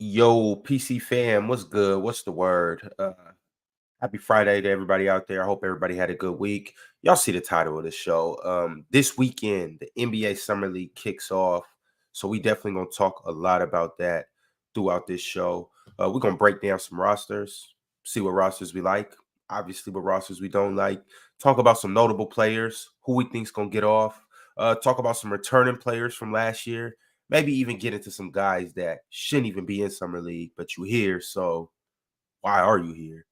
Yo, PC fam, what's good? What's the word? Happy Friday to everybody out there. I hope everybody had a good week. Y'all see the title of the show. This weekend, the NBA Summer League kicks off. So we definitely gonna talk a lot about that throughout this show. We're gonna break down some rosters, see what rosters we like, obviously what rosters we don't like, talk about some notable players, who we think's gonna get off, talk about some returning players from last year, maybe even get into some guys that shouldn't even be in Summer League, but you here, so why are you here?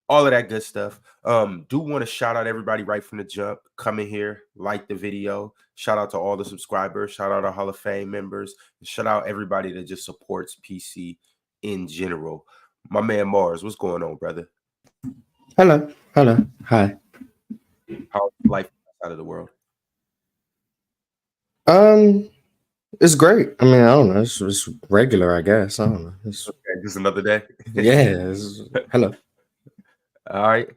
All of that good stuff. Do want to shout out everybody right from the jump. Come in here, like the video. Shout out to all the subscribers. Shout out our Hall of Fame members. Shout out everybody that just supports PC in general. My man Mars, what's going on, brother? Hello, hi. How's life outside of the world? Um, it's great. I mean, I don't know. It's regular, I guess. I don't know. Okay, just another day. Yeah. Hello. All right.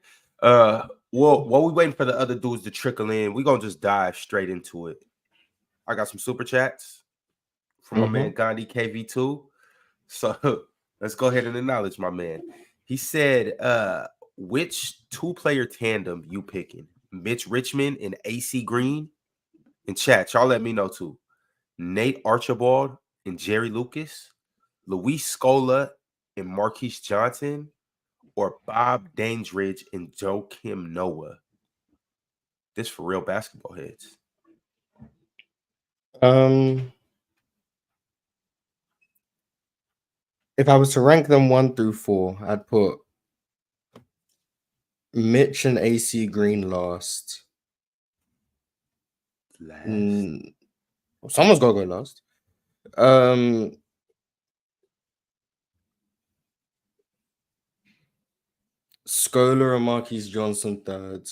Well, while we waiting for the other dudes to trickle in, we're gonna just dive straight into it. I got some super chats from my man Gandhi KV2. So let's go ahead and acknowledge my man. He said, which two-player tandem you picking? Mitch Richmond and AC Green? In chat, y'all let me know too. Nate Archibald and Jerry Lucas, Luis Scola and Marquise Johnson, or Bob Dandridge and Joakim Noah? This for real basketball heads. If I was to rank them 1 through 4, I'd put Mitch and AC Green last. Someone's got to go last. Scola and Marquise Johnson third.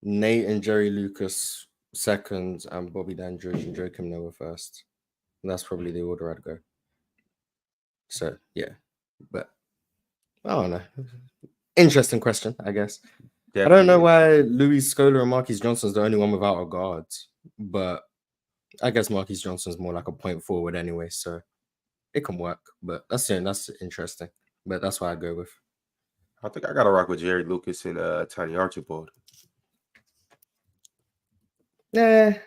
Nate and Jerry Lucas second, and Bobby Dandridge and Joakim Noah first. And that's probably the order I'd go. So yeah, but I don't know. Interesting question, I guess. Definitely. I don't know why Luis Scola and Marquise Johnson's the only one without a guard, but I guess Marquise Johnson's more like a point forward anyway, so it can work. But that's interesting. But that's what I go with. I think I gotta rock with Jerry Lucas and Tiny Archibald. Yeah,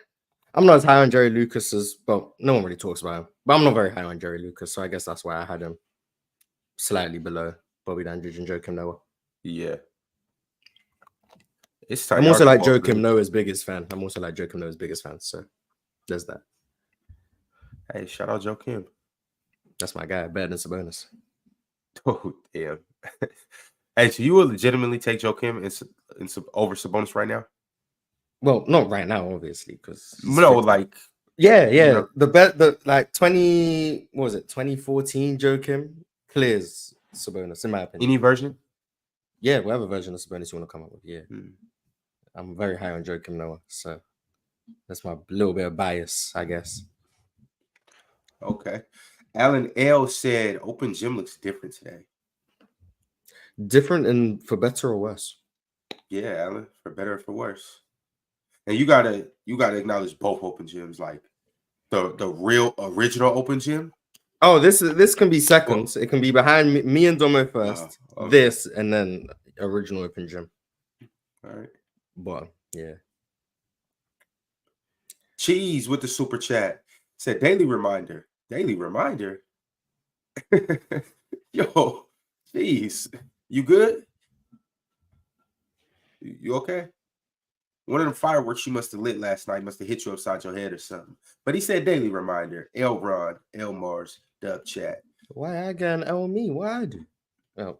I'm not as high on Jerry Lucas as, well, no one really talks about him, but I'm not very high on Jerry Lucas, so I guess that's why I had him slightly below Bobby Dandridge and Joakim Noah. Yeah. I'm also like Joakim Noah's biggest fan. So there's that. Hey, shout out Joakim. That's my guy. Better than Sabonis. Oh, damn. Hey, so you will legitimately take Joakim over Sabonis right now? Well, not right now, obviously, because no, like yeah. You know, the like 2014 Joakim clears Sabonis in my opinion. Any version? Yeah, whatever version of Sabonis you want to come up with. Yeah, I'm very high on Joakim Noah, so that's my little bit of bias, I guess. Okay. Alan L said open gym looks different today. Different and for better or worse? Yeah, Alan, for better or for worse. And you gotta acknowledge both open gyms, like the real original open gym. Oh, this can be seconds. It can be behind me and Domo first. Okay. This and then original open gym. All right. But yeah. Cheese with the super chat said daily reminder. Daily reminder. Yo, cheese. You good? You okay? One of the fireworks you must have lit last night must have hit you upside your head or something. But he said daily reminder. El Ron, El Mars, Dub Chat. Why I got an L me? Why I do? Oh,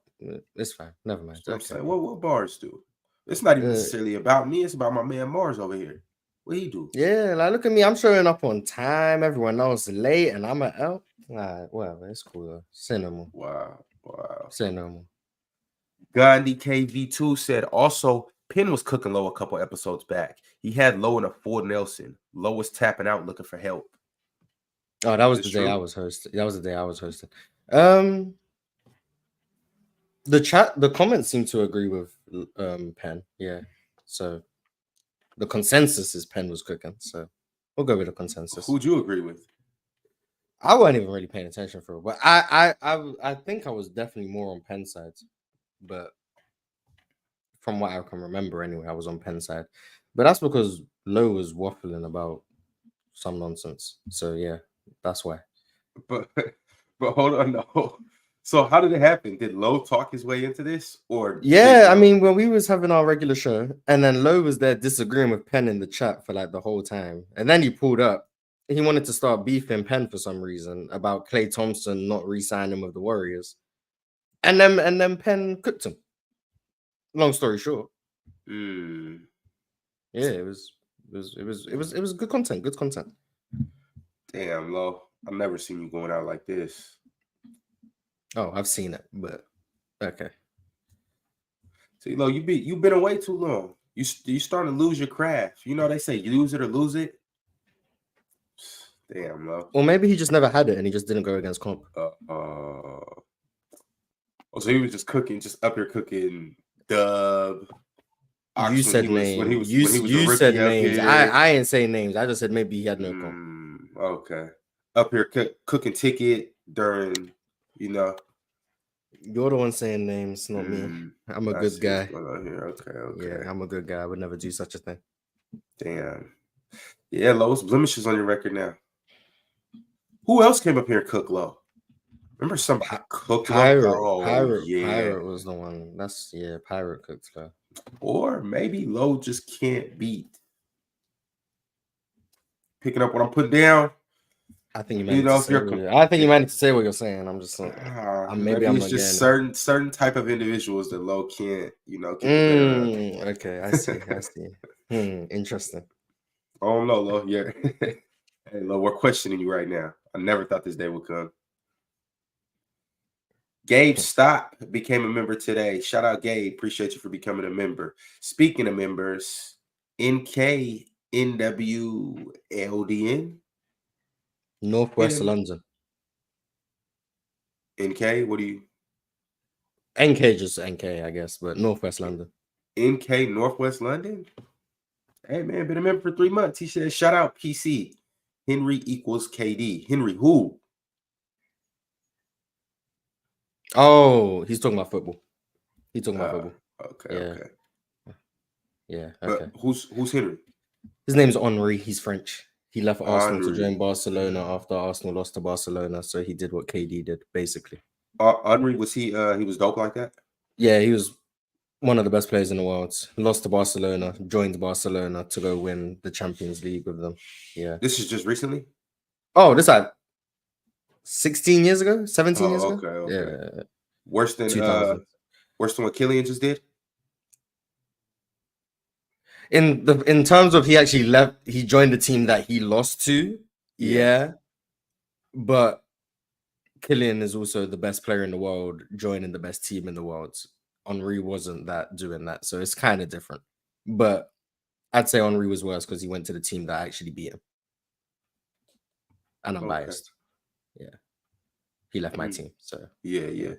it's fine. Never mind. Okay. I'm saying, what bars do? It's not even necessarily about me. It's about my man Mars over here. What he do? Yeah, like look at me. I'm showing up on time. Everyone else late, and I'm an L. Well, it's cool. Say no more. Wow. Say no more. Gandhi KV2 said also Penn was cooking low a couple episodes back. He had low in a full Nelson. Low was tapping out looking for help. Oh, that was the day I was hosting. The comments seem to agree with Penn. Yeah. So the consensus is Penn was cooking. So we'll go with the consensus. Who'd you agree with? I wasn't even really paying attention for it, but I think I was definitely more on Penn side, but from what I can remember anyway, I was on Penn side. But that's because Lowe was waffling about some nonsense. So yeah, that's why. But but hold on, no. So how did it happen? Did Lowe talk his way into this, or Yeah, did I mean, when we was having our regular show, and then Lowe was there disagreeing with Penn in the chat for like the whole time, and then he pulled up. He wanted to start beefing Penn for some reason about Klay Thompson not re-signing with the Warriors, and then Penn cooked him. Long story short, Mm, yeah, it was good content. Good content. damn, Lowe, I've never seen you going out like this. Oh, I've seen it, but okay. See, Lowe, you've been away too long. You starting to lose your craft. You know they say use it or lose it. Damn, Lowe. Or maybe he just never had it and he just didn't go against comp. Oh, so he was just cooking, just up here cooking dub. You said names. When he was a rookie said up names. here. I ain't say names. I just said maybe he had no comp. Okay. Up here cooking ticket during, you know. You're the one saying names, not me. I'm a good guy. Okay. Yeah, I'm a good guy. I would never do such a thing. Damn. Yeah, Lowe's blemishes on your record now. Who else came up here and cooked Lowe? Remember somebody cooked Pirate. Lowe? Pirate was the one. Pirate cooked Lowe. Or maybe Lowe just can't beat. Picking up what I'm putting down. I think you might need to say I think you might need to say what you're saying. I'm just saying. Maybe it's just certain type of individuals that Lowe can't, get the better of. Okay, I see. Interesting. Oh no, Lowe. Yeah. Hey, Lowe, we're questioning you right now. I never thought this day would come. Gabe Stop became a member today. Shout out, Gabe. Appreciate you for becoming a member. Speaking of members, NK NWLDN. Northwest London. NK, what do you? NK, just NK, I guess, but Northwest London. NK Northwest London? Hey, man, been a member for 3 months. He said, shout out PC. Henry equals KD. Henry who? Oh, he's talking about football. Football. Okay. Yeah, okay. But who's Henry? His name's Henry. He's French. He left Arsenal to join Barcelona after Arsenal lost to Barcelona, so he did what KD did, basically. Henry, was he was dope like that? Yeah, he was one of the best players in the world. Lost to Barcelona, joined Barcelona to go win the Champions League with them. Yeah. This is just recently? Oh, this like 16 years ago? 17 years ago? Okay. Yeah. Worse than what Killian just did? In terms of he actually left, he joined the team that he lost to. Yeah. But Killian is also the best player in the world, joining the best team in the world. Henry wasn't doing that, so it's kind of different. But I'd say Henry was worse because he went to the team that actually beat him. And I'm biased. Yeah. He left my team, so. Yeah.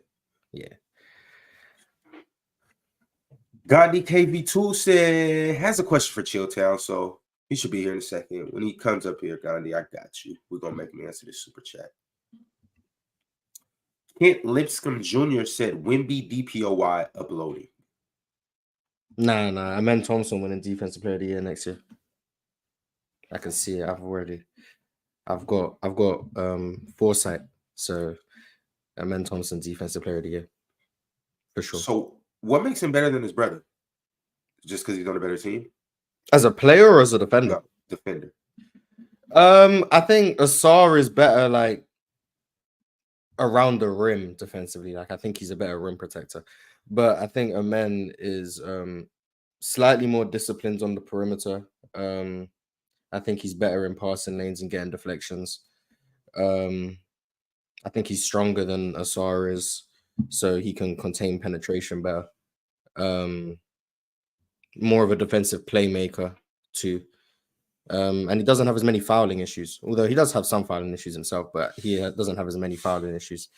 Gandhi KV2 said, has a question for Chilltown, so he should be here in a second. When he comes up here, Gandhi, I got you. We're going to make him answer this super chat. Kent Lipscomb Jr. said, Wemby DPOY uploading. Nah. Amen Thompson winning Defensive Player of the Year next year. I can see it. I've got foresight. So Amen Thompson Defensive Player of the Year. For sure. So what makes him better than his brother? Just because he's on a better team? As a player or as a defender? No, defender. I think Asar is better like around the rim defensively. Like I think he's a better rim protector. But I think Amen is slightly more disciplined on the perimeter. I think he's better in passing lanes and getting deflections. I think he's stronger than Asar is, so he can contain penetration better. More of a defensive playmaker too. And he doesn't have as many fouling issues, although he does have some fouling issues himself, but he doesn't have as many fouling issues.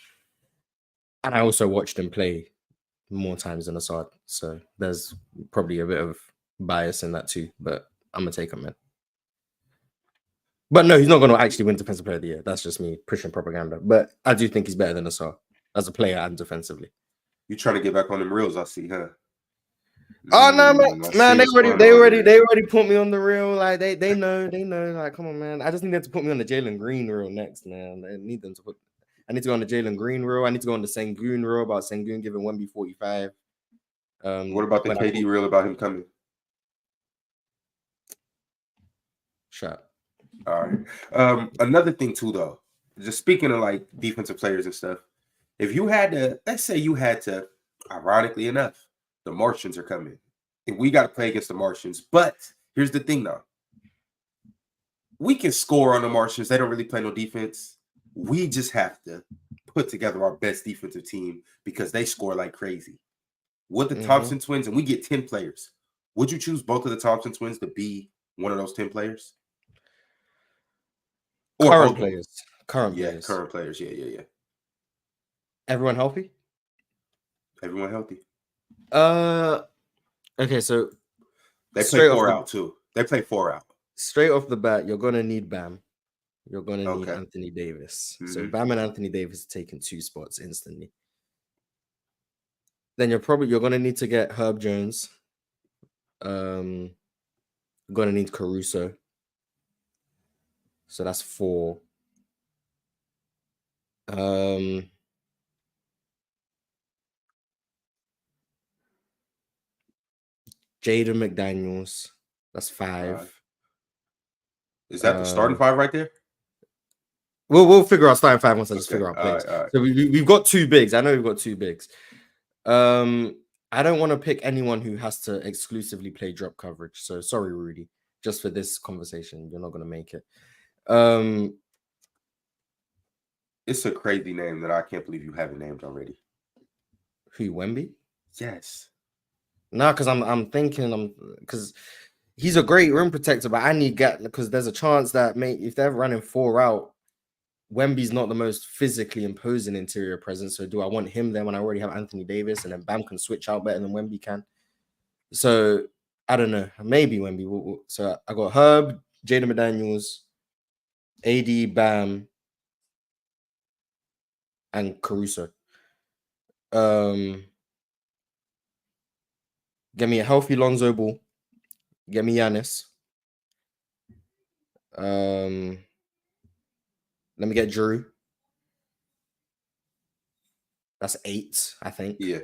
And I also watched him play more times than Assad, so there's probably a bit of bias in that too, but I'm gonna take him in. But no, he's not going to actually win Defensive Player of the Year. That's just me pushing propaganda. But I do think he's better than Asar as a player and defensively. You trying to get back on them reels? I see, huh? Oh no, man! They already put me on the reel. Like they know. Like, come on, man! I just need them to put me on the Jalen Green reel next, man. I need them to put. I need to go on the Jalen Green reel. I need to go on the Sengun reel about Sengun giving Wemby 45. What about the KD reel about him coming? Shut. All right. Another thing too, though, just speaking of like defensive players and stuff. If you had to, let's say you had to, ironically enough, the Martians are coming. And we got to play against the Martians. But here's the thing, though. We can score on the Martians. They don't really play no defense. We just have to put together our best defensive team because they score like crazy. With the Thompson twins, and we get 10 players, would you choose both of the Thompson twins to be one of those 10 players? Or current players. Current players. Yeah. Everyone healthy? Everyone healthy. Okay, so they play 4 out too. They play 4 out. Straight off the bat, you're gonna need Bam. You're gonna need Anthony Davis. So Bam and Anthony Davis are taking 2 spots instantly. Then you're gonna need to get Herb Jones. You're gonna need Caruso. So that's 4. Jaden McDaniels. That's 5. Is that the starting 5 right there? We'll figure out starting 5 once I just figure out players. All right. So we've got 2 bigs. I know we've got 2 bigs. I don't want to pick anyone who has to exclusively play drop coverage. So sorry, Rudy. Just for this conversation, you're not going to make it. It's a crazy name that I can't believe you haven't named already. Who, Wemby? Yes. No, because I'm thinking because he's a great rim protector, but I need because there's a chance that if they're running 4 out, Wemby's not the most physically imposing interior presence. So do I want him there when I already have Anthony Davis and then Bam can switch out better than Wemby can? So I don't know. Maybe Wemby. So I got Herb, Jaden McDaniels, AD, Bam, and Caruso. Get me a healthy Lonzo Ball. Get me Giannis. Let me get Drew. That's 8, I think. Yeah.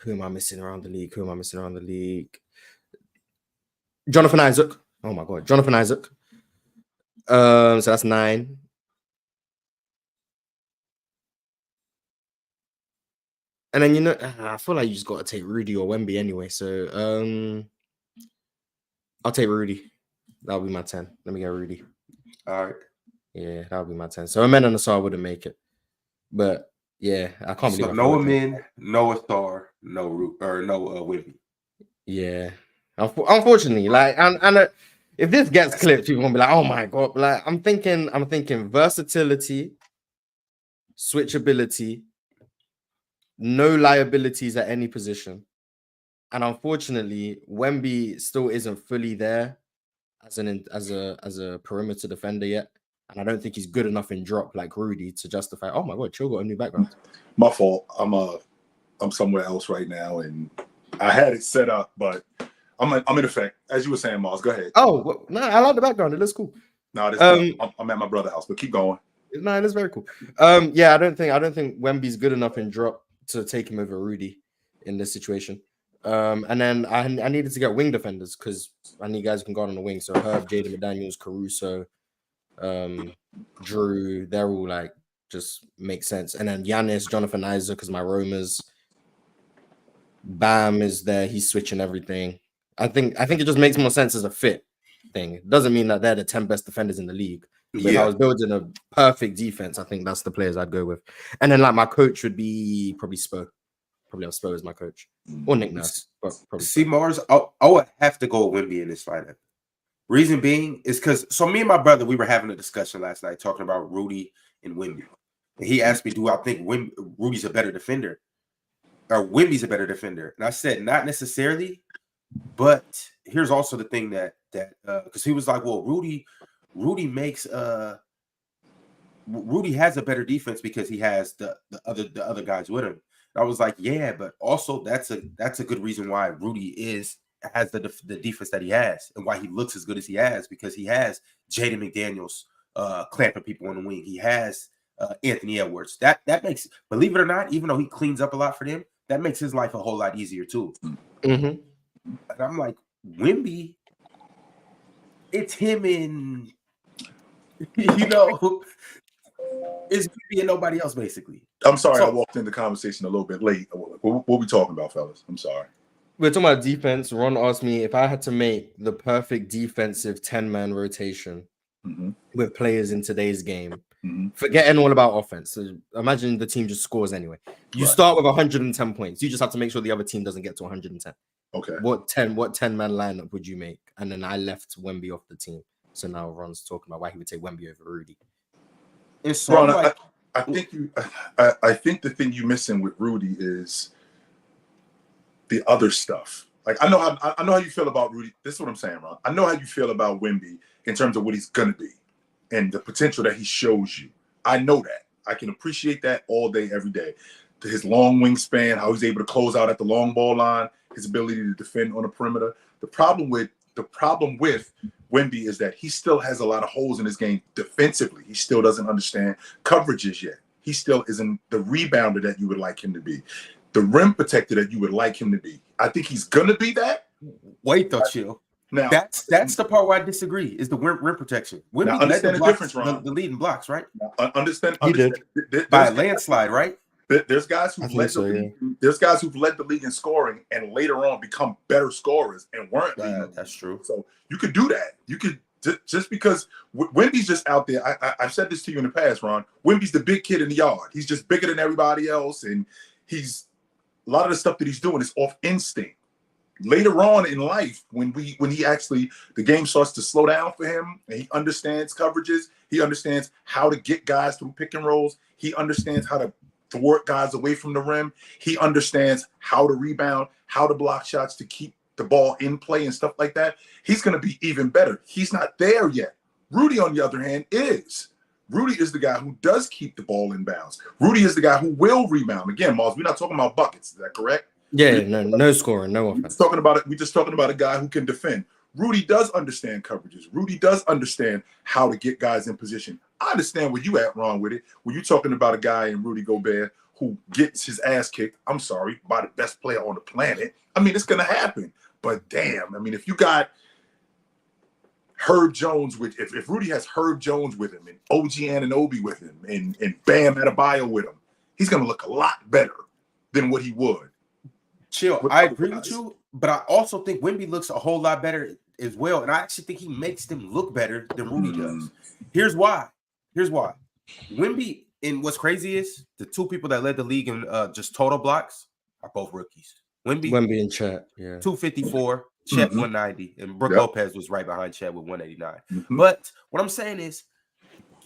Who am I missing around the league? Jonathan Isaac. Oh my God, Jonathan Isaac. So that's 9. And then I feel like you just got to take Rudy or Wemby anyway. So I'll take Rudy. That'll be my 10. Let me get Rudy. All right. Yeah, that'll be my 10. So Amen and Asar wouldn't make it. But yeah, I can't believe no Amen, no Asar, no Wemby. Yeah. Unfortunately, like and if this gets clipped, people gonna be like, oh my God. Like I'm thinking versatility, switchability, no liabilities at any position. And unfortunately, Wemby still isn't fully there as a perimeter defender yet. And I don't think he's good enough in drop like Rudy to justify. Oh my God, Chill got a new background. My fault. I'm somewhere else right now, and I had it set up, but I'm in effect. As you were saying, Mars, go ahead. Oh well, no, I like the background. It looks cool. No, I'm at my brother's house, but keep going. No, it looks very cool. Yeah, I don't think Wemby's good enough in drop to take him over Rudy in this situation. And then I needed to get wing defenders because I need guys who can guard on the wing. So Herb, Jaden McDaniels, Caruso, Drew, they're all like just make sense. And then Giannis, Jonathan Isaac, because my Romas. Bam is there. He's switching everything. I think it just makes more sense as a fit thing. It doesn't mean that they're the 10 best defenders in the league. But if I was building a perfect defense, I think that's the players I'd go with. And then like my coach would be probably Spo. Probably have Spo as my coach. Or Nick Nurse. But probably See, Mars, I would have to go with Wemby in this lineup. Reason being is because me and my brother, we were having a discussion last night talking about Rudy and Wemby. And he asked me, do I think Rudy's a better defender? Or Wemby's a better defender? And I said, not necessarily. But here's also the thing that that because he was like, well, Rudy makes Rudy has a better defense because he has the other guys with him. And I was like, yeah, but also that's a good reason why Rudy has the defense that he has and why he looks as good as he has, because he has Jaden McDaniels clamping people on the wing. He has Anthony Edwards. That makes, believe it or not, even though he cleans up a lot for them, that makes his life a whole lot easier too. Mm-hmm. And I'm like, Wemby, it's him and it's Wemby and nobody else basically. I'm sorry, I walked in the conversation a little bit late. What we talking about, fellas? I'm sorry. We're talking about defense. Ron asked me if I had to make the perfect defensive 10-man rotation with players in today's game, forgetting all about offense. So imagine the team just scores anyway. You start with 110 points. You just have to make sure the other team doesn't get to 110. Okay. What 10-man lineup would you make? And then I left Wemby off the team. So now Ron's talking about why he would take Wemby over Rudy. And so Ron, I think the thing you're missing with Rudy is the other stuff. Like I know how you feel about Rudy. This is what I'm saying, Ron. I know how you feel about Wemby in terms of what he's gonna be and the potential that he shows you. I know that. I can appreciate that all day, every day. His long wingspan, how he's able to close out at the long ball line, his ability to defend on the perimeter. The problem with Wemby is that he still has a lot of holes in his game defensively. He still doesn't understand coverages yet. He still isn't the rebounder that you would like him to be, the rim protector that you would like him to be. I think he's gonna be that. Wait, though, chill. Now that's the part where I disagree. Is the rim protection? Wemby understand the difference, Ron. The leading blocks, right? Understand. By a landslide, right? There's guys who've led the league. There's guys who've led the league in scoring and later on become better scorers and weren't. That's true. So you could do that. You could just because Wemby's just out there. I've said this to you in the past, Ron. Wemby's the big kid in the yard. He's just bigger than everybody else, and he's a lot of the stuff that he's doing is off instinct. Later on in life, when he actually the game starts to slow down for him, and he understands coverages, he understands how to get guys through pick and rolls, he understands how to thwart guys away from the rim, he understands how to rebound, how to block shots to keep the ball in play and stuff like that. He's going to be even better. He's not there yet. Rudy, on the other hand, is. Rudy is the guy who does keep the ball in bounds. Rudy is the guy who will rebound. Again, Miles, we're not talking about buckets. Is that correct? Yeah, no scoring, no offense. We're just talking about a guy who can defend. Rudy does understand coverages. Rudy does understand how to get guys in position. I understand where you at, Ron, with it. When you're talking about a guy in Rudy Gobert who gets his ass kicked, I'm sorry, by the best player on the planet. I mean, it's going to happen. But damn, I mean, if you got Herb Jones if Rudy has Herb Jones with him and OG Anunoby with him and Bam Adebayo with him, he's going to look a lot better than what he would. Chill. I agree with you, but I also think Wemby looks a whole lot better as well. And I actually think he makes them look better than Rudy does. Here's why. Wemby, and what's crazy is the two people that led the league in just total blocks are both rookies. Wemby and Chet, 254, Chet 190, and Brook Lopez was right behind Chet with 189. But what I'm saying is,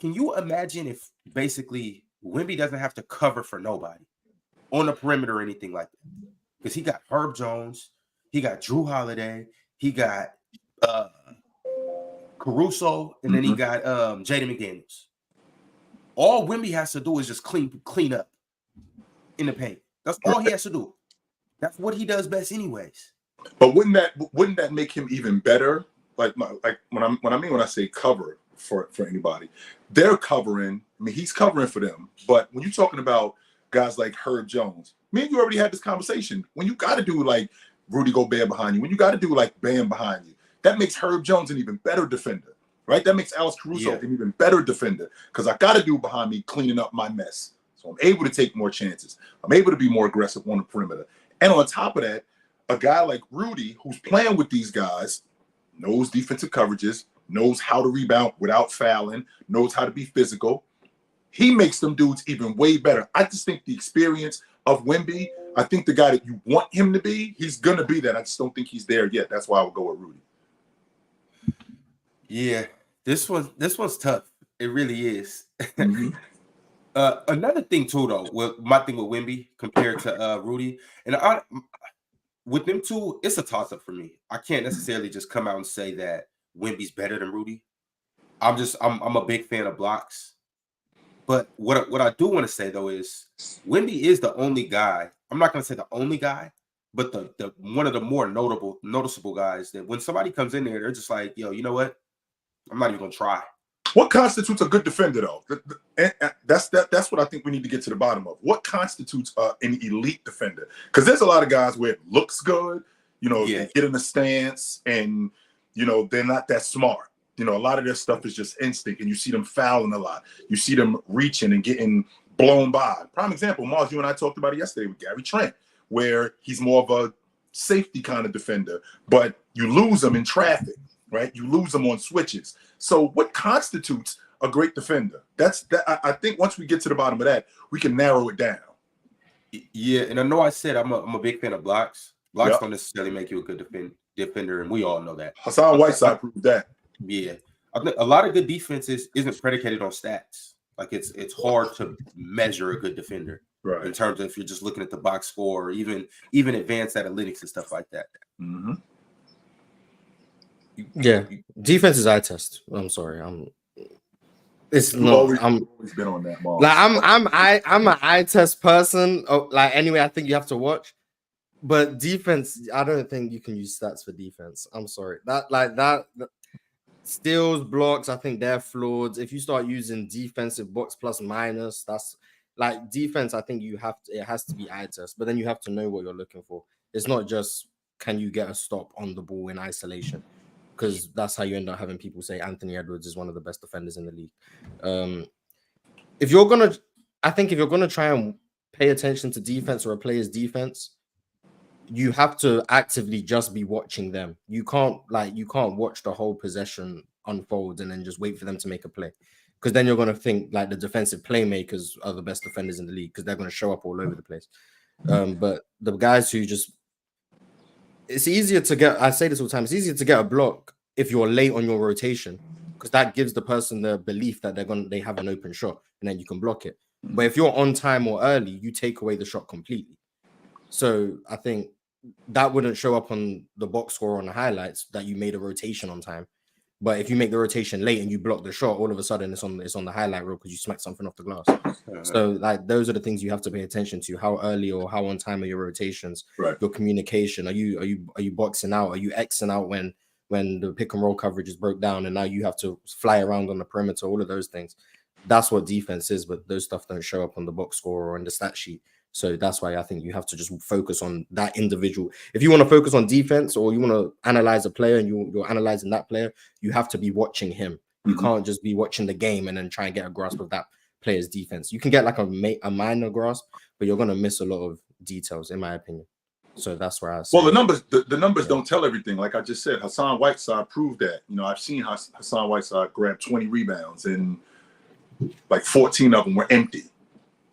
can you imagine if basically Wemby doesn't have to cover for nobody on the perimeter or anything like that? Because he got Herb Jones, he got Drew Holiday, he got Caruso, and then he got Jaden McDaniels. All Wemby has to do is just clean up in the paint. That's all he has to do. That's what he does best, anyways. But wouldn't that make him even better? Like when I say cover for anybody, they're covering. I mean, he's covering for them. But when you're talking about guys like Herb Jones, me and you already had this conversation. When you got to do like Rudy Gobert behind you, when you got to do like Bam behind you, that makes Herb Jones an even better defender, right? That makes Alex Caruso an even better defender because I got to do behind me cleaning up my mess. So I'm able to take more chances. I'm able to be more aggressive on the perimeter. And on top of that, a guy like Rudy, who's playing with these guys, knows defensive coverages, knows how to rebound without fouling, knows how to be physical. He makes them dudes even way better. I just think the experience of Wemby, I think the guy that you want him to be, he's going to be that. I just don't think he's there yet. That's why I would go with Rudy. Yeah, this one's tough. It really is. Another thing too, though, my thing with Wemby compared to Rudy, and with them two, it's a toss-up for me. I can't necessarily just come out and say that Wemby's better than Rudy. I'm a big fan of blocks. But what I do want to say though is Wemby is the only guy. I'm not gonna say the only guy, but the one of the more noticeable guys that when somebody comes in there, they're just like, yo, you know what? I'm not even gonna try. What constitutes a good defender, though? That's what I think we need to get to the bottom of. What constitutes an elite defender? Because there's a lot of guys where it looks good, they get in the stance, and they're not that smart. A lot of their stuff is just instinct, and you see them fouling a lot. You see them reaching and getting blown by. Prime example, Mars, you and I talked about it yesterday with Gary Trent, where he's more of a safety kind of defender, but you lose him in traffic, right? You lose him on switches. So what constitutes a great defender? I think once we get to the bottom of that, we can narrow it down. Yeah, and I know I said I'm a big fan of blocks. Blocks don't necessarily make you a good defender, and we all know that. Hassan Whiteside proved that. Yeah, I think a lot of good defenses isn't predicated on stats. Like it's hard to measure a good defender, right? In terms of if you're just looking at the box score, or even advanced analytics and stuff like that. Mm-hmm. Yeah, defense is eye test. I'm sorry, It's You've not. always been on that, Mars. Like I'm an eye test person. Like anyway, I think you have to watch. But defense, I don't think you can use stats for defense. I'm sorry. That steals, blocks, I think they're flawed. If you start using defensive box plus minus, that's like defense. I think it has to be eye test, but then you have to know what you're looking for. It's not just can you get a stop on the ball in isolation, because that's how you end up having people say Anthony Edwards is one of the best defenders in the league. If you're gonna try and pay attention to defense or a player's defense, you have to actively just be watching them. You can't watch the whole possession unfold and then just wait for them to make a play, because then you're going to think like the defensive playmakers are the best defenders in the league because they're going to show up all over the place. But the guys who it's easier to get, I say this all the time, it's easier to get a block if you're late on your rotation, because that gives the person the belief that they have an open shot and then you can block it. But if you're on time or early, you take away the shot completely. So I think that wouldn't show up on the box score on the highlights that you made a rotation on time. But if you make the rotation late and you block the shot, all of a sudden it's on the highlight reel because you smacked something off the glass. So like those are the things you have to pay attention to. How early or how on time are your rotations? Right. Your communication. Are you boxing out? Are you Xing out when the pick and roll coverage is broke down and now you have to fly around on the perimeter? All of those things. That's what defense is, but those stuff don't show up on the box score or on the stat sheet. So that's why I think you have to just focus on that individual. If you want to focus on defense or you want to analyze a player and you're analyzing that player, you have to be watching him. You can't just be watching the game and then try and get a grasp of that player's defense. You can get like a minor grasp, but you're going to miss a lot of details, in my opinion. So that's where I say. Well, the numbers don't tell everything. Like I just said, Hassan Whiteside proved that. I've seen Hassan Whiteside grab 20 rebounds and like 14 of them were empty.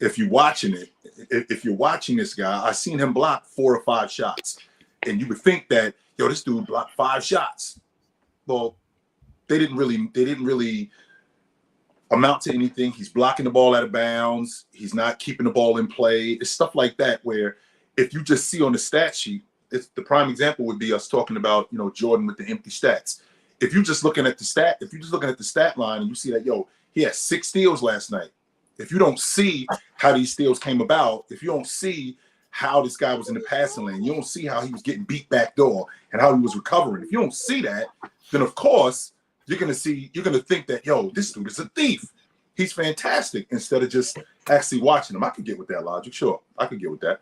If you're watching this guy, I've seen him block 4 or 5 shots. And you would think that, this dude blocked 5 shots. Well, they didn't really amount to anything. He's blocking the ball out of bounds. He's not keeping the ball in play. It's stuff like that where if you just see on the stat sheet, the prime example would be us talking about, Jordan with the empty stats. If you're just looking at the stat line and you see that, he had 6 steals last night. If you don't see how these steals came about, if you don't see how this guy was in the passing lane, you don't see how he was getting beat back door and how he was recovering. If you don't see that, then of course you're gonna think that this dude is a thief. He's fantastic instead of just actually watching him. I can get with that logic, sure. I can get with that.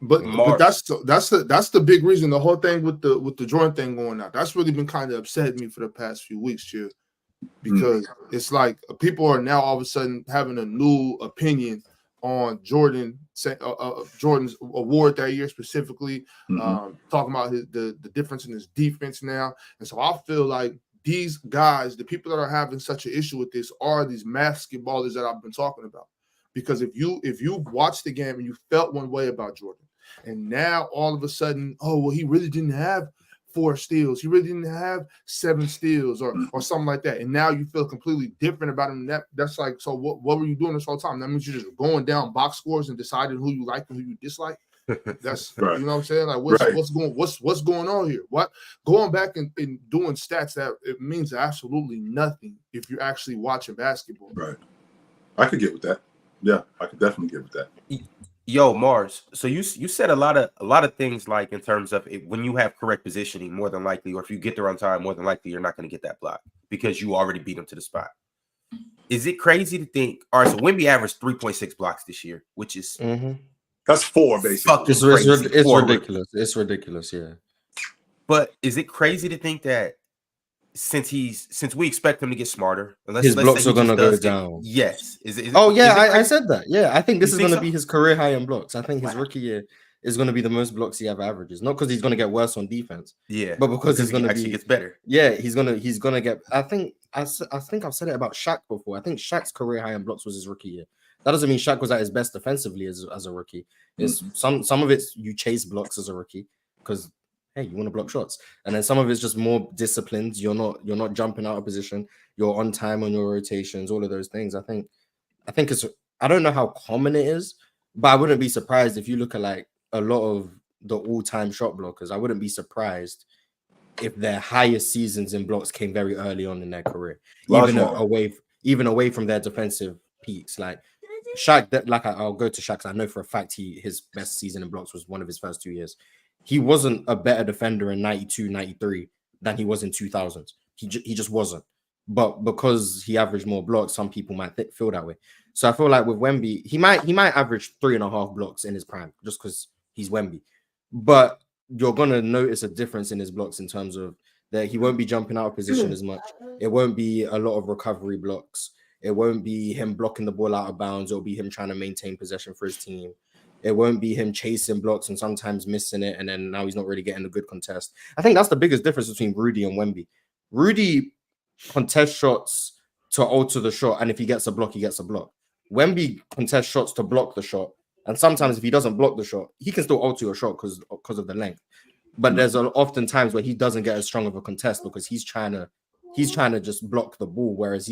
But that's the big reason the whole thing with the Jordan thing going out. That's really been kind of upsetting me for the past few weeks, Chill. Because it's like people are now all of a sudden having a new opinion on Jordan's award that year specifically, talking about the difference in his defense now. And so I feel like these guys, the people that are having such an issue with this, are these basketballers that I've been talking about. Because if you watched the game and you felt one way about Jordan, and now all of a sudden, he really didn't have 4 steals. He really didn't have 7 steals or something like that. And now you feel completely different about him. That's like, so what were you doing this whole time? That means you're just going down box scores and deciding who you like and who you dislike. That's Right. you know what I'm saying. Like what's going on here? What going back and doing stats that it means absolutely nothing if you're actually watching basketball. Right. I could get with that. Yeah, I could definitely get with that. Yo, Mars. So you said a lot of things like in terms of when you have correct positioning, more than likely, or if you get there on time, more than likely you're not going to get that block because you already beat them to the spot. Is it crazy to think? All right, so Wemby averaged 3.6 blocks this year, which is that's 4 basically. It's ridiculous. It's ridiculous, yeah. But is it crazy to think that since we expect him to get smarter, his blocks are gonna go down? Yes. I said that. Yeah, I think this is gonna be his career high in blocks. I think his rookie year is gonna be the most blocks he ever averages. Not because he's gonna get worse on defense, but because he's gonna actually gets better. Yeah, he's gonna get. I think I've said it about Shaq before. I think Shaq's career high in blocks was his rookie year. That doesn't mean Shaq was at his best defensively as a rookie. It's some of it's you chase blocks as a rookie because hey, you want to block shots, and then some of it's just more disciplined. You're not jumping out of position. You're on time on your rotations. All of those things. I think it's. I don't know how common it is, but I wouldn't be surprised if you look at like a lot of the all-time shot blockers. I wouldn't be surprised if their highest seasons in blocks came very early on in their career, even away from their defensive peaks. Like Shaq, I'll go to Shaq because I know for a fact his best season in blocks was one of his first 2 years. He wasn't a better defender in 92, 93 than he was in 2000s. He just wasn't. But because he averaged more blocks, some people might feel that way. So I feel like with Wemby, he might average 3.5 blocks in his prime just because he's Wemby. But you're going to notice a difference in his blocks in terms of that he won't be jumping out of position as much. It won't be a lot of recovery blocks. It won't be him blocking the ball out of bounds. It'll be him trying to maintain possession for his team. It won't be him chasing blocks and sometimes missing it, and then now he's not really getting a good contest. I think that's the biggest difference between Rudy and Wemby. Rudy contests shots to alter the shot, and if he gets a block, he gets a block. Wemby contests shots to block the shot, and sometimes if he doesn't block the shot, he can still alter your shot because of the length. But there's often times where he doesn't get as strong of a contest because he's trying to just block the ball, whereas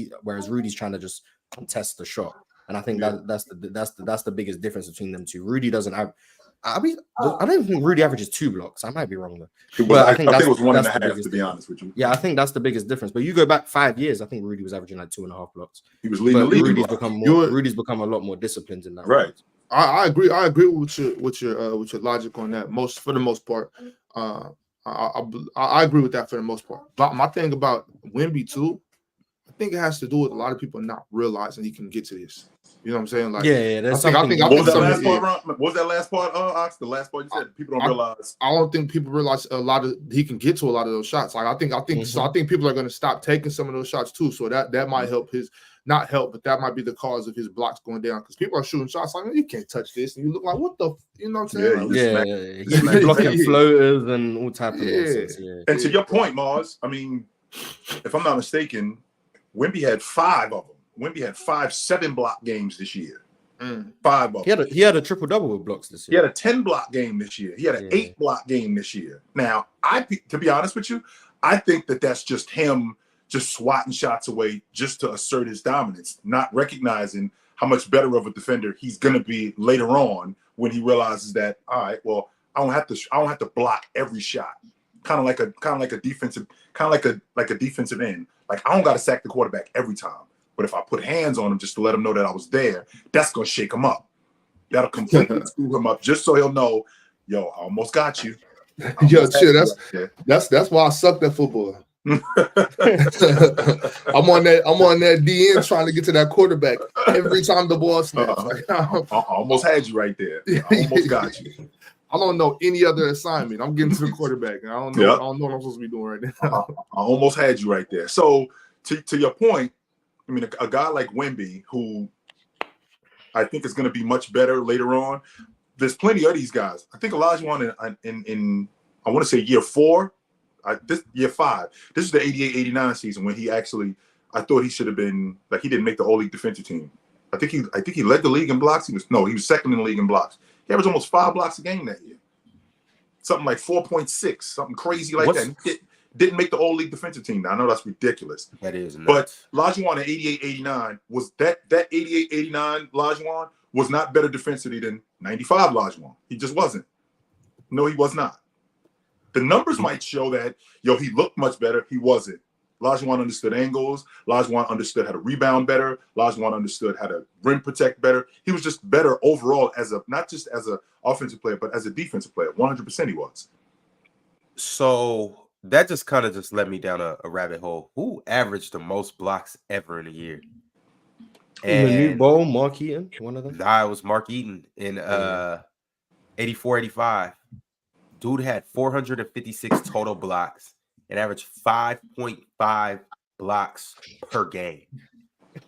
Rudy's trying to just contest the shot. And I think that's the biggest difference between them two. Rudy doesn't have. I don't think Rudy averages 2 blocks. I might be wrong though. I think it was 1.5 to be honest with you. Yeah, I think that's the biggest difference. But you go back 5 years, I think Rudy was averaging like 2.5 blocks. He was leading the league. Rudy's become a lot more disciplined in that. Right. I agree. I agree with your logic on that. For the most part, I agree with that for the most part. But my thing about Wemby too, I think it has to do with a lot of people not realizing he can get to this. You know what I'm saying? Like, yeah. What was that last part, Ox? The last part you said people don't realize. I don't think people realize he can get to a lot of those shots. Like I think so. I think people are going to stop taking some of those shots too. So that might help not help, but that might be the cause of his blocks going down because people are shooting shots like, you can't touch this, and you look like what the, you know what I'm saying? He's blocking floaters and all types of nonsense. Yeah. And to your point, Mars, I mean, if I'm not mistaken, Wemby had 5 of them. Wemby had 5 7-block games this year. 5 of them. He had a triple-double with blocks this year. He had a 10-block game this year. He had an 8-block game this year. Now, to be honest with you, I think that's just him just swatting shots away just to assert his dominance, not recognizing how much better of a defender he's going to be later on when he realizes that, all right, well, I don't have to block every shot. Kind of like a defensive end. Like I don't got to sack the quarterback every time. But if I put hands on him just to let him know that I was there, that's going to shake him up. That'll completely screw him up just so he'll know, yo, I almost got you. Yo, shit, that's why I sucked at football. I'm on that DN trying to get to that quarterback every time the ball snaps. I almost had you right there. I almost got you. I don't know any other assignment. I'm getting to the quarterback. And I don't know what I'm supposed to be doing right now. I almost had you right there. So to your point, I mean, a guy like Wemby, who I think is going to be much better later on. There's plenty of these guys. I think Olajuwon in I want to say year 4. Year 5. This is the 88-89 season when he actually, I thought he should have been, like, he didn't make the all-league defensive team. I think he led the league in blocks. He was second in the league in blocks. He averaged almost 5 blocks a game that year. Something like 4.6, something crazy like that. He didn't make the all-league defensive team. Now, I know that's ridiculous. That is nuts. But Olajuwon at 88-89 was that 88-89 Olajuwon was not better defensively than 95 Olajuwon. He just wasn't. No, he was not. The numbers might show that, he looked much better. He wasn't. Olajuwon understood angles. Olajuwon understood how to rebound better. Olajuwon understood how to rim protect better. He was just better overall not just as an offensive player, but as a defensive player. 100% he was. So that just kind of just led me down a rabbit hole. Who averaged the most blocks ever in a year? Manute Bol, Mark Eaton, one of them. Nah, it was Mark Eaton in 84, 85. Dude had 456 total blocks and averaged 5.5 blocks per game.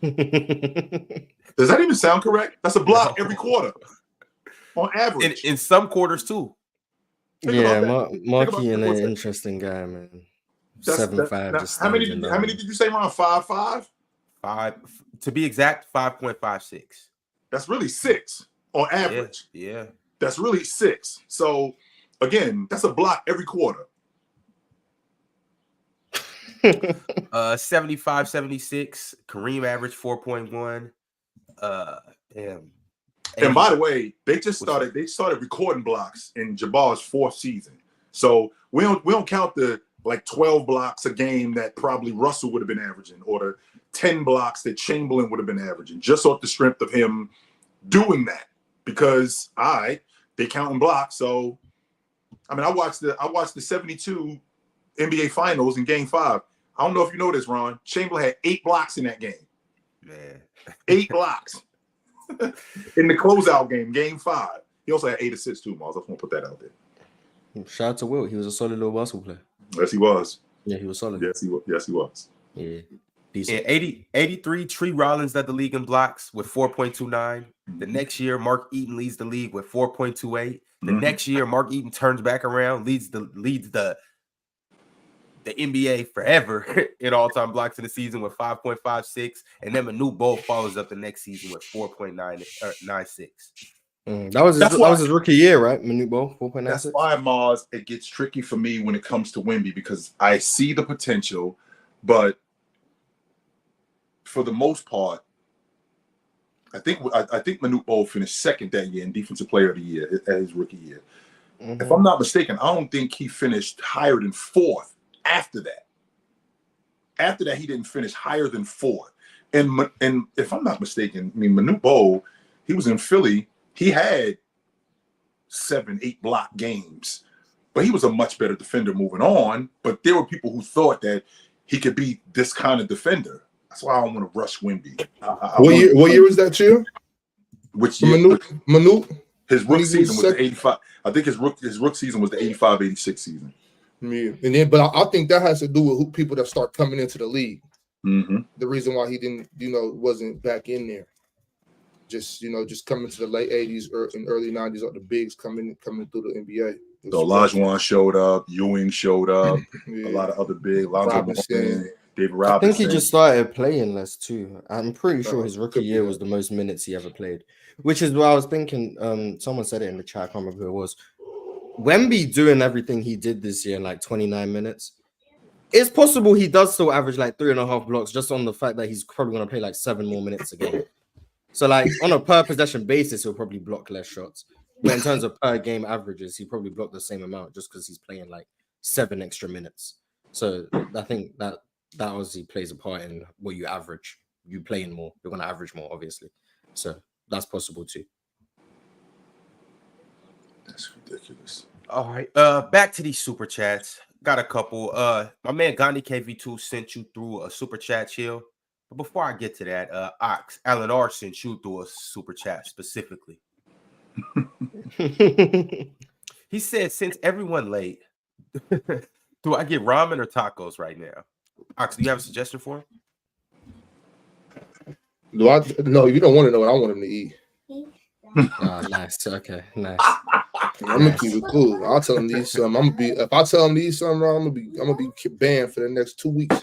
Does that even sound correct? That's a block every quarter on average. In some quarters too. Marky and an interesting guy, man. 7'5". How many did you say, Ron? 5'5"? 5, to be exact, 5.56. That's really 6 on average. Yeah. That's really 6. So again, that's a block every quarter. 75, 76. Kareem averaged 4.1. Damn. And by the way, they started recording blocks in Jabbar's 4th season. So we don't count the 12 blocks a game that probably Russell would have been averaging, or the 10 blocks that Chamberlain would have been averaging, just off the strength of him doing that. Because they counting blocks. So I mean, I watched the 72 NBA Finals in Game 5. I don't know if you know this, Ron. Chamberlain had 8 blocks in that game. Man. 8 blocks. In the closeout game, Game 5. He also had 8 assists too, Miles. I just want to put that out there. Shout out to Wilt. He was a solid little basketball player. Yes, he was. Yeah, he was solid. Yes, he was. Yeah. In 83, Tree Rollins led the league in blocks with 4.29. The next year, Mark Eaton leads the league with 4.28. The next year, Mark Eaton turns back around, leads the NBA forever in all-time blocks in the season with 5.56, and then Manute Bol follows up the next season with 4.96. That was his rookie year, right? Manute Bol, 4.96. That's why, Mars, it gets tricky for me when it comes to Wemby, because I see the potential, but for the most part, I think Manute Bol finished 2nd that year in Defensive Player of the Year at his rookie year. Mm-hmm. If I'm not mistaken, I don't think he finished higher than 4th after that. After that, he didn't finish higher than 4th. And if I'm not mistaken, I mean, Manute Bol, he was in Philly. He had 7, 8 block games, but he was a much better defender moving on. But there were people who thought that he could be this kind of defender. That's why I don't want to rush Wemby. What year was that year? Which year? Manute? His rookie season was the 85. I think his rookie season was the 85-86 season. Yeah. But I think that has to do with people that start coming into the league. Mm-hmm. The reason why he didn't, wasn't back in there. Just coming to the late 80s and early 90s, all the bigs coming through the NBA. So Olajuwon showed up, Ewing showed up, a lot of other big, Robinson, David Robinson. I think he just started playing less too. I'm pretty sure his rookie year was the most minutes he ever played, which is what I was thinking. Someone said it in the chat. I can't remember who it was. Wemby doing everything he did this year in 29 minutes. It's possible he does still average 3.5 blocks just on the fact that he's probably going to play 7 more minutes a game. So on a per possession basis, he'll probably block less shots. But in terms of per game averages, he probably blocked the same amount just because he's playing 7 extra minutes. So I think that obviously plays a part in what you average. You playing more, you're going to average more, obviously. So that's possible too. That's ridiculous. All right. Back to these super chats. Got a couple. My man Gandhi KV2 sent you through a super chat, chill. But before I get to that, Alan R sent you through a super chat specifically. He said, since everyone late, do I get ramen or tacos right now? Ox, do you have a suggestion for him? No, you don't want to know what I want him to eat. Oh, nice. Okay, nice. I'm gonna keep it cool. I'll tell him to eat something. If I tell him to eat something, I'm gonna be banned for the next 2 weeks.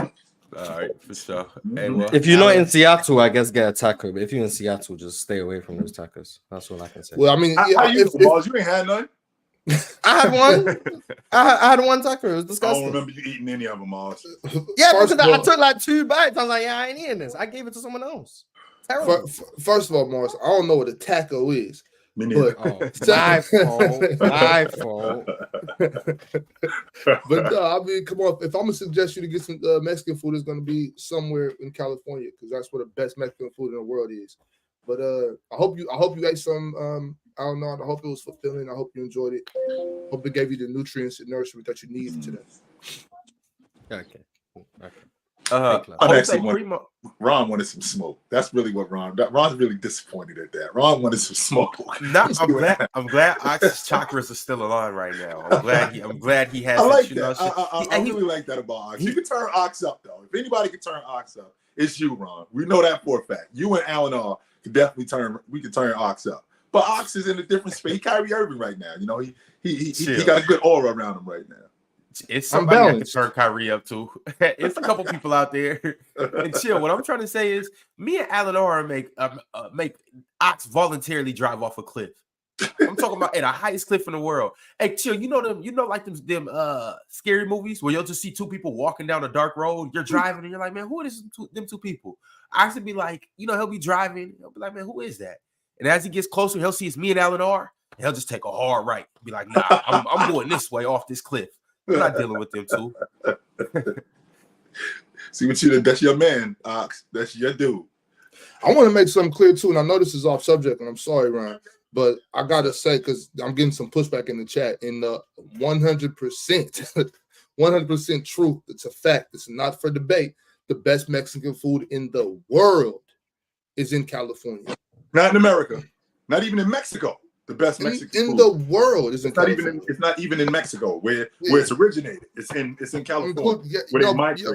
All right, for sure. Hey, well, if you're not in Seattle, I guess get a taco. But if you're in Seattle, just stay away from those tacos. That's all I can say. Well, I mean, you ain't had none. I had one. I had one taco. It was I disgusting. don't remember you eating any of them, Oz. Yeah, First because of I all- took like 2 bites. I was like, yeah, I ain't eating this. I gave it to someone else. Terrible. First of all, Morris, I don't know what a taco is. Me neither. But Oh, my fault. My fault. But no, I mean, come on. If I'm gonna suggest you to get some Mexican food, it's gonna be somewhere in California because that's where the best Mexican food in the world is. But I hope you ate some. I don't know. I hope it was fulfilling. I hope you enjoyed it. Hope it gave you the nutrients and nourishment that you need today. Okay. Actually Ron wanted some smoke. That's really what Ron's really disappointed at that. Ron wanted some smoke. I'm glad Ox's chakras are still aligned right now. I'm glad he has. I like that. I really like that about Ox. You can turn Ox up though. If anybody can turn Ox up, it's you, Ron. We know that for a fact. You and Alan are could definitely turn. We can turn Ox up. But Ox is in a different space. He Kyrie Irving right now. You know, he got a good aura around him right now. It's somebody that can turn Kyrie up too. It's a couple people out there. And chill. What I'm trying to say is, me and Alan Ora make Ox voluntarily drive off a cliff. I'm talking about at the highest cliff in the world. Hey, chill. You know them. You know, like them scary movies where you'll just see 2 people walking down a dark road. You're driving and you're like, man, who are them 2 people? Ox would be like, you know, he'll be driving. He'll be like, man, who is that? And as he gets closer, he'll see it's me and Alan Ora. He'll just take a hard right. Be like, nah, I'm going this way off this cliff. I'm not dealing with them 2. See what you did. That's your man, Ox. That's your dude. I want to make something clear too, and I know this is off subject, and I'm sorry, Ryan, but I gotta say because I'm getting some pushback in the chat. In the 100%, 100% truth. It's a fact. It's not for debate. The best Mexican food in the world is in California. Not in America. Not even in Mexico. The best Mexican food in the world is in California. It's not even in Mexico where it's originated. It's in California.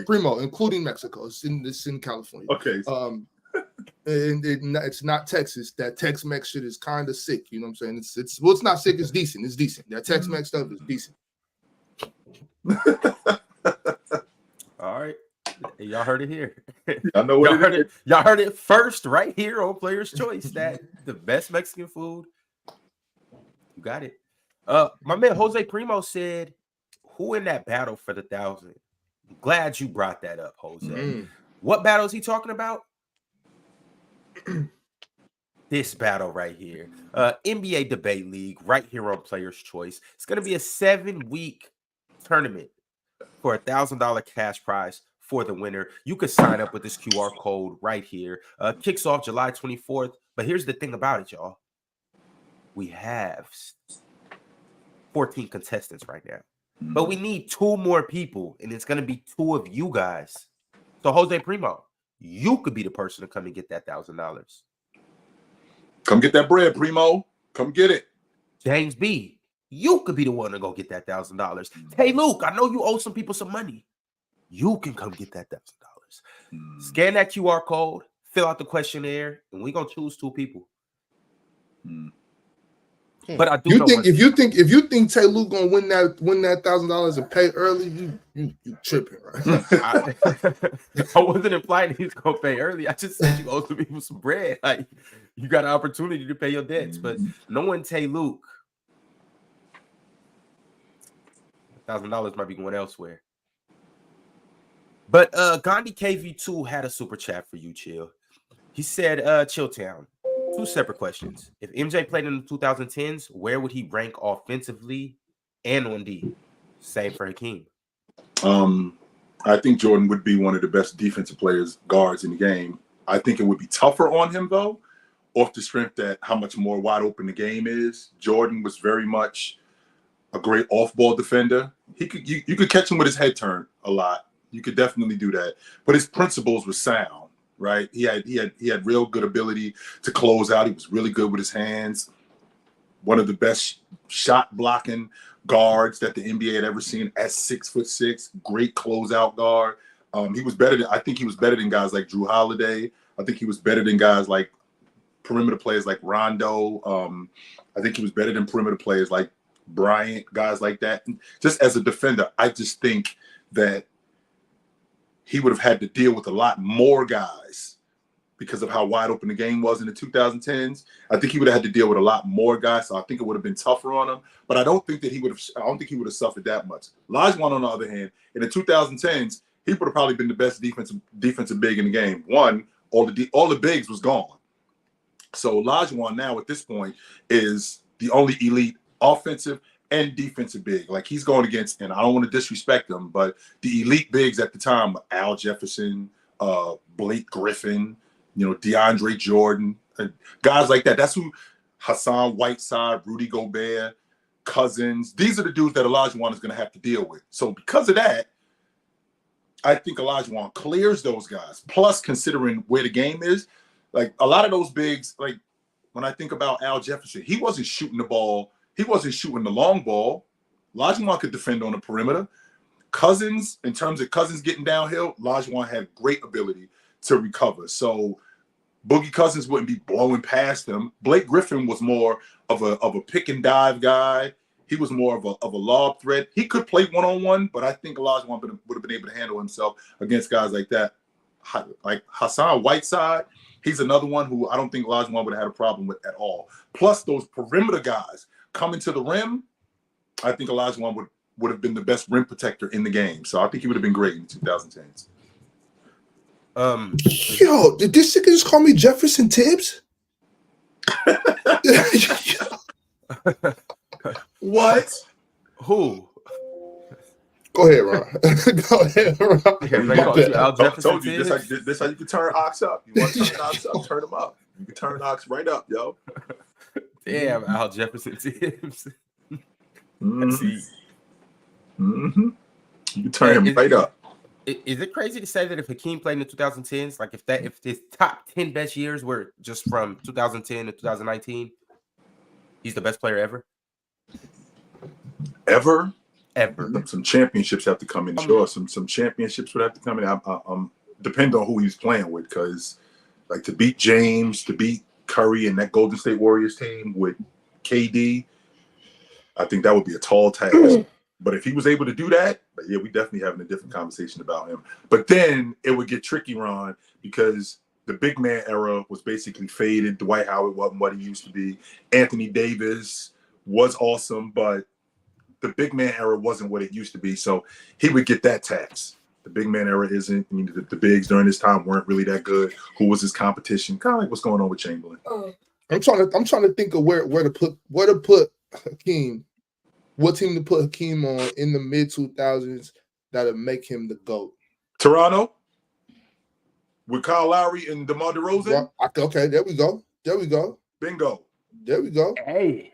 Primo, including Mexico. It's in California. Okay. And it's not Texas. That Tex-Mex shit is kind of sick. You know what I'm saying? It's not sick. It's decent. It's decent. That Tex-Mex stuff is decent. All right. Y'all heard it here. I know what y'all heard it first right here on Player's Choice. That the best Mexican food. You got it. My man Jose Primo said, who in that battle for the 1,000? I'm glad you brought that up, Jose. What battle is he talking about? This battle right here. NBA Debate League right here on Player's Choice. It's going to be a 7-week tournament for a $1,000 cash prize for the winner. You could sign up with this QR code right here. Kicks off July 24th. But here's the thing about it, y'all. We have 14 contestants right now. But we need 2 more people, and it's going to be 2 of you guys. So, Jose Primo, you could be the person to come and get that $1,000. Come get that bread, Primo. Come get it. James B., you could be the one to go get that $1,000. Hey, Luke, I know you owe some people some money. You can come get that $1,000. Scan that QR code, fill out the questionnaire, and we're going to choose 2 people. But I do if you think Tay Luke gonna win that $1,000 and pay early, you tripping, right? I wasn't implying he's gonna pay early. I just said you owe some people some bread. Like you got an opportunity to pay your debts, but knowing Tay Luke, $1,000 might be going elsewhere. But Gandhi KV2 had a super chat for you, Chill. He said, Chilltown. 2 separate questions. If MJ played in the 2010s, where would he rank offensively and on D? Same for Hakeem. I think Jordan would be one of the best defensive guards in the game. I think it would be tougher on him, though, off the strength that how much more wide open the game is. Jordan was very much a great off-ball defender. You could catch him with his head turned a lot. You could definitely do that. But his principles were sound. Right, he had real good ability to close out. He was really good with his hands. One of the best shot blocking guards that the NBA had ever seen at 6'6". Great closeout guard. I think he was better than guys like Drew Holiday. I think he was better than guys like perimeter players like Rondo. I think he was better than perimeter players like Bryant, guys like that. And just as a defender, I just think that he would have had to deal with a lot more guys because of how wide open the game was in the 2010s. I think he would have had to deal with a lot more guys, so I think it would have been tougher on him. But I don't think he would have suffered that much. Olajuwon, on the other hand, in the 2010s, he would have probably been the best defensive big in the game. One, all the bigs was gone. So Olajuwon now at this point is the only elite offensive and defensive big. Like, he's going against, and I don't want to disrespect them, but the elite bigs at the time, Al Jefferson, Blake Griffin, DeAndre Jordan, guys like that. That's who Hassan Whiteside, Rudy Gobert, Cousins. These are the dudes that Olajuwon is going to have to deal with. So because of that, I think Olajuwon clears those guys. Plus, considering where the game is, like a lot of those bigs, like when I think about Al Jefferson, he wasn't shooting the ball. He wasn't shooting the long ball. Olajuwon could defend on the perimeter. Cousins, in terms of Cousins getting downhill, Olajuwon had great ability to recover. So Boogie Cousins wouldn't be blowing past him. Blake Griffin was more of a pick and dive guy. He was more of a lob threat. He could play one-on-one, but I think Olajuwon would have been able to handle himself against guys like that. Like Hassan Whiteside, he's another one who I don't think Olajuwon would have had a problem with at all. Plus, those perimeter guys coming to the rim, I think Olajuwon would have been the best rim protector in the game. So I think he would have been great in the 2010s. Yo, did this nigga just call me Jefferson Tibbs? What? Who? Go ahead, Ron. Go ahead, Ron. Yeah, they called you Al I Jefferson. told you this how you can turn Ox up. You want to turn Ox up, turn him up. You can turn Ox right up, yo. Damn, Al Jefferson Tibbs. Mm-hmm. See. Mm-hmm. You can turn him right up. Is it crazy to say that if Hakeem played in the 2010s, like if his top 10 best years were just from 2010 to 2019, he's the best player ever? Ever? Ever. Some championships have to come in. Sure, some championships would have to come in. I'm depend on who he's playing with, because like to beat James, to beat Curry and that Golden State Warriors team with KD, I think that would be a tall task. But if he was able to do that, yeah, we definitely having a different conversation about him. But then it would get tricky, Ron, because the big man era was basically faded. Dwight Howard wasn't what he used to be. Anthony Davis was awesome, but the big man era wasn't what it used to be. So he would get that tax. The big man era isn't. I mean, the bigs during this time weren't really that good. Who was his competition? Kind of like what's going on with Chamberlain. I'm trying to think of where to put Hakeem. What team to put Hakeem on in the mid-2000s that'll make him the GOAT? Toronto with Kyle Lowry and DeMar DeRozan. Okay, there we go. Bingo. There we go. Hey.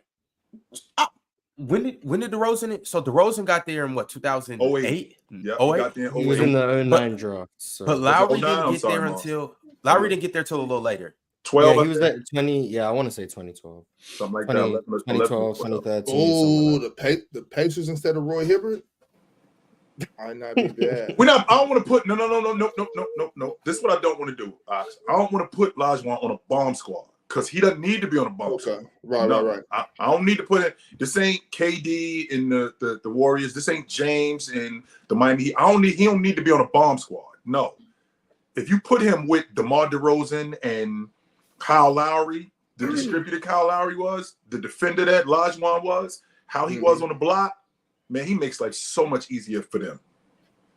When did DeRozan? So DeRozan got there in what, 2008? Yeah, 08? got there in 08. He was in the 09 draft. So. But Lowry 09, didn't get there until a little later. 12. Yeah, he was at 20. Yeah, I want to say 2012. Something like 2012, 2013. Oh, the Pacers instead of Roy Hibbert. Might not be bad. I don't want to put no. This is what I don't want to do. I don't want to put Olajuwon on a bomb squad because he doesn't need to be on a bomb squad. Right. I don't need to put it. This ain't KD in the Warriors. This ain't James in the Miami Heat. He don't need to be on a bomb squad. No. If you put him with DeMar DeRozan and Kyle Lowry, the distributor Kyle Lowry was, the defender that Olajuwon was, how he was on the block, man, he makes life so much easier for them.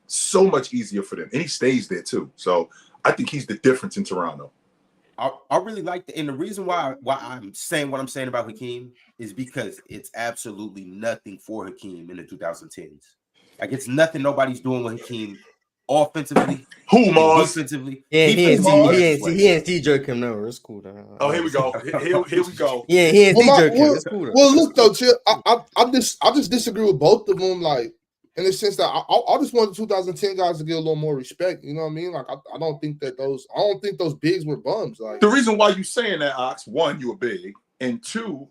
So much easier for them. And he stays there too. So I think he's the difference in Toronto. I really like and the reason why I'm saying what I'm saying about Hakeem is because it's absolutely nothing for Hakeem in the 2010s. Like, it's nothing nobody's doing with Hakeem offensively. Who, Mars? Defensively. Yeah, he ain't see Joakim. No, it's cool. Oh, here we go. Here we go. Yeah, he ain't see Joakim. It's cool. Well, look though, Chip, I just disagree with both of them. Like, in the sense that I just want the 2010 guys to get a little more respect. You know what I mean? Like, I don't think those bigs were bums. Like, the reason why you saying that, Ox, one, you were big, and two,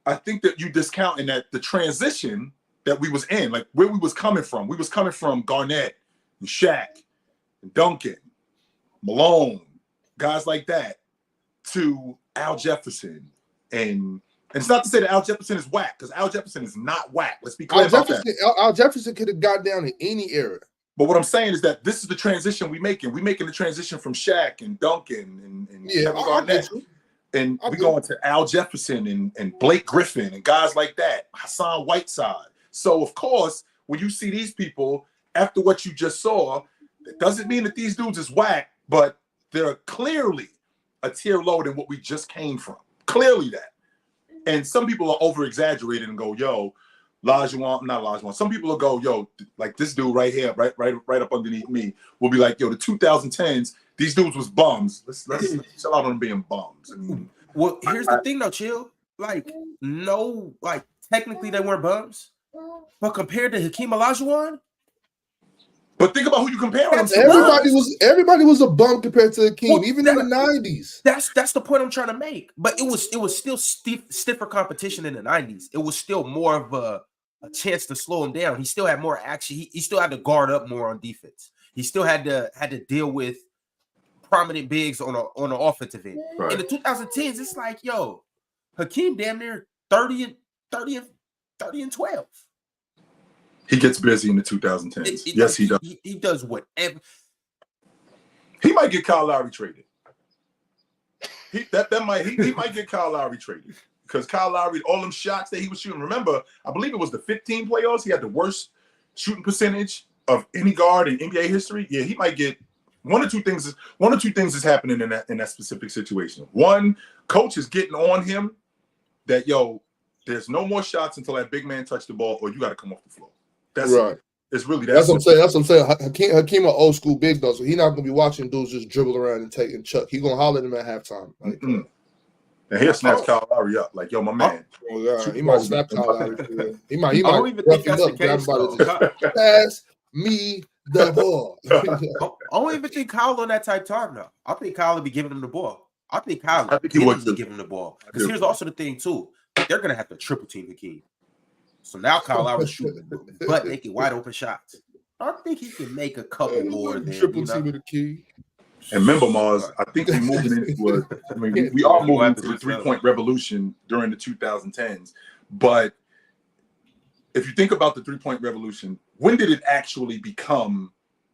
I think that you discounting that the transition that we was in, like where we was coming from. We was coming from Garnett and Shaq and Duncan, Malone, guys like that, to Al Jefferson. And it's not to say that Al Jefferson is whack, because Al Jefferson is not whack. Let's be clear about that. Al Jefferson could have got down in any era. But what I'm saying is that this is the transition we making. We making the transition from Shaq and Duncan and Kevin Garnett. And we going to Al Jefferson and Blake Griffin and guys like that, Hassan Whiteside. So, of course, when you see these people, after what you just saw, it doesn't mean that these dudes is whack, but they're clearly a tier lower than what we just came from. Clearly that. And some people are over-exaggerated and go, yo, Olajuwon, not Olajuwon. Some people will go, yo, like this dude right here, right up underneath me, will be like, yo, the 2010s, these dudes was bums. Let's chill out on them being bums. I mean, well, here's the thing though, chill. Like, no, like technically they weren't bums, but compared to Hakeem Olajuwon, but think about who you comparing them to. Everybody was a bum compared to Hakeem, even in the 90s. That's the point I'm trying to make. But it was still stiffer competition in the 90s. It was still more of a chance to slow him down. He still had more action. He still had to guard up more on defense. He still had to deal with prominent bigs on an offensive end. Right. In the 2010s, it's like, yo, Hakeem damn near 30 and 12. He gets busy in the 2010s. Yes, he does. He does whatever. He might get Kyle Lowry traded. He might get Kyle Lowry traded because Kyle Lowry, all them shots that he was shooting. Remember, I believe it was the 15 playoffs. He had the worst shooting percentage of any guard in NBA history. Yeah, he might get one or two things is happening in that specific situation. One, coach is getting on him that there's no more shots until that big man touch the ball, or you got to come off the floor. That's right. It's really that's what I'm saying. That's what I'm saying. Hakeem an old school big though, so he's not gonna be watching dudes just dribble around and take and chuck. He's gonna holler at him at halftime. Like, and he'll snatch Kyle Lowry up, like, yo, my man. Oh yeah, he might snap Kyle Lowry. He might. I don't even think that's the case. Pass me the ball. I don't even think Kyle on that type time now. I think Kyle will be giving him the ball. I think he would give him the ball. Because here's also the thing too. They're gonna have to triple team Hakeem. So now Kyle Lowry's shooting butt naked, wide open shots. I think he can make a couple more than triple team with the key. And remember, Mars, I think we're moving into we are moving into the 3-point revolution during the 2010s. But if you think about the 3-point revolution, when did it actually become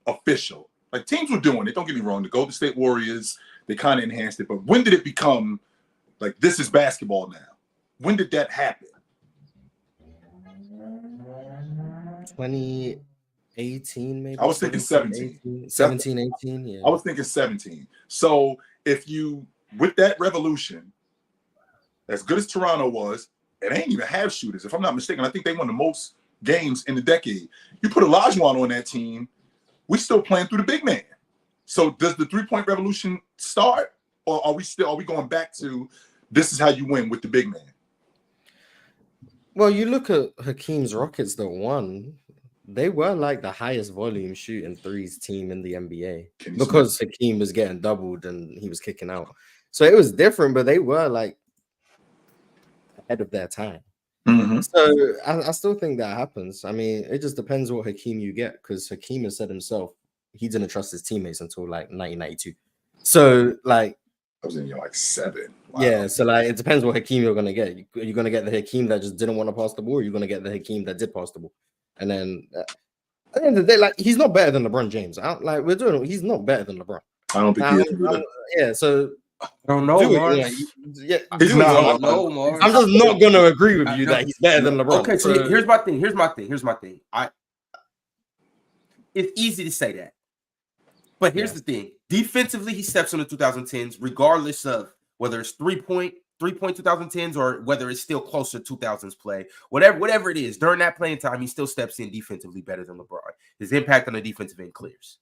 official? Like, teams were doing it, don't get me wrong, the Golden State Warriors, they kind of enhanced it, but when did it become like, this is basketball now? When did that happen? 2018, maybe. I was thinking 17. 17, 18, yeah. I was thinking 17. So if you, with that revolution, as good as Toronto was, it ain't even have shooters. If I'm not mistaken, I think they won the most games in the decade. You put Olajuwon on that team, we still playing through the big man. So does the 3-point revolution start, or are we going back to this is how you win with the big man? Well, you look at Hakeem's Rockets that won. They were like the highest volume shooting threes team in the NBA because Hakeem was getting doubled and he was kicking out. So it was different, but they were like ahead of their time. Mm-hmm. So I still think that happens. I mean, it just depends what Hakeem you get, because Hakeem has said himself he didn't trust his teammates until like 1992. So like, I was in year like 7. Wow. Yeah, so like it depends what Hakeem you're gonna get. You're gonna get the Hakeem that just didn't want to pass the ball, or you're gonna get the Hakeem that did pass the ball. And then at the end of the day, like, he's not better than LeBron James. He's not better than LeBron. I don't think he is. Yeah, so I don't know, Mark. He's not. I'm just not gonna agree with you that he's better than LeBron. Okay, so here's my thing. It's easy to say that. But here's the thing. Defensively, he steps on the 2010s, regardless of whether it's 3-point 2010s or whether it's still closer to 2000s play. Whatever it is, during that playing time, he still steps in defensively better than LeBron. His impact on the defensive end clears.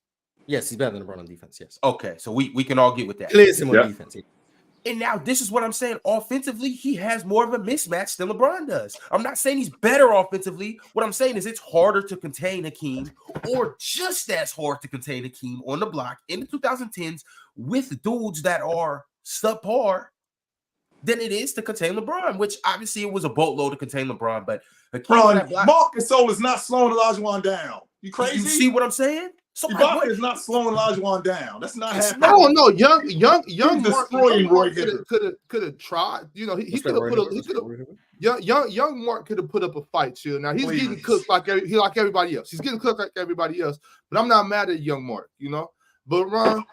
Yes, he's better than LeBron on defense, yes. Okay, so we can all get with that. Clears him on defense. Yeah. And now this is what I'm saying. Offensively, he has more of a mismatch than LeBron does. I'm not saying he's better offensively. What I'm saying is it's harder to contain Hakeem, or just as hard to contain Hakeem on the block in the 2010s with dudes that are subpar than it is to contain LeBron, which obviously it was a boatload to contain LeBron. But Hakeem, Marc Gasol is not slowing Olajuwon down. You crazy? You see what I'm saying? So Ibaka is not slowing Olajuwon down. That's not happening. No, young destroying Roy Hibbert. Could have tried. You know, he could have put a Young Mark could have put up a fight, chill. Now he's getting cooked like everybody else. He's getting cooked like everybody else. But I'm not mad at Young Mark, you know. But Ron,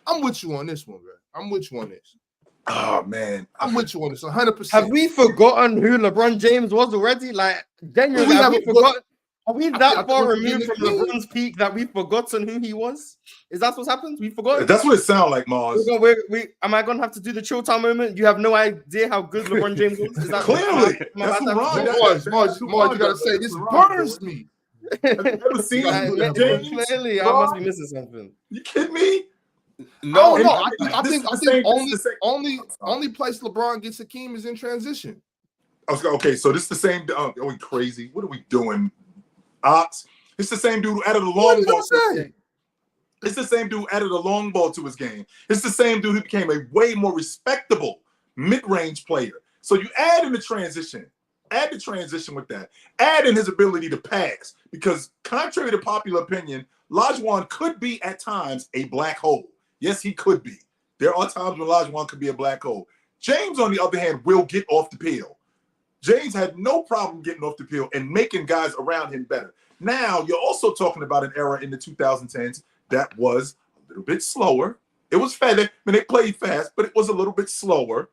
I'm with you on this one, bro. I'm with you on this. Oh man, I'm with you on this 100%. Have we forgotten who LeBron James was already? Like, genuinely, have we forgotten? Are we that far removed from LeBron's peak that we've forgotten who he was? Is that what's happened? We've forgotten? That's what it sounds like, Mars. Am I going to have to do the chill time moment? You have no idea how good LeBron James was? Is that clearly? Mars, you got to say, this burns me. Have you ever seen James? Clearly, I must be missing something. You kidding me? No. I think only place LeBron gets Hakeem is in transition. Okay, so this is the same. Are we crazy? What are we doing? Ox. It's the same dude who added a long ball. It's the same dude who added a long ball to his game. It's the same dude who became a way more respectable mid-range player. So you add in the transition. Add the transition with that. Add in his ability to pass. Because contrary to popular opinion, Olajuwon could be at times a black hole. Yes, he could be. There are times when Olajuwon could be a black hole. James, on the other hand, will get off the peel. James had no problem getting off the peel and making guys around him better. Now, you're also talking about an era in the 2010s that was a little bit slower. It was fast. I mean, they played fast, but it was a little bit slower.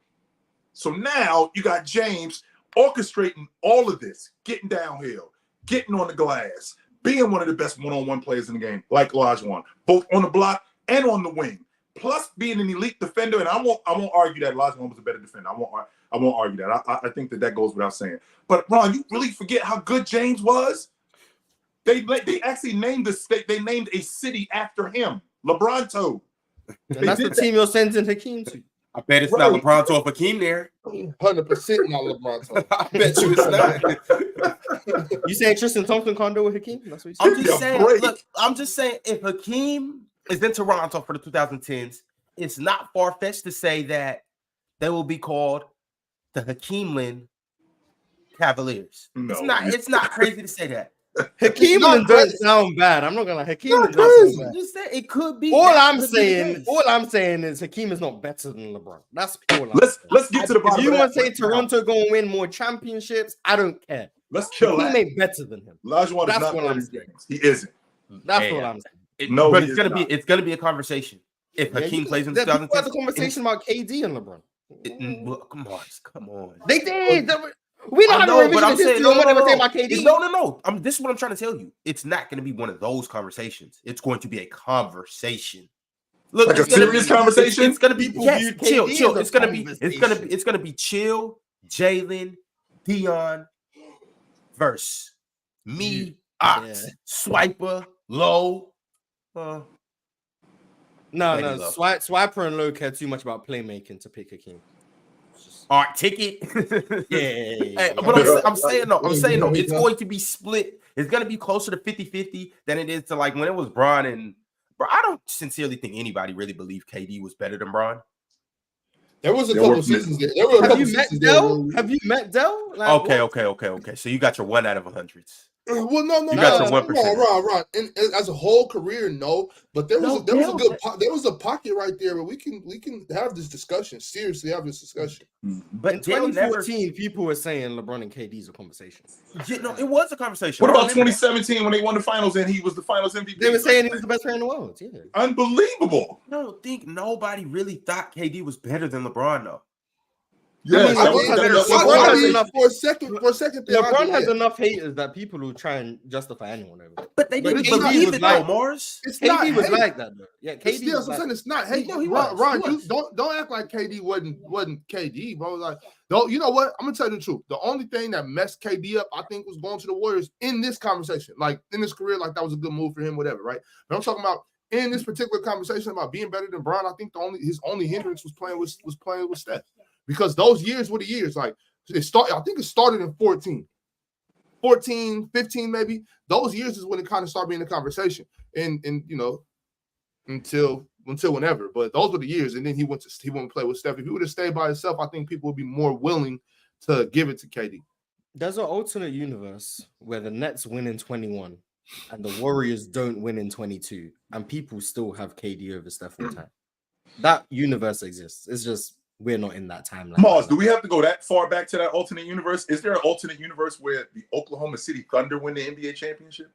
So now you got James orchestrating all of this, getting downhill, getting on the glass, being one of the best one-on-one players in the game, like Olajuwon, both on the block and on the wing. Plus being an elite defender, and I won't argue that Olajuwon was a better defender. I won't argue that. I think that goes without saying. But Ron, you really forget how good James was? They actually named they named a city after him, LeBronto. And that's the team you're sending Hakeem to. I bet it's not LeBronto or Hakeem there. 100% not LeBronto. I bet you it's not. You saying Tristan Thompson can't do with Hakeem? That's what you're saying. I'm just saying if Hakeem is in Toronto for the 2010s, it's not far-fetched to say that they will be called the Hakeemland Cavaliers. No. It's not crazy to say that. Hakeemland doesn't sound bad. I'm not gonna lie. Hakeemland doesn't sound bad. Just say it could be. All I'm saying is Hakeem is not better than LeBron. That's all. Let's get to the bottom. If you want to say Toronto gonna win more championships, I don't care. Let's chill. Hakeem ain't better than him. Olajuwon is not better than James. He isn't. That's what I'm saying. But it's gonna be a conversation if Hakeem plays in 2010. That's a conversation about KD and LeBron. Come on. They did. We don't have a revision history on what they were saying about KD. No. This is what I'm trying to tell you. It's not going to be one of those conversations. It's going to be a conversation. Look, like a serious conversation. It's going to be chill. It's going to be chill. Jalen, Dion, verse me, Ox, Swiper, Low. No. Swiper and Low care too much about playmaking to pick Hakeem. All right, ticket. Yeah. But I'm saying no. It's going to be split. It's going to be closer to 50-50 than it is to like when it was Bron and bro. I don't sincerely think anybody really believed KD was better than Bron. There was a couple seasons there. Have you met Dell? Like, okay. So you got your 1 out of 100s. Well, no. You got your 1%. Right. And as a whole career, no. But there was a pocket right there where we can have this discussion. Seriously, have this discussion. But in 2014, people were saying LeBron and KD's a conversation. Yeah, no, it was a conversation. What about 2017 when they won the finals and he was the finals MVP? They were saying he was the best player in the world. Yeah, unbelievable. I don't think nobody really thought KD was better than LeBron, though. Yes, for a second. LeBron has enough haters that people will try and justify anyone over. But they didn't believe it, though, Morris. KD was like that, though. Yeah, KD was like, it's not hate. Ron, don't act like KD wasn't KD, bro. Like, you know what? I'm gonna tell you the truth. The only thing that messed KD up, I think, was going to the Warriors in this conversation, like in his career, like that was a good move for him, whatever, right? But I'm talking about in this particular conversation about being better than Bron. I think his only hindrance was playing with Steph. Because those years were the years, like I think it started in 14, 15 maybe. Those years is when it kind of started being a conversation. And you know, until whenever. But those were the years. And then he went to play with Steph. If he would have stayed by himself, I think people would be more willing to give it to KD. There's an alternate universe where the Nets win in 21 and the Warriors don't win in 22, and people still have KD over Steph all the time. That universe exists. It's just we're not in that timeline. Mars, do we have to go that far back to that alternate universe? Is there an alternate universe where the Oklahoma City Thunder win the NBA championship?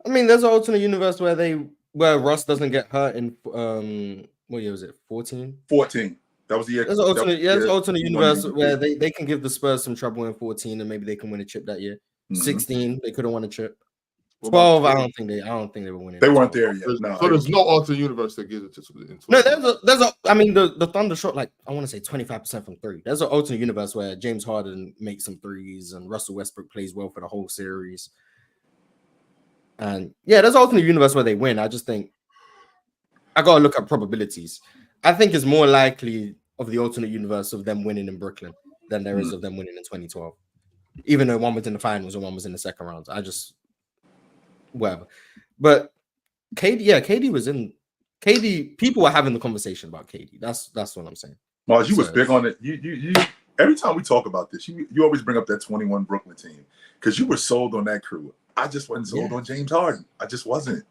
I mean, there's an alternate universe where Russ doesn't get hurt in what year was it? 14? 14. That was the year. There's an alternate universe won. where they can give the Spurs some trouble in 14 and maybe they can win a chip that year. 16, they could have won a chip. 12, I don't think they were winning. They weren't there yet. No, so there's no alternate universe that gives it to. No, I mean the Thunder shot like I want to say 25% from three. There's an alternate universe where James Harden makes some threes and Russell Westbrook plays well for the whole series. And yeah, there's an alternate universe where they win. I just think I gotta look at probabilities. I think it's more likely of the alternate universe of them winning in Brooklyn than there is of them winning in 2012. Even though one was in the finals and one was in the second round. Whatever. But KD was in KD. People were having the conversation about KD. That's what I'm saying. Mars, you was big on it. You every time we talk about this, you always bring up that 21 Brooklyn team because you were sold on that crew. I just wasn't sold on James Harden. I just wasn't.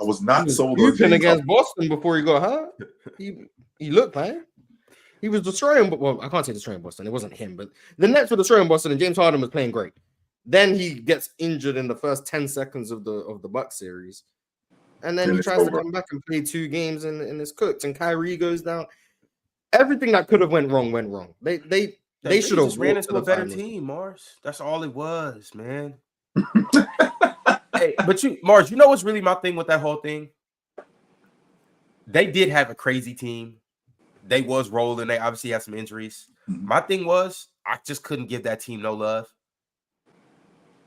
I was not sold on James against Boston before he got hurt. He looked, man. He was destroying, well, I can't say destroying Boston. It wasn't him, but the Nets were destroying Boston, and James Harden was playing great. Then he gets injured in the first 10 seconds of the Bucks series. And then he tries to come back and play 2 games and it's cooked. And Kyrie goes down. Everything that could have went wrong went wrong. They should have ran into a better team, Mars. That's all it was, man. Hey, but Mars, you know what's really my thing with that whole thing? They did have a crazy team. They was rolling. They obviously had some injuries. My thing was I just couldn't give that team no love.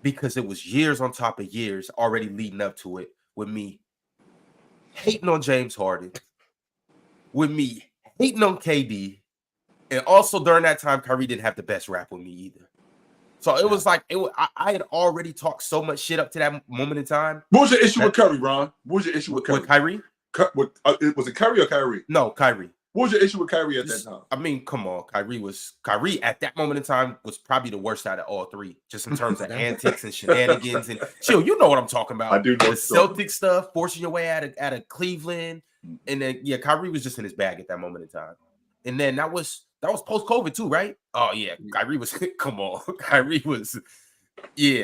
Because it was years on top of years already leading up to it with me hating on James Harden, with me hating on KD, and also during that time, Kyrie didn't have the best rap with me either. So it was like I had already talked so much shit up to that moment in time. What was your issue with Curry, Ron? What was your issue with Curry? With Kyrie? Was it Curry or Kyrie? No, Kyrie. What was your issue with Kyrie at that time? I mean, come on. Kyrie at that moment in time was probably the worst out of all three, just in terms of antics and shenanigans. And chill, you know what I'm talking about. I do know the Celtic stuff, forcing your way out of Cleveland. And then Kyrie was just in his bag at that moment in time. And then that was post-COVID too, right? Oh yeah, Kyrie was come on. Kyrie was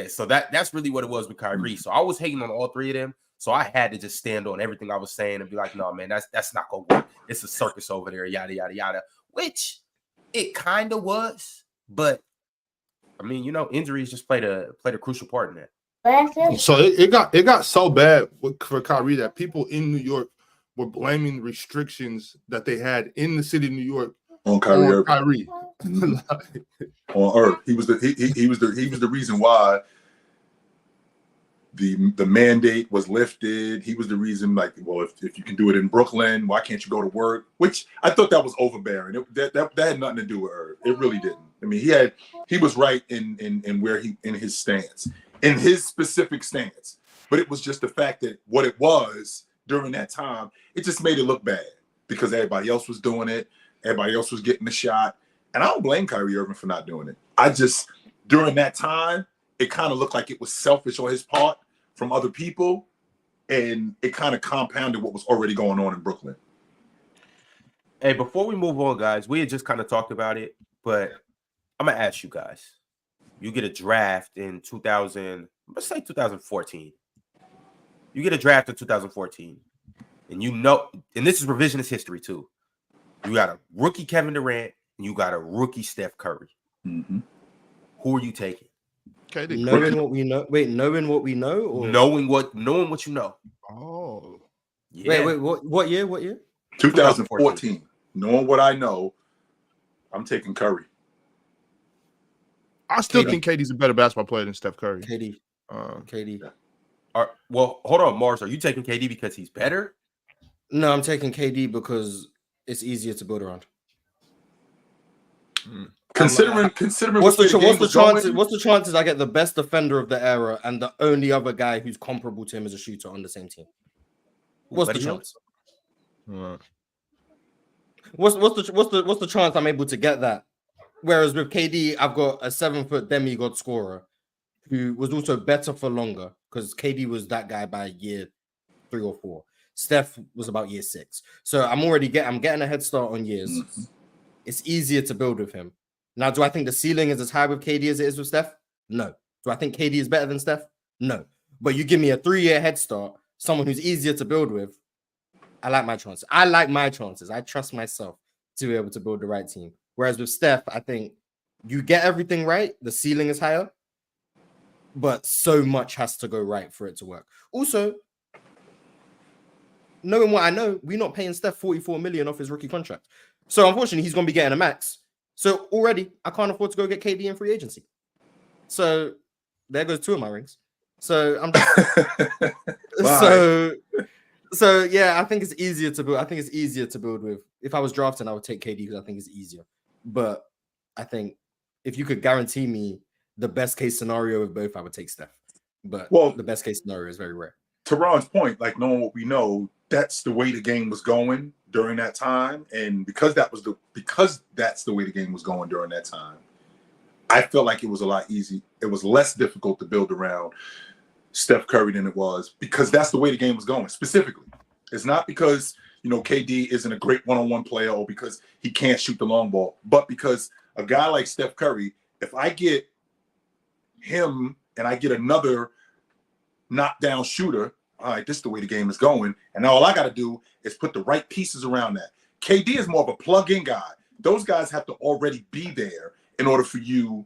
so that's really what it was with Kyrie. So I was hating on all three of them. So I had to just stand on everything I was saying and be like, no, man, that's not gonna work. It's a circus over there, yada yada yada. Which it kind of was, but I mean, injuries just played a crucial part in that. So it got so bad for Kyrie that people in New York were blaming restrictions that they had in the city of New York on Kyrie. On Earth, he was the reason why the mandate was lifted. He was the reason, like, well, if you can do it in Brooklyn, why can't you go to work? Which I thought that was overbearing. That had nothing to do with her. It really didn't. I mean, he was right in where in his stance, in his specific stance. But it was just the fact that what it was during that time, it just made it look bad because everybody else was doing it. Everybody else was getting the shot. And I don't blame Kyrie Irving for not doing it. I just, during that time, it kind of looked like it was selfish on his part from other people, and it kind of compounded what was already going on in Brooklyn. Hey, before we move on, guys, we had just kind of talked about it, but I'm going to ask you guys. You get a draft in 2014. You get a draft in 2014, and and this is revisionist history too. You got a rookie Kevin Durant, and you got a rookie Steph Curry. Mm-hmm. Who are you taking? Okay, knowing what we know. Wait, knowing what we know, or knowing what you know. Oh, yeah. Wait. What year? 2014. Knowing what I know, I'm taking Curry. I still think KD's a better basketball player than Steph Curry. KD. Well, hold on, Mars. Are you taking KD because he's better? No, I'm taking KD because it's easier to build around. Considering what's the chances I get the best defender of the era and the only other guy who's comparable to him as a shooter on the same team? What's the chance? What's the chance I'm able to get that? Whereas with KD, I've got a 7-foot demigod scorer who was also better for longer because KD was that guy by year 3 or 4. Steph was about year 6. So I'm getting a head start on years. it's easier to build with him. Now, do I think the ceiling is as high with KD as it is with Steph? No. Do I think KD is better than Steph? No. But you give me a 3-year head start, someone who's easier to build with, I like my chances. I trust myself to be able to build the right team. Whereas with Steph, I think you get everything right. The ceiling is higher, but so much has to go right for it to work. Also, knowing what I know, we're not paying Steph $44 million off his rookie contract. So unfortunately, he's going to be getting a max. So already, I can't afford to go get KD in free agency. So there goes 2 of my rings. So I'm just so yeah, I think it's easier to build. I think it's easier to build with. If I was drafting, I would take KD because I think it's easier. But I think if you could guarantee me the best case scenario of both, I would take Steph. But the best case scenario is very rare. To Ron's point, like knowing what we know, that's the way the game was going during that time, and because that's the way the game was going during that time, I felt like it was a lot easy. It was less difficult to build around Steph Curry than it was because that's the way the game was going. Specifically, it's not because KD isn't a great one-on-one player or because he can't shoot the long ball, but because a guy like Steph Curry, if I get him and I get another knockdown shooter, all right, this is the way the game is going, and now all I got to do is put the right pieces around that. KD is more of a plug-in guy. Those guys have to already be there in order for you,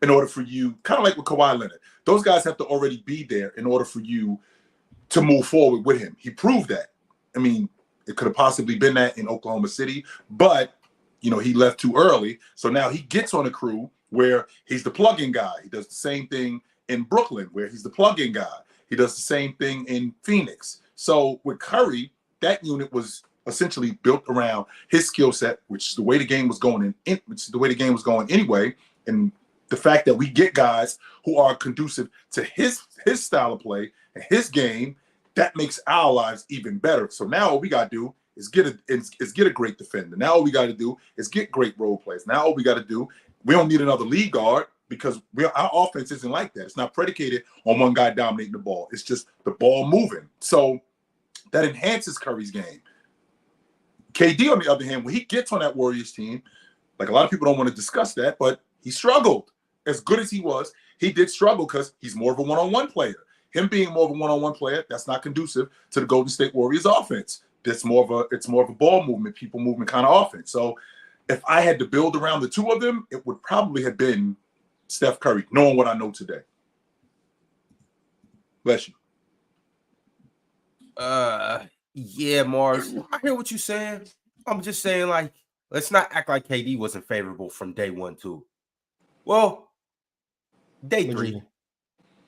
kind of like with Kawhi Leonard. Those guys have to already be there in order for you to move forward with him. He proved that. I mean, it could have possibly been that in Oklahoma City, but he left too early. So now he gets on a crew where he's the plug-in guy. He does the same thing in Brooklyn, where he's the plug-in guy. He does the same thing in Phoenix. So with Curry, that unit was essentially built around his skill set, which is the way the game was going anyway. And the fact that we get guys who are conducive to his style of play and his game, that makes our lives even better. So now all we got to do is get a great defender. Now all we got to do is get great role players. Now all we got to do, we don't need another lead guard because our offense isn't like that. It's not predicated on one guy dominating the ball. It's just the ball moving. So that enhances Curry's game. KD, on the other hand, when he gets on that Warriors team, like a lot of people don't want to discuss that, but he struggled. As good as he was, he did struggle because he's more of a one-on-one player. Him being more of a one-on-one player, that's not conducive to the Golden State Warriors offense. It's more of a ball movement, people movement kind of offense. So if I had to build around the two of them, it would probably have been Steph Curry, knowing what I know today. Bless you. Yeah, Mars. I hear what you're saying. I'm just saying, like, let's not act like KD wasn't favorable from day 1 too. Well, day 3.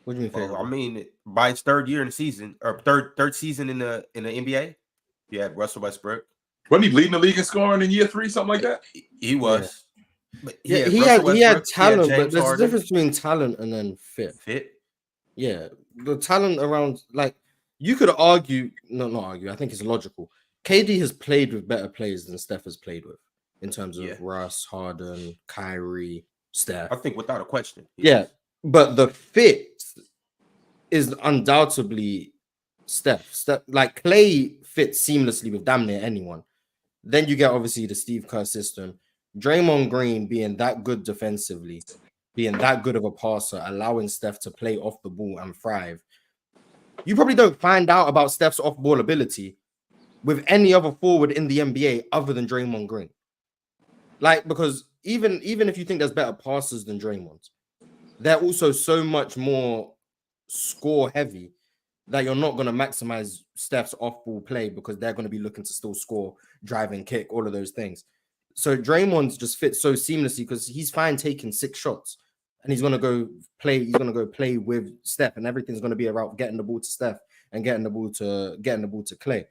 What do you mean favorable? I mean, by his 3rd year in the season, or third season in the NBA, you had Russell Westbrook. Wasn't he leading the league in scoring in year 3, something like that? He was. Yeah. But He had talent, but there's a difference between talent and then fit. Yeah, the talent around, like, you could argue, not argue, I think it's logical. KD has played with better players than Steph has played with in terms of Russ, Harden, Kyrie, Steph. I think without a question. Yeah, but the fit is undoubtedly Steph. Like, Clay fits seamlessly with damn near anyone. Then you get, obviously, the Steve Kerr system. Draymond Green being that good defensively, being that good of a passer, allowing Steph to play off the ball and thrive. You probably don't find out about Steph's off-ball ability with any other forward in the NBA other than Draymond Green. Like, because even if you think there's better passers than Draymond, they're also so much more score-heavy that you're not going to maximize Steph's off-ball play because they're going to be looking to still score, drive and kick, all of those things. So Draymond's just fits so seamlessly because he's fine taking 6 shots. And he's gonna go play with Steph, and everything's gonna be about getting the ball to Steph and getting the ball to Clay.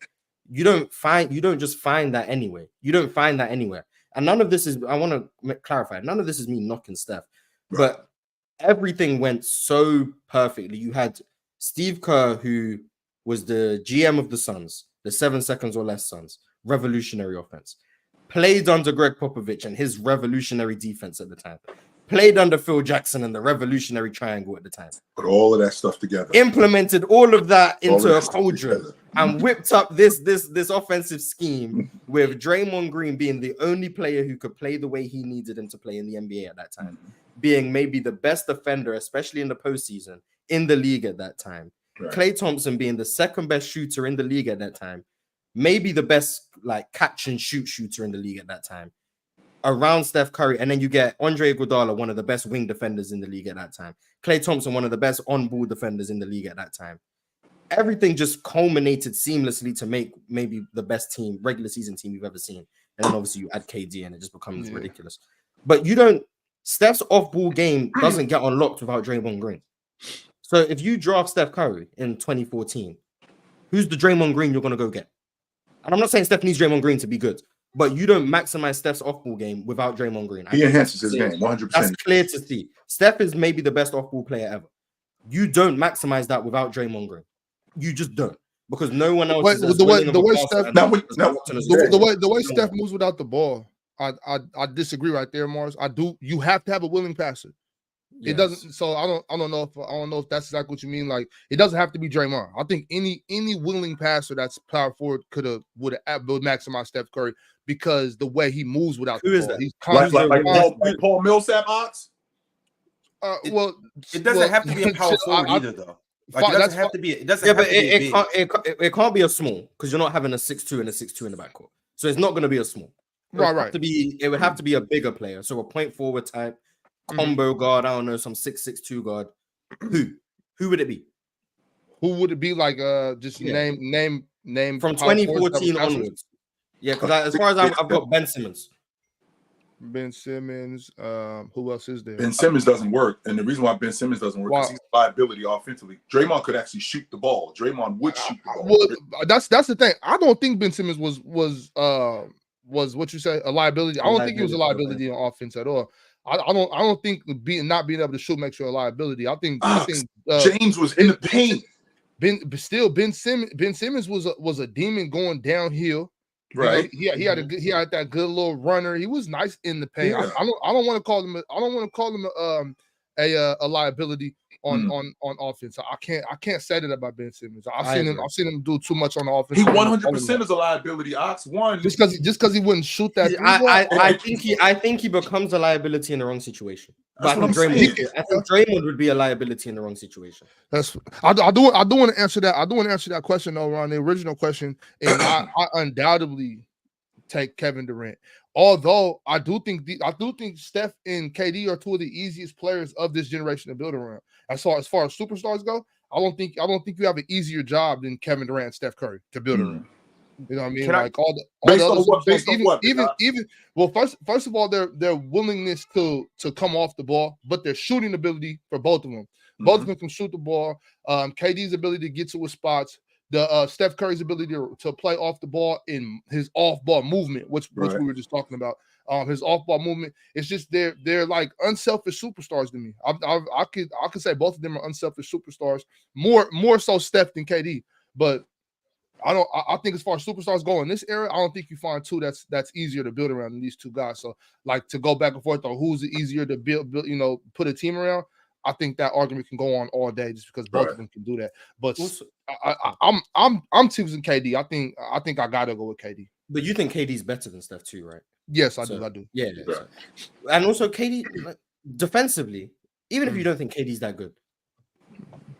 You don't just find that anyway. You don't find that anywhere. And none of this is, I want to clarify, none of this is me knocking Steph, but everything went so perfectly. You had Steve Kerr, who was the GM of the Suns, the 7 seconds or less Suns, revolutionary offense, played under Greg Popovich and his revolutionary defense at the time. played under Phil Jackson and the Revolutionary Triangle at the time. Put all of that stuff together. Implemented all of that into All a that cauldron together. and whipped up this offensive scheme with Draymond Green being the only player who could play the way he needed him to play in the NBA at that time, being maybe the best defender, especially in the postseason, in the league at that time. Right. Klay Thompson being the second best shooter in the league at that time, maybe the best like catch and shoot shooter in the league at that time, around Steph Curry. And then you get Andre Iguodala, one of the best wing defenders in the league at that time. Klay Thompson, one of the best on-ball defenders in the league at that time. Everything just culminated seamlessly to make maybe the best team, regular season team you've ever seen. And then obviously you add KD and it just becomes ridiculous. But Steph's off-ball game doesn't get unlocked without Draymond Green. So if you draft Steph Curry in 2014, who's the Draymond Green you're going to go get? And I'm not saying Steph needs Draymond Green to be good, but you don't maximize Steph's off-ball game without Draymond Green. He enhances his game 100%. That's clear to see. Steph is maybe the best off-ball player ever. You don't maximize that without Draymond Green. You just don't, because no one else. The way Steph moves without the ball, I disagree right there, Mars. I do. You have to have a willing passer. Yes. It doesn't. So I don't know if that's exactly what you mean. Like, it doesn't have to be Draymond. I think any willing passer that's power forward would maximize Steph Curry, because the way he moves without the ball. He's like Paul Millsap Ox. It doesn't have to be a power forward either, though. Like, it doesn't have to be. It doesn't. Yeah, have but it can't be a small, because you're not having a 6'2" and a 6'2" in the backcourt. So it's not going to be a small. It would have to be a bigger player. So a point forward type, combo guard. I don't know, some 6'2" guard. Who would it be? Who would it be? Like name from 2014 onwards. Yeah, because as far as I've got Ben Simmons. Ben Simmons. Who else is there? Ben Simmons doesn't work, and the reason why Ben Simmons doesn't work is he's a liability offensively. Draymond could actually shoot the ball. Draymond would shoot the ball. Well, that's the thing. I don't think Ben Simmons was what you say, a liability. I don't think he was a liability on offense at all. I don't think not being able to shoot makes you a liability. I think James was in the paint. Ben Simmons was a demon going downhill. Right. He had that good little runner. He was nice in the paint. Yeah. I don't want to call him a liability on offense. I can't say that about Ben Simmons. I've seen him do too much on the offense. He 100% is a liability. Ox one just because he wouldn't shoot that. I think he becomes a liability in the wrong situation. But I think Draymond would be a liability in the wrong situation. I do want to answer that. I do want to answer that question though, Ron, the original question, and I undoubtedly take Kevin Durant. Although I do think Steph and KD are two of the easiest players of this generation to build around. As far as superstars go, I don't think you have an easier job than Kevin Durant and Steph Curry to build around. You know what I mean? Like all the well, first of all, their willingness to come off the ball, but their shooting ability for both of them. Both of them can shoot the ball. KD's ability to get to his spots. The Steph Curry's ability to play off the ball in his off-ball movement, which we were just talking about. His off-ball movement. It's just they're like unselfish superstars to me. I could say both of them are unselfish superstars. More so Steph than KD, but I think as far as superstars go in this era, I don't think you find two that's easier to build around than these two guys. So like to go back and forth on who's easier to build put a team around. I think that argument can go on all day just because both of them can do that. But I'm choosing KD. I think I gotta go with KD. But you think KD's better than Steph too, right? Yes, I do. Yeah. So. And also KD, like, defensively, even if you don't think KD's that good,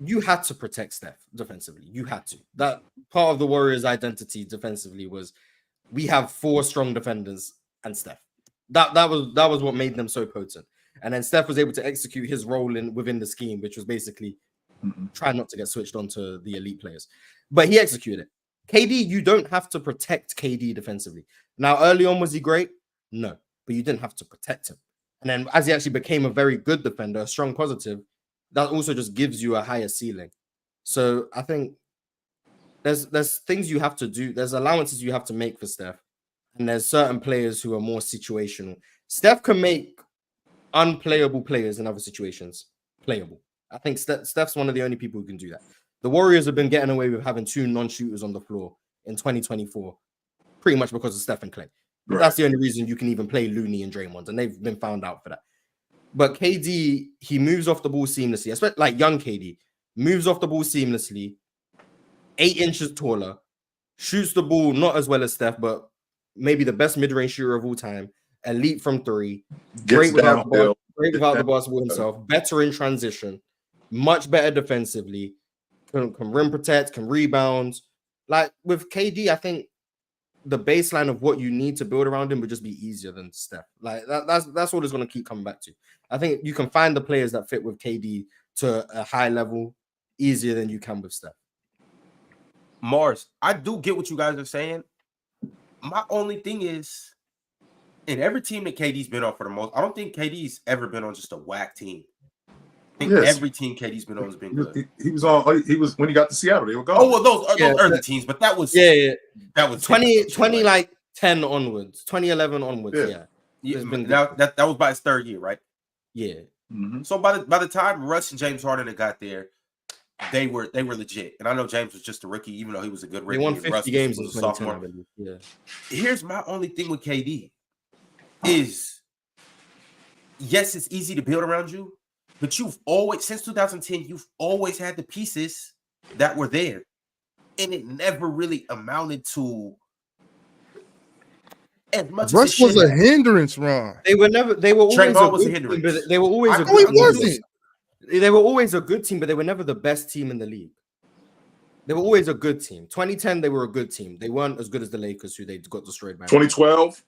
you had to protect Steph defensively. You had to. That part of the Warriors' identity defensively was we have 4 strong defenders and Steph. That was what made them so potent. And then Steph was able to execute his role within the scheme, which was basically try not to get switched onto the elite players. But he executed it. KD, you don't have to protect KD defensively. Now, early on, was he great? No. But you didn't have to protect him. And then as he actually became a very good defender, a strong positive, that also just gives you a higher ceiling. So I think there's things you have to do. There's allowances you have to make for Steph. And there's certain players who are more situational. Steph can make unplayable players in other situations playable. I think Steph's one of the only people who can do that. The Warriors have been getting away with having 2 non-shooters on the floor in 2024, pretty much because of Steph and Klay. Right. That's the only reason you can even play Looney and Draymond, and they've been found out for that. But KD, he moves off the ball seamlessly, especially like young KD, moves off the ball seamlessly, 8 inches taller, shoots the ball not as well as Steph, but maybe the best mid-range shooter of all time, elite from 3, great without the basketball himself, better in transition, much better defensively, can rim protect, can rebound. Like with KD, I think the baseline of what you need to build around him would just be easier than Steph. Like that's what it's going to keep coming back to. I think you can find the players that fit with KD to a high level easier than you can with Steph. Mars, I do get what you guys are saying. My only thing is, in every team that KD's been on for the most, I don't think KD's ever been on just a whack team. I think every team KD's been on has been good. He was on. He was when he got to Seattle. They were gone. Oh well, those early teams, but that was that was 20 like 10 onwards, 2011 onwards. Now that was by his 3rd year, right? Yeah. Mm-hmm. So by the time Russ and James Harden had got there, they were legit. And I know James was just a rookie, even though he was a good rookie. They won 50 Russ games was in a sophomore. Yeah. Here's my only thing with KD is, yes, it's easy to build around you, but you've always, since 2010, you've always had the pieces that were there. And it never really amounted to as much. Russ was a hindrance, Ron. They were always a hindrance. But they were always a good team. They were always a good team, but they were never the best team in the league. They were always a good team. 2010, they were a good team. They weren't as good as the Lakers, who they got destroyed by. 2012?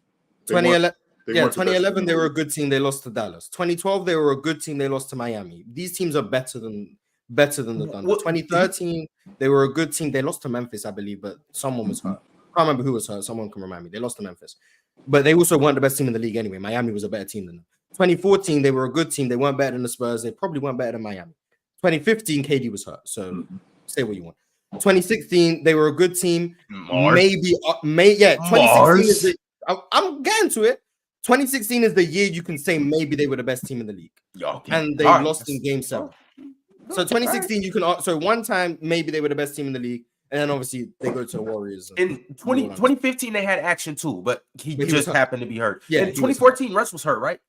2011, they were a good team. They lost to Dallas. 2012, they were a good team. They lost to Miami. These teams are better than the Thunder. 2013, they were a good team. They lost to Memphis, I believe, but someone was hurt. I can't remember who was hurt. Someone can remind me. They lost to Memphis. But they also weren't the best team in the league anyway. Miami was a better team than them. 2014, they were a good team. They weren't better than the Spurs. They probably weren't better than Miami. 2015, KD was hurt. So say what you want. 2016, they were a good team. Mars. 2016 is the, I'm getting to it. 2016 is the year you can say maybe they were the best team in the league. And they lost in game 7. So 2016, you can, so one time maybe they were the best team in the league. And then obviously they go to the Warriors. In 2015, they had action too, but he just happened to be hurt. Yeah, in 2014, Russ was hurt, right?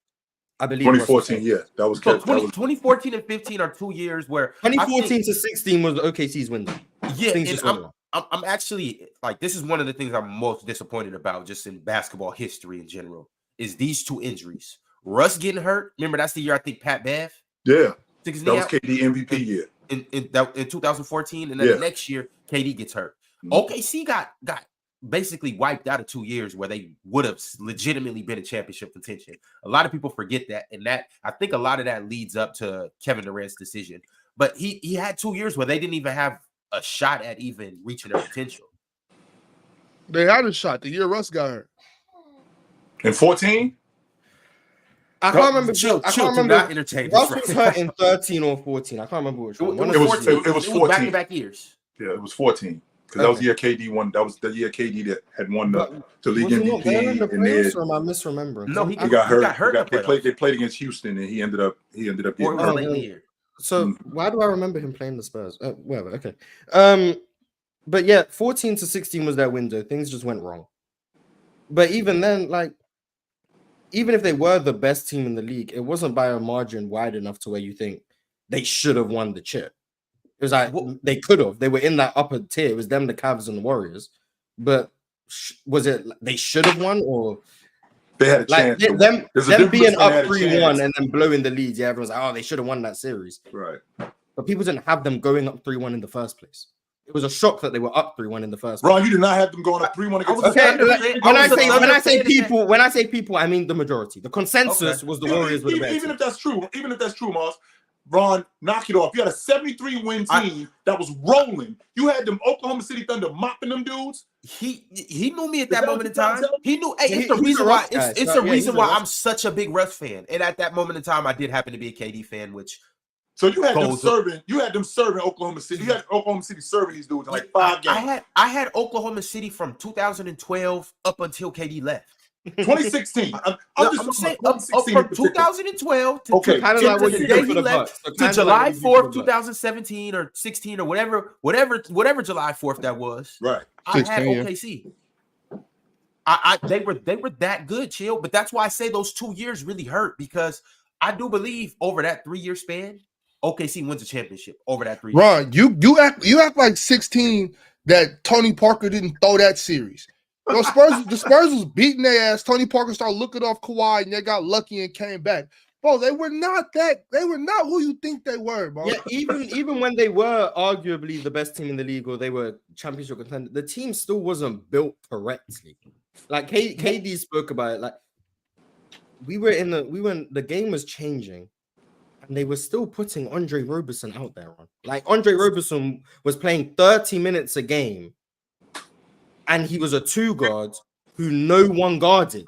I believe 2014, that was so 2014 and 15 are 2 years where 2014 to 16 was OKC's window. Yeah, and I'm actually like, this is one of the things I'm most disappointed about just in basketball history in general is these 2 injuries. Russ getting hurt. Remember, that's the year I think Pat Bev. Yeah, that was KD MVP year in 2014, and then the next year KD gets hurt. OKC got basically wiped out of 2 years where they would have legitimately been in championship contention. A lot of people forget that, and that I think a lot of that leads up to Kevin Durant's decision. But he had 2 years where they didn't even have a shot at even reaching their potential. They had a shot the year Russ got hurt. In 14? I can't remember. I can't remember. Russ was hurt in 13 or 14. I can't remember which one. It was 14. Back-to-back years. Yeah, it was 14. Because that was the year KD won. That was the year KD that had won the league MVP. Am I misremembering? No, he got hurt. They They played against Houston, and he ended up getting hurt. So why do I remember him playing the Spurs? Whatever. Okay. But yeah, 14 to 16 was their window. Things just went wrong. But even then, like, even if they were the best team in the league, it wasn't by a margin wide enough to where you think they should have won the chip. It was like they could have. They were in that upper tier. It was them, the Cavs, and the Warriors. But was it they should have won, or they had a chance? Them being up 3-1 and then blowing the leads. Yeah, everyone's like, oh, they should have won that series. Right. But people didn't have them going up 3-1 in the first place. It was a shock that they were up 3-1 in the first place. Ron, you did not have them going up 3-1 against. Okay, when I say people, I mean the majority. The consensus was the Warriors were the best. Even if that's true, Moss. Ron, knock it off. You had a 73-win team that was rolling. You had them Oklahoma City Thunder mopping them dudes. He knew me at that moment in time. He knew. Hey, it's the reason why. It's the reason why I'm such a big Russ fan. And at that moment in time, I did happen to be a KD fan, which. So you had them serving. You had them serving Oklahoma City. You had Oklahoma City serving these dudes in like 5 games. I had Oklahoma City from 2012 up until KD left. 2016. I'm saying up from 2012 to kind of like the day he left to July 4th, 2017 or 16 or whatever July 4th that was. Right. I had OKC. They were that good, chill. But that's why I say those 2 years really hurt because I do believe over that 3-year span, OKC wins a championship over that 3 years. Ron, you act like 16 that Tony Parker didn't throw that series. The Spurs was beating their ass. Tony Parker started looking off Kawhi, and they got lucky and came back. Bro, they were not who you think they were, bro. Yeah, even when they were arguably the best team in the league or they were championship contender, the team still wasn't built correctly. Like KD spoke about it. Like the game was changing, and they were still putting Andre Roberson out there on. Like Andre Roberson was playing 30 minutes a game, and he was a 2 guard who no one guarded.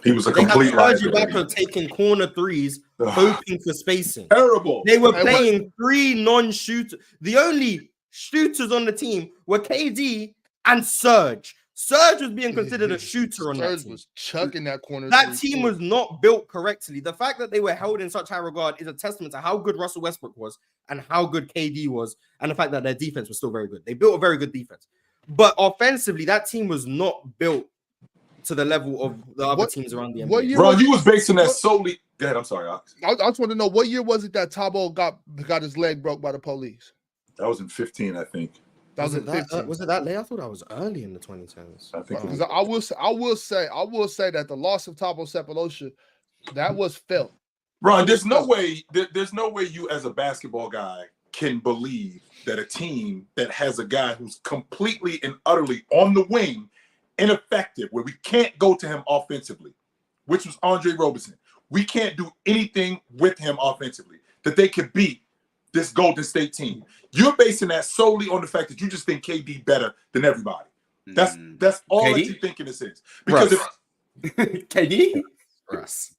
He was a complete liability. Taking corner threes, hoping for spacing. Terrible. They were playing 3 non-shooters. The only shooters on the team were KD and Serge. Serge was being considered a shooter on that team. Serge was chucking that corner. That team was not built correctly. The fact that they were held in such high regard is a testament to how good Russell Westbrook was and how good KD was, and the fact that their defense was still very good. They built a very good defense. But offensively, that team was not built to the level of the other teams around the NBA. Ron, you was basing that solely. Go ahead, I'm sorry, Ox. I just want to know what year was it that Thabo got his leg broke by the police? That was in 15, I think. Was it that late? I thought that was early in the 2010s. I think because I will say that the loss of Thabo Sefolosha, that was felt. Ron, there's no way you as a basketball guy can believe that a team that has a guy who's completely and utterly on the wing, ineffective, where we can't go to him offensively, which was Andre Roberson. We can't do anything with him offensively, that they could beat this Golden State team. You're basing that solely on the fact that you just think KD better than everybody. That's all KD? that you're thinking this is. Because KD? Russ.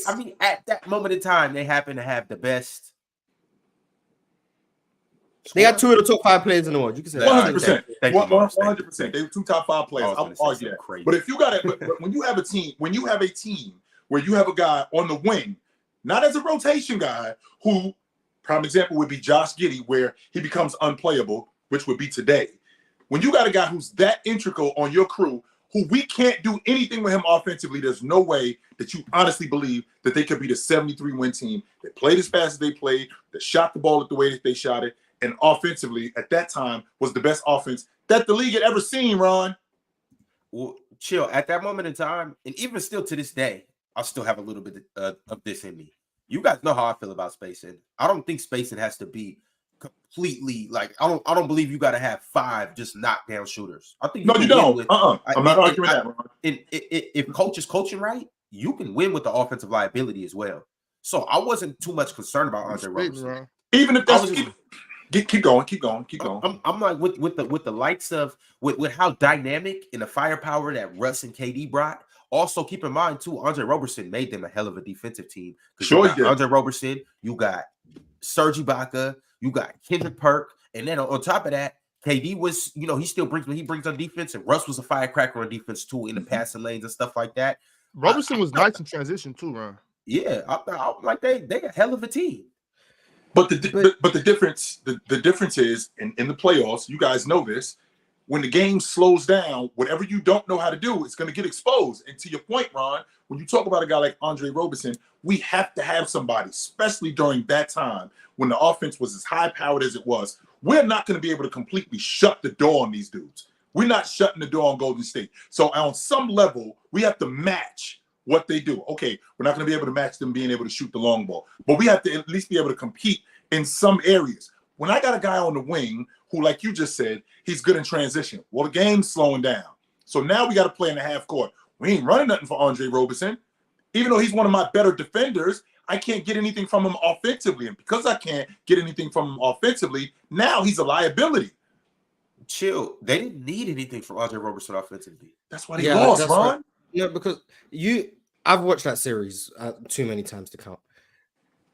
I mean, at that moment in time, they happen to have the best. They had 2 of the top 5 players in the world. You can say 100%. Thank you, 100%. They were 2 top 5 players. I'll argue that. Crazy. But if you got it, but when you have a team where you have a guy on the wing, not as a rotation guy, who, prime example would be Josh Giddey, where he becomes unplayable, which would be today. When you got a guy who's that integral on your crew, who we can't do anything with him offensively, there's no way that you honestly believe that they could be the 73-win team that played as fast as they played, that shot the ball at the way that they shot it, and offensively at that time was the best offense that the league had ever seen, Ron. Well, chill. At that moment in time, and even still to this day, I still have a little bit of this in me. You guys know how I feel about spacing. I don't think spacing has to be completely like I don't believe you got to have 5 just knockdown shooters. I think you don't. I'm not arguing that, Ron. If coach is coaching right, you can win with the offensive liability as well. So I wasn't too much concerned about Andre Roberson. Even if that's keep going. I'm like with the likes of with how dynamic and the firepower that Russ and KD brought. Also, keep in mind too, Andre Roberson made them a hell of a defensive team. Sure, you got Andre Roberson, you got Serge Ibaka, you got Kendrick Perk, and then on top of that, KD was, he still brings on defense, and Russ was a firecracker on defense too in the passing lanes and stuff like that. Roberson was nice in transition too, Ron. Yeah, I like they a hell of a team. But the difference is in the playoffs, you guys know this, when the game slows down, whatever you don't know how to do, it's going to get exposed. And to your point, Ron, when you talk about a guy like Andre Roberson, we have to have somebody, especially during that time when the offense was as high-powered as it was. We're not going to be able to completely shut the door on these dudes. We're not shutting the door on Golden State. So on some level, we have to match what they do. Okay, we're not going to be able to match them being able to shoot the long ball, but we have to at least be able to compete in some areas. When I got a guy on the wing who, like you just said, he's good in transition. Well, the game's slowing down. So now we got to play in the half court. We ain't running nothing for Andre Roberson. Even though he's one of my better defenders, I can't get anything from him offensively. And because I can't get anything from him offensively, now he's a liability. Chill. They didn't need anything from Andre Roberson offensively. That's why they lost, Ron. Right. No, because I've watched that series too many times to count.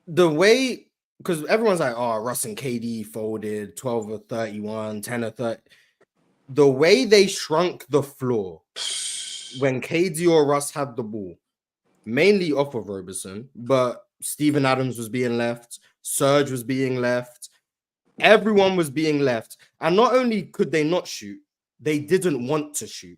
The way, because everyone's like, oh, Russ and KD folded 12 or 31, 10 or 30. The way they shrunk the floor when KD or Russ had the ball, mainly off of Roberson, but Steven Adams was being left, Serge was being left, everyone was being left. And not only could they not shoot, they didn't want to shoot.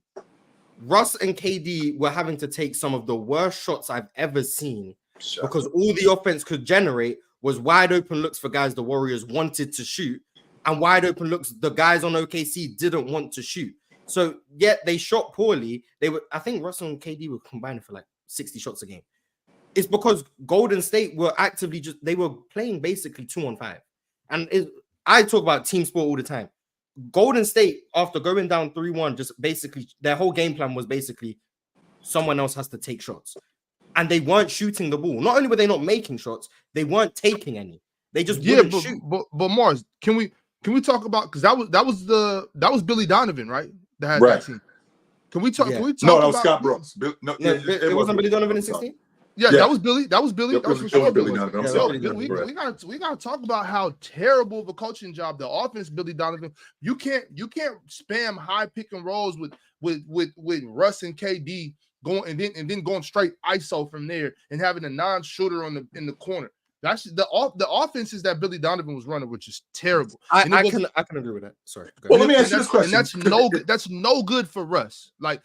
Russ and KD were having to take some of the worst shots I've ever seen because all the offense could generate was wide open looks for guys the Warriors wanted to shoot, and wide open looks the guys on OKC didn't want to shoot. So yet they shot poorly. I think Russell and KD were combining for like 60 shots a game. It's because Golden State were actively they were playing basically 2-on-5. And I talk about team sport all the time. Golden State, after going down 3-1, just basically their whole game plan was basically someone else has to take shots. And they weren't shooting the ball. Not only were they not making shots, they weren't taking any. They just wouldn't shoot. But Mars, can we talk about, because that was Billy Donovan, right? That had that team. Can we talk? Yeah. Can we talk no, that about was Scott Brooks. It wasn't Billy Donovan in 16. Yeah, that was Billy. That was Billy. Yep, that was for it was sure. Billy Donovan. I'm sorry. We gotta talk about how terrible of a coaching job the offense Billy Donovan. You can't spam high pick and rolls with Russ and KD going and then going straight ISO from there and having a non-shooter in the corner. That's the offenses that Billy Donovan was running, which is terrible. I can agree with that. Sorry. Well, let me ask you this question. And that's no good for Russ. I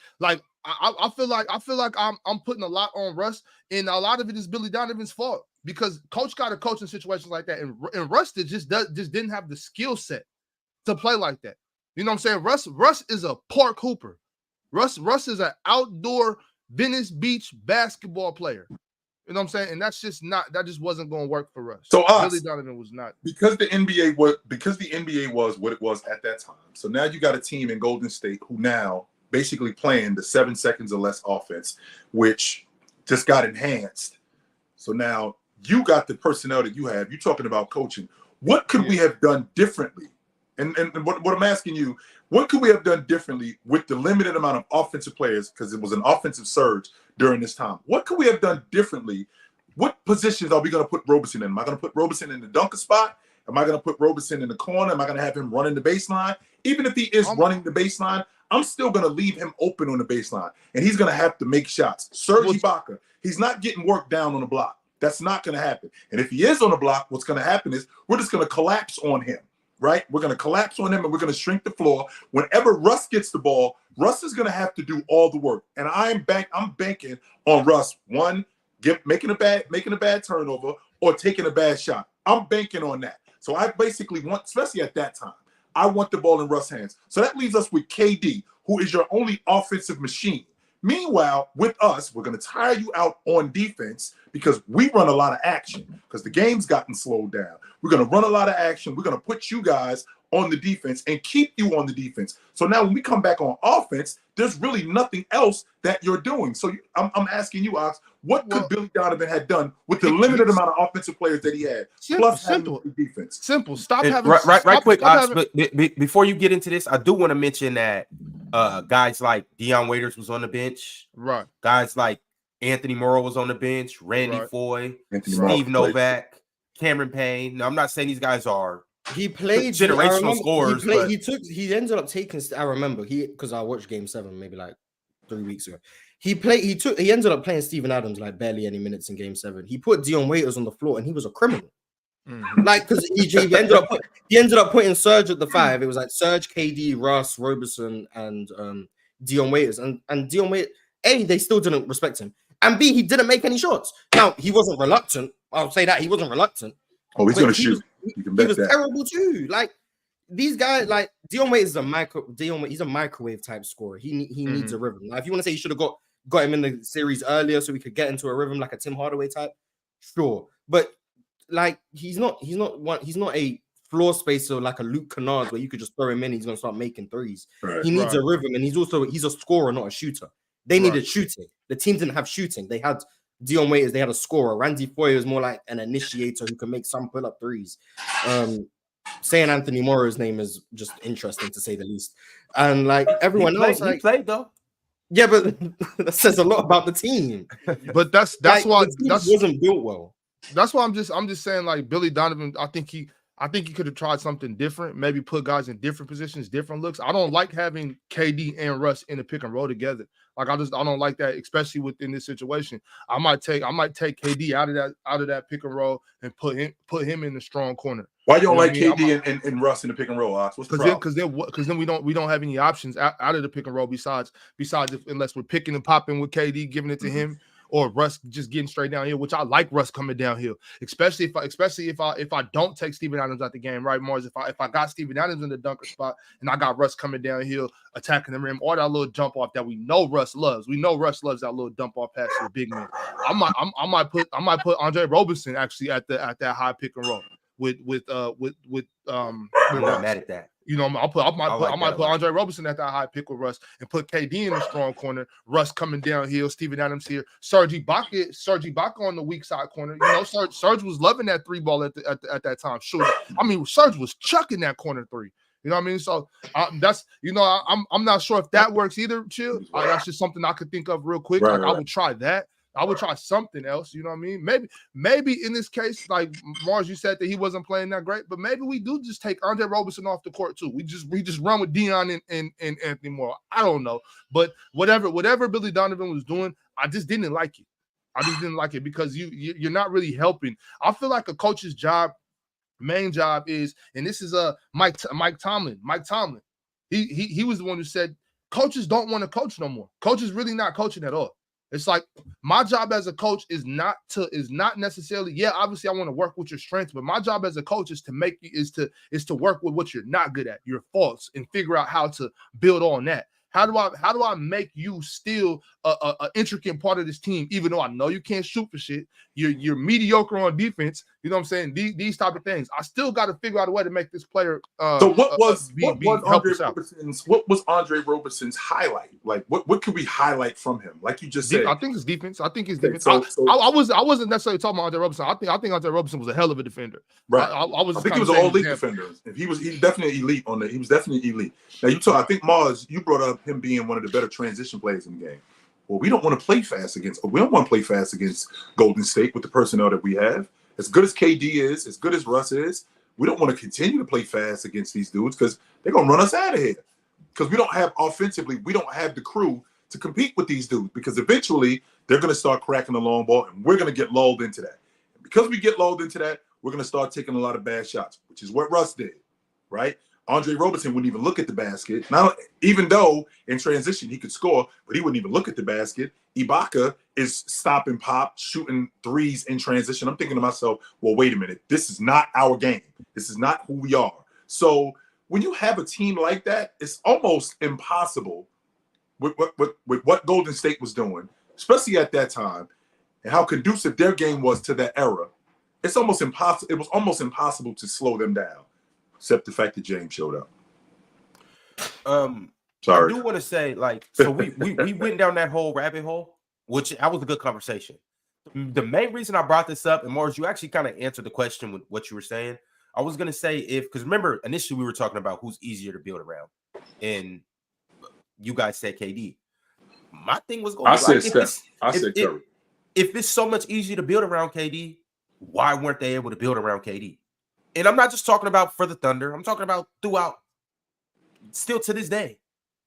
feel like I'm putting a lot on Russ, and a lot of it is Billy Donovan's fault because coach got to coach in situations like that, and Russ just didn't have the skill set to play like that. You know what I'm saying? Russ is a park hooper. Russ is an outdoor Venice Beach basketball player. You know what I'm saying? And that just wasn't going to work for us. So Billy Donovan was not, because the NBA was what it was at that time. So now you got a team in Golden State who now basically playing the 7 seconds or less offense, which just got enhanced. So now you got the personnel that you have. You're talking about coaching. What could we have done differently? And what I'm asking you, what could we have done differently with the limited amount of offensive players? Because it was an offensive surge during this time. What could we have done differently? What positions are we going to put Roberson in? Am I going to put Roberson in the dunker spot? Am I going to put Roberson in the corner? Am I going to have him running the baseline? Even if he is running the baseline, I'm still going to leave him open on the baseline. And he's going to have to make shots. Serge Ibaka, he's not getting work down on the block. That's not going to happen. And if he is on the block, what's going to happen is we're just going to collapse on him. Right? We're going to collapse on him and we're going to shrink the floor. Whenever Russ gets the ball, Russ is going to have to do all the work. And I'm banking on Russ, one, making a bad turnover or taking a bad shot. I'm banking on that. So I basically want, especially at that time, I want the ball in Russ' hands. So that leaves us with KD, who is your only offensive machine. Meanwhile, with us, we're going to tire you out on defense because we run a lot of action because the game's gotten slowed down. We're going to run a lot of action. We're going to put you guys on the defense and keep you on the defense. So now when we come back on offense, there's really nothing else that you're doing. So I'm asking you, Ox, what could Billy Donovan have done with the limited amount of offensive players that he had? Simple defense. Simple. Stop having right quick, Ox, but before you get into this, I do want to mention that guys like Dion Waiters was on the bench. Right. Guys like Anthony Morrow was on the bench. Randy Foye, Steve Novak, Cameron Payne. Now, I'm not saying these guys are he played generational scorers. He ended up taking. I remember because I watched Game 7 maybe like 3 weeks ago. He ended up playing Steven Adams like barely any minutes in Game 7. He put Dion Waiters on the floor and he was a criminal. Mm-hmm. Like because he ended up putting Serge at the 5. It was like Serge, KD, Russ, Roberson, and Dion Waiters. And Dion Waiters, A, they still didn't respect him. And B, he didn't make any shots. Now he wasn't reluctant. I'll say that he wasn't reluctant. Oh, he's gonna shoot. He was terrible too. Like these guys, like Dion Waiters is he's a microwave type scorer. He needs a rhythm. Like, if you want to say you should have got him in the series earlier so we could get into a rhythm like a Tim Hardaway type, sure. But like he's not a floor spacer like a Luke Kennard where you could just throw him in, he's gonna start making threes. Right, he needs a rhythm, and he's a scorer, not a shooter. They needed shooting. The team didn't have shooting. They had Dion Waiters, they had a scorer. Randy Foye was more like an initiator who can make some pull-up threes. Saying Anthony Morrow's name is just interesting to say the least. And like everyone else, he played though. Yeah, but that says a lot about the team. But that's like, why that wasn't built well. That's why I'm just saying, like, Billy Donovan, I think he could have tried something different, maybe put guys in different positions, different looks. I don't like having KD and Russ in the pick and roll together. Like I don't like that, especially within this situation. I might take KD out of that pick and roll and put him in the strong corner. Why you don't like KD and Russ in the pick and roll, Ox? What's the problem? Because then we don't have any options out of the pick and roll besides unless we're picking and popping with KD, giving it to him, or Russ just getting straight downhill, which I like Russ coming downhill, especially if I don't take Steven Adams out the game, right, Mars? If I got Steven Adams in the dunker spot and I got Russ coming downhill, attacking the rim, or that little jump off that we know Russ loves. We know Russ loves that little dump off pass to the big man. I might put Andre Roberson actually at that high pick and roll with I'm not mad at that. You know, I might put Andre Roberson at that high pick with Russ and put KD in the strong corner. Russ coming downhill, Steven Adams here, Serge Ibaka on the weak side corner. You know, Serge was loving that three ball at that time. Sure, I mean, Serge was chucking that corner three. You know what I mean? So that's, you know, I'm not sure if that works either. Chill, that's just something I could think of real quick. Right, like I would try that. I would try something else. You know what I mean? Maybe in this case, like Mars, you said that he wasn't playing that great, but maybe we do just take Andre Roberson off the court too. We just run with Dion and Anthony Moore. I don't know, but whatever Billy Donovan was doing, I just didn't like it. I just didn't like it because you're not really helping. I feel like a coach's main job is, and this is Mike Tomlin. Mike Tomlin, he was the one who said coaches don't want to coach no more. Coaches really not coaching at all. It's like my job as a coach is not necessarily, yeah, obviously I want to work with your strengths, but my job as a coach is to work with what you're not good at, your faults, and figure out how to build on that. How do I make you still a intricate part of this team, even though I know you can't shoot for shit? You're mediocre on defense. You know what I'm saying? These type of things. I still got to figure out a way to make this player. So what was Andre Roberson's highlight? Like what could we highlight from him? Like you just said, I think it's defense. I wasn't necessarily talking about Andre Roberson. I think Andre Roberson was a hell of a defender. Right. I think he was an all-league defender. He's definitely elite on that. He was definitely elite. Now I think Mars, you brought up him being one of the better transition players in the game. Well, we don't want to play fast against Golden State with the personnel that we have. As good as KD is, as good as Russ is, we don't want to continue to play fast against these dudes because they're going to run us out of here. Because we don't have the crew to compete with these dudes because eventually they're going to start cracking the long ball and we're going to get lulled into that. And because we get lulled into that, we're going to start taking a lot of bad shots, which is what Russ did, right? Andre Roberson wouldn't even look at the basket. Now, even though in transition he could score, but he wouldn't even look at the basket. Ibaka is stop and pop, shooting threes in transition. I'm thinking to myself, well, wait a minute. This is not our game. This is not who we are. So when you have a team like that, it's almost impossible with what Golden State was doing, especially at that time, and how conducive their game was to that era. It's almost impossible. It was almost impossible to slow them down. Except the fact that James showed up. Sorry. I do want to say, like, so we went down that whole rabbit hole, which that was a good conversation. The main reason I brought this up, and Mars, you actually kind of answered the question with what you were saying. I was gonna say because remember initially we were talking about who's easier to build around, and you guys said KD. My thing was going. I said Steph. I said Curry. If it's so much easier to build around KD, why weren't they able to build around KD? And I'm not just talking about for the Thunder. I'm talking about throughout, still to this day.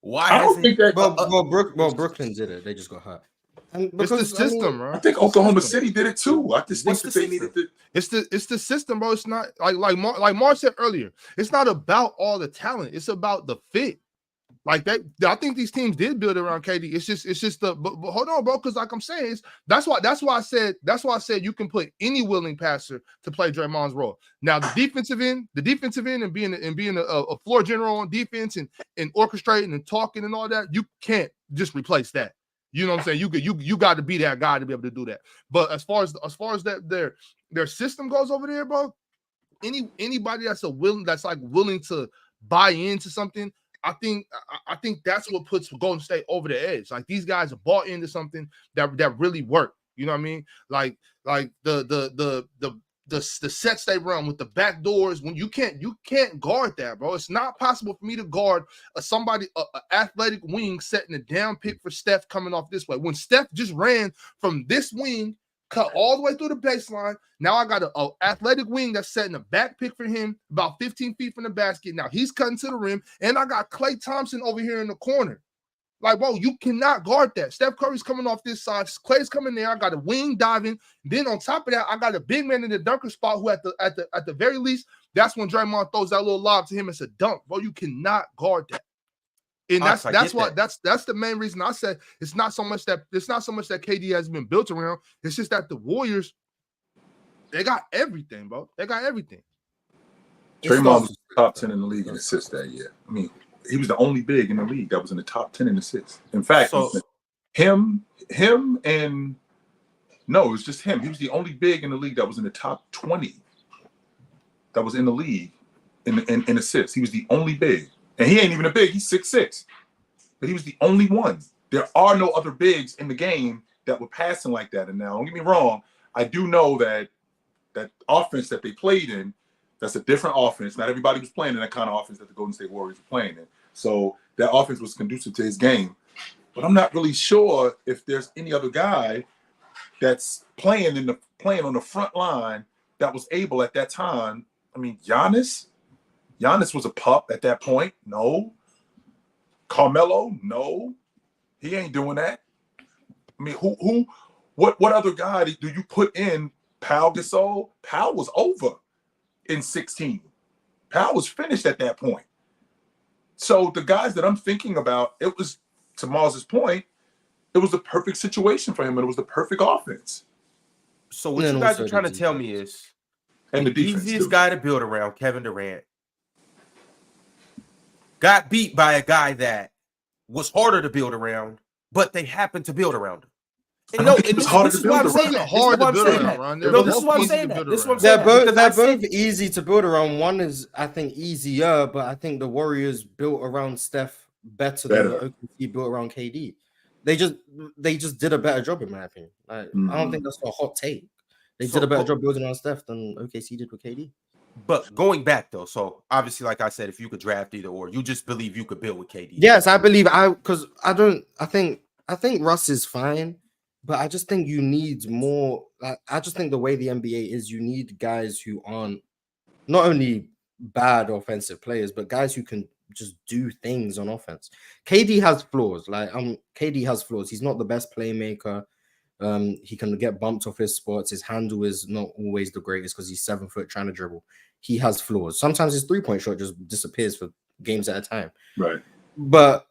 Why? I don't think that. Brooklyn did it. They just got hurt. And it's the system, bro. I think Oklahoma City did it too. I just think that they needed to. It's the system, bro. It's not like Mark said earlier. It's not about all the talent. It's about the fit. Like that, I think these teams did build around KD. It's just but hold on, bro, because like I'm saying, that's why I said you can put any willing passer to play Draymond's role. Now the defensive end and being a floor general on defense and orchestrating and talking and all that, you can't just replace that. You know what I'm saying? You got to be that guy to be able to do that. But as far as that their system goes over there, bro, anybody that's willing to buy into something. I think that's what puts Golden State over the edge. Like these guys are bought into something that really worked. You know what I mean? Like the sets they run with the back doors. When you can't guard that, bro. It's not possible for me to guard somebody athletic wing setting a down pick for Steph coming off this way. When Steph just ran from this wing, cut all the way through the baseline. Now I got an athletic wing that's setting a back pick for him about 15 feet from the basket. Now he's cutting to the rim, and I got Klay Thompson over here in the corner. Like, bro, you cannot guard that. Steph Curry's coming off this side. Klay's coming there. I got a wing diving. Then on top of that, I got a big man in the dunker spot who at the very least, that's when Draymond throws that little lob to him. It's a dunk. Bro, you cannot guard that. And that's the main reason I said it's not so much that KD has been built around. It's just that the Warriors, they got everything, bro. They got everything. Draymond was top 10 in the league in assists that year. I mean, he was the only big in the league that was in the top 10 in assists. In fact, it was just him. He was the only big in the league that was in the top 20 that was in the league in assists. He was the only big. And he ain't even a big. He's 6'6". But he was the only one. There are no other bigs in the game that were passing like that. And now, don't get me wrong, I do know that offense that they played in, that's a different offense. Not everybody was playing in that kind of offense that the Golden State Warriors were playing in. So that offense was conducive to his game. But I'm not really sure if there's any other guy that's playing on the front line that was able at that time. I mean, Giannis was a pup at that point. No. Carmelo, no. He ain't doing that. I mean, what other guy do you put in? Pau Gasol? Pau was over in 16. Pau was finished at that point. So the guys that I'm thinking about, it was, to Mars's point, it was the perfect situation for him, and it was the perfect offense. So what you guys are trying to tell me is the easiest guy to build around, Kevin Durant, got beat by a guy that was harder to build around, but they happened to build around him. And no, it's harder to build around. This is what I'm saying. They're both easy to build around. One is, I think, easier, but I think the Warriors built around Steph better than the OKC built around KD. They just did a better job, in my opinion. I don't think that's a hot take. They did a better job building around Steph than OKC did with KD. But going back though, so obviously, like I said, if you could draft either or, you just believe you could build with KD. Yes, I believe I think Russ is fine, but I just think you need more. I just think the way the NBA is, you need guys who aren't not only bad offensive players, but guys who can just do things on offense. KD has flaws. KD has flaws. He's not the best playmaker. He can get bumped off his spots. His handle is not always the greatest because he's 7 foot trying to dribble. He has flaws. Sometimes his 3-point shot just disappears for games at a time. Right. But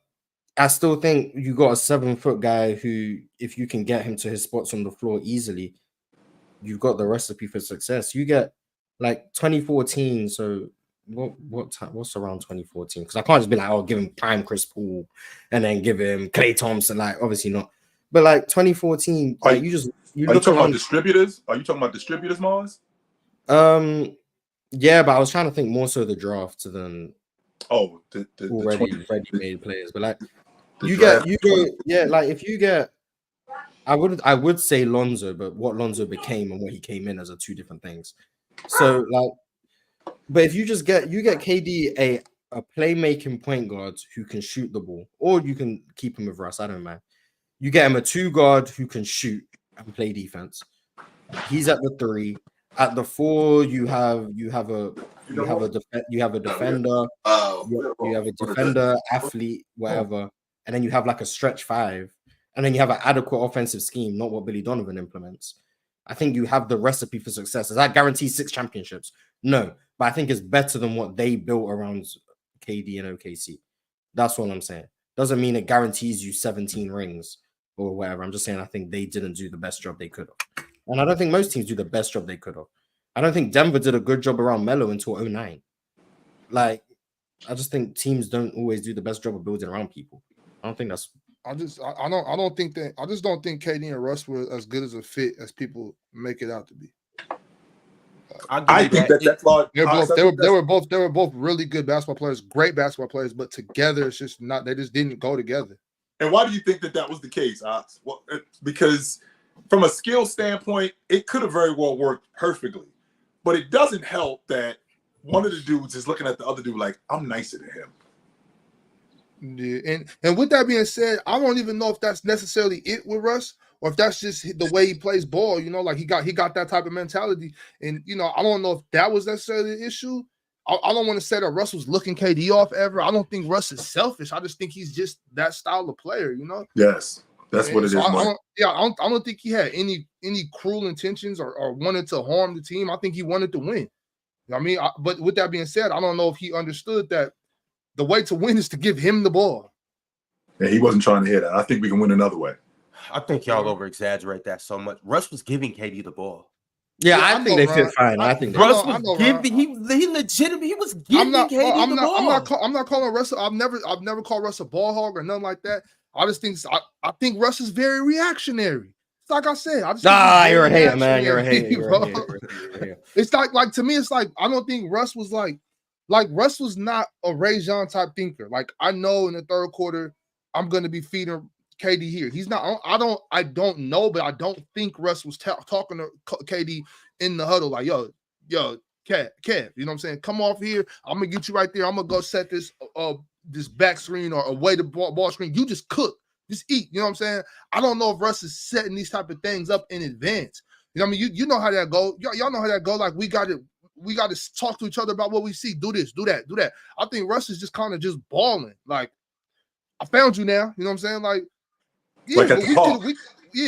I still think you got a 7 foot guy who, if you can get him to his spots on the floor easily, you've got the recipe for success. You get like 2014. So what's around 2014? Because I can't just be like, oh, give him prime Chris Paul and then give him Klay Thompson. Like, obviously not. But like 2014, are you talking about distributors? Are you talking about distributors, Mars? Yeah, but I was trying to think more so the draft than the already made players. But like if you get, I would say Lonzo, but what Lonzo became and what he came in as are two different things. So like, but if you get KD a playmaking point guard who can shoot the ball, or you can keep him with Russ, I don't mind. You get him a 2 guard who can shoot and play defense. He's at the 3. At the 4, you have a defender, athlete, whatever, and then you have like a stretch 5, and then you have an adequate offensive scheme, not what Billy Donovan implements. I think you have the recipe for success. Does that guarantee 6 championships? No, but I think it's better than what they built around KD and OKC. That's what I'm saying. Doesn't mean it guarantees you 17 rings or whatever. I'm just saying I think they didn't do the best job they could have. And I don't think most teams do the best job they could have. I don't think Denver did a good job around Melo until 2009. Like, I just think teams don't always do the best job of building around people. I don't think that's... I just don't think KD and Russ were as good as a fit as people make it out to be. I think that's flawed. They were both really good basketball players, great basketball players, but together it's just not. They just didn't go together. And why do you think that was the case, Ox? Well, because from a skill standpoint, it could have very well worked perfectly, but it doesn't help that one of the dudes is looking at the other dude like, I'm nicer than him. Yeah, and with that being said, I don't even know if that's necessarily it with Russ, or if that's just the way he plays ball. You know, like he got that type of mentality, and you know, I don't know if that was necessarily the issue. I don't want to say that Russ was looking KD off ever. I don't think Russ is selfish. I just think he's just that style of player. You know. Yes, that's what it is. I don't think he had any cruel intentions or wanted to harm the team. I think he wanted to win. I mean, but with that being said, I don't know if he understood that the way to win is to give him the ball. And he wasn't trying to hear that. I think we can win another way. I think y'all over exaggerate that so much. Russ was giving KD the ball. Yeah, I think they fit fine. I think Russ was giving. He legitimately. He was giving KD the ball. I'm not calling Russ. I've never called Russ a ball hog or nothing like that. I just think I think Russ is very reactionary. It's like I said. You're a hater, man. You're a hater. It's like to me, it's like I don't think Russ was like Russ was not a Ray John type thinker. Like I know in the third quarter, I'm gonna be feeding KD here. He's not. I don't know, but I don't think Russ was talking to KD in the huddle like, yo, Kev, you know what I'm saying? Come off here. I'm gonna get you right there. I'm gonna go set this this back screen or away the ball screen. You just cook, just eat. You know what I'm saying? I don't know if Russ is setting these type of things up in advance. You know what I mean? You know how that go. Y'all know how that go. Like we got to talk to each other about what we see. Do this, do that, do that. I think Russ is just kind of just balling. Like I found you now. You know what I'm saying? Like. Yeah,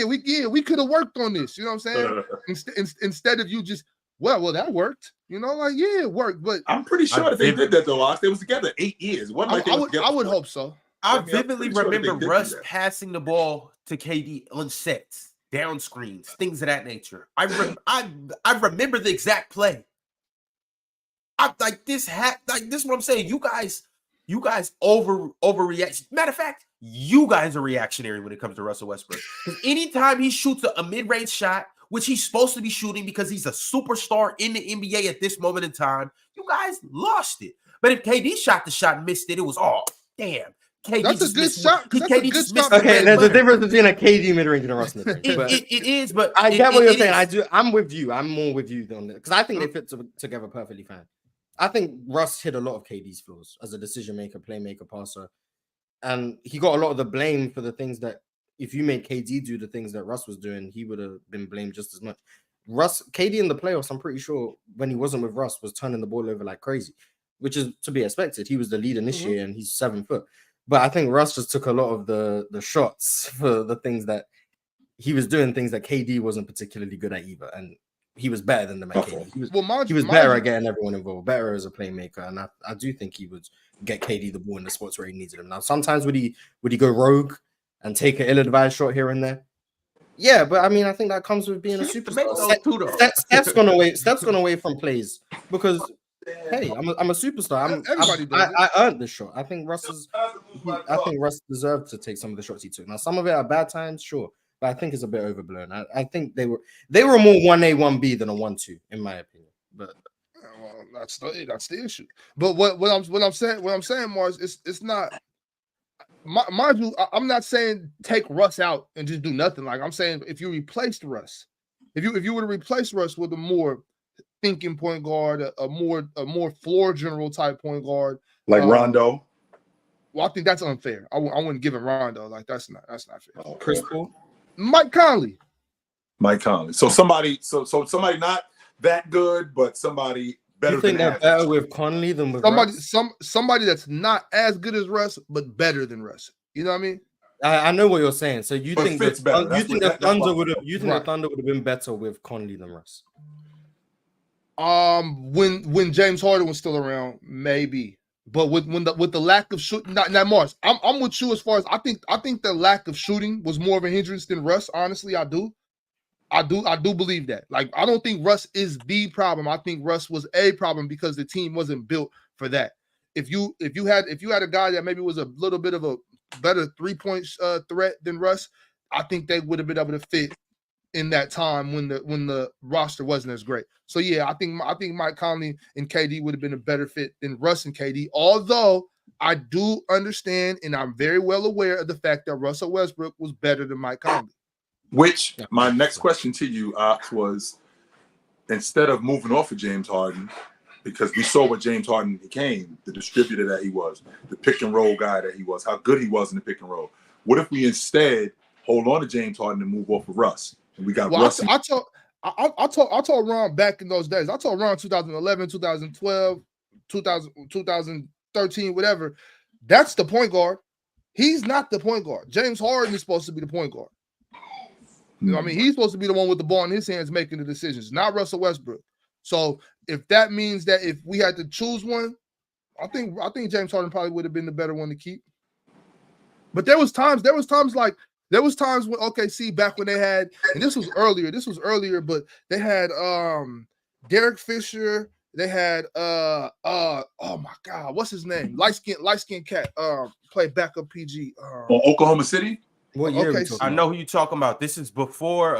we could have worked on this. You know what I'm saying? Instead of you just well, that worked. You know, like it worked. But I'm pretty sure that they did that though. They was together 8 years. I would hope so. I vividly remember Russ passing the ball to KD on sets, down screens, things of that nature. I remember the exact play. This is what I'm saying. You guys overreact. Matter of fact, you guys are reactionary when it comes to Russell Westbrook. Because anytime he shoots a mid-range shot, which he's supposed to be shooting because he's a superstar in the NBA at this moment in time, you guys lost it. But if KD shot the shot and missed it, it was damn. KD that's a good shot. KD just missed. Okay, there's a difference between a KD mid-range and a Russ mid-range. It is, but I get what you're saying. I'm with you. I'm more with you on it because I think they fit together perfectly fine. I think Russ hit a lot of KD's flaws as a decision maker, playmaker, passer. And he got a lot of the blame for the things that if you made KD do the things that Russ was doing, he would have been blamed just as much. KD in the playoffs, I'm pretty sure when he wasn't with Russ, was turning the ball over like crazy, which is to be expected. He was the lead initiator and he's 7 foot. But I think Russ just took a lot of the shots for the things that he was doing, things that KD wasn't particularly good at either. And he was better than the man. He was better at getting everyone involved, better as a playmaker, and I do think he would get KD the ball in the spots where he needed him. Now, sometimes would he go rogue and take an ill-advised shot here and there? Yeah, but I mean, I think that comes with being a superstar. Steph's gone away from plays because hey, I'm a superstar. I earned this shot. I think Russ deserved to take some of the shots he took. Now, some of it are bad times, sure. But I think it's a bit overblown. I think they were more 1A, 1B than a 1-2, in my opinion. But that's the issue. But what I'm saying, Mars, it's not. Mind you, I'm not saying take Russ out and just do nothing. Like I'm saying, if you replaced Russ, if you were to replace Russ with a more thinking point guard, a more floor general type point guard, like Rondo. Well, I think that's unfair. I wouldn't give him Rondo. Like that's not fair. Chris Paul. Mike Conley. So somebody not that good, but somebody better. You think they're better with Conley than with Russ? Somebody that's not as good as Russ, but better than Russ. You know what I mean? I know what you're saying. So you think the Thunder would have been better with Conley than Russ? When James Harden was still around, maybe. But with the lack of shooting, not Mars. I'm with you as far as I think the lack of shooting was more of a hindrance than Russ. Honestly, I do believe that. Like I don't think Russ is the problem. I think Russ was a problem because the team wasn't built for that. If you had a guy that maybe was a little bit of a better 3-point threat than Russ, I think they would have been able to fit in that time when the roster wasn't as great. So yeah, I think Mike Conley and KD would have been a better fit than Russ and KD. Although I do understand and I'm very well aware of the fact that Russell Westbrook was better than Mike Conley. Which my next question to you, was instead of moving off of James Harden, because we saw what James Harden became, the distributor that he was, the pick and roll guy that he was, how good he was in the pick and roll. What if we instead hold on to James Harden and move off of Russ? And we got Russ. I told Ron back in those days. I told Ron 2011, 2012, 2013, whatever. That's the point guard. He's not the point guard. James Harden is supposed to be the point guard. You know what I mean? He's supposed to be the one with the ball in his hands making the decisions, not Russell Westbrook. So if that means that if we had to choose one, I think James Harden probably would have been the better one to keep. But there was times when OKC back when they had, and this was earlier, but they had Derek Fisher, they had oh my God, what's his name? Light skin cat played backup PG. Oklahoma City. What year? Okay, Are we talking I know who you talking about. This is before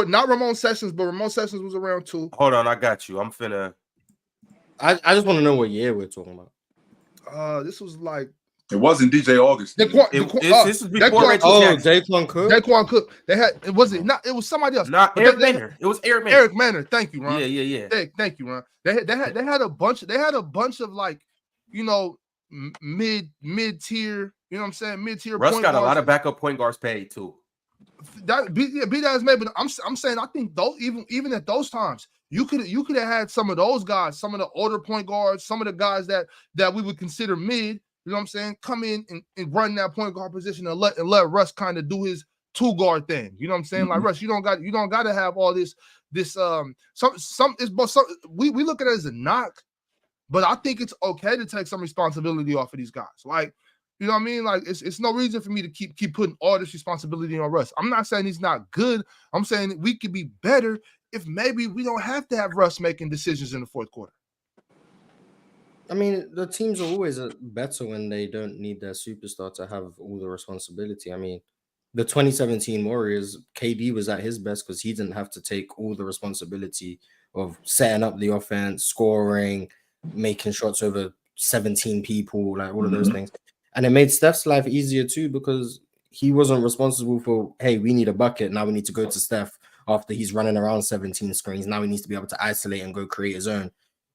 not Ramon Sessions, but Ramon Sessions was around too. Hold on, I got you. I'm finna. I just want to know what year we're talking about. This was like It wasn't DJ August. This is before Reggie Jackson. Daquan Cook. They had it was somebody else. Not Eric Manor. It was Eric Manor. Eric Manor. Thank you, Ron. Yeah. Thank you, Ron. They had a bunch of like, you know, mid tier. You know what I'm saying? Mid tier. Russ got a lot of backup point guards paid too. That be that as maybe. I'm saying I think those even at those times you could have had some of those guys, some of the older point guards, some of the guys that we would consider mid. You know what I'm saying? Come in and run that point guard position and let Russ kind of do his two guard thing. You know what I'm saying? Like Russ, you don't got to have all this we look at it as a knock, but I think it's okay to take some responsibility off of these guys. Like, you know what I mean? Like it's no reason for me to keep putting all this responsibility on Russ. I'm not saying he's not good. I'm saying that we could be better if maybe we don't have to have Russ making decisions in the fourth quarter. I mean, the teams are always better when they don't need their superstar to have all the responsibility. I mean, the 2017 Warriors, KD was at his best because he didn't have to take all the responsibility of setting up the offense, scoring, making shots over 17 people, like all of those things. And it made Steph's life easier too because he wasn't responsible for, hey, we need a bucket. Now we need to go to Steph after he's running around 17 screens. Now he needs to be able to isolate and go create his own.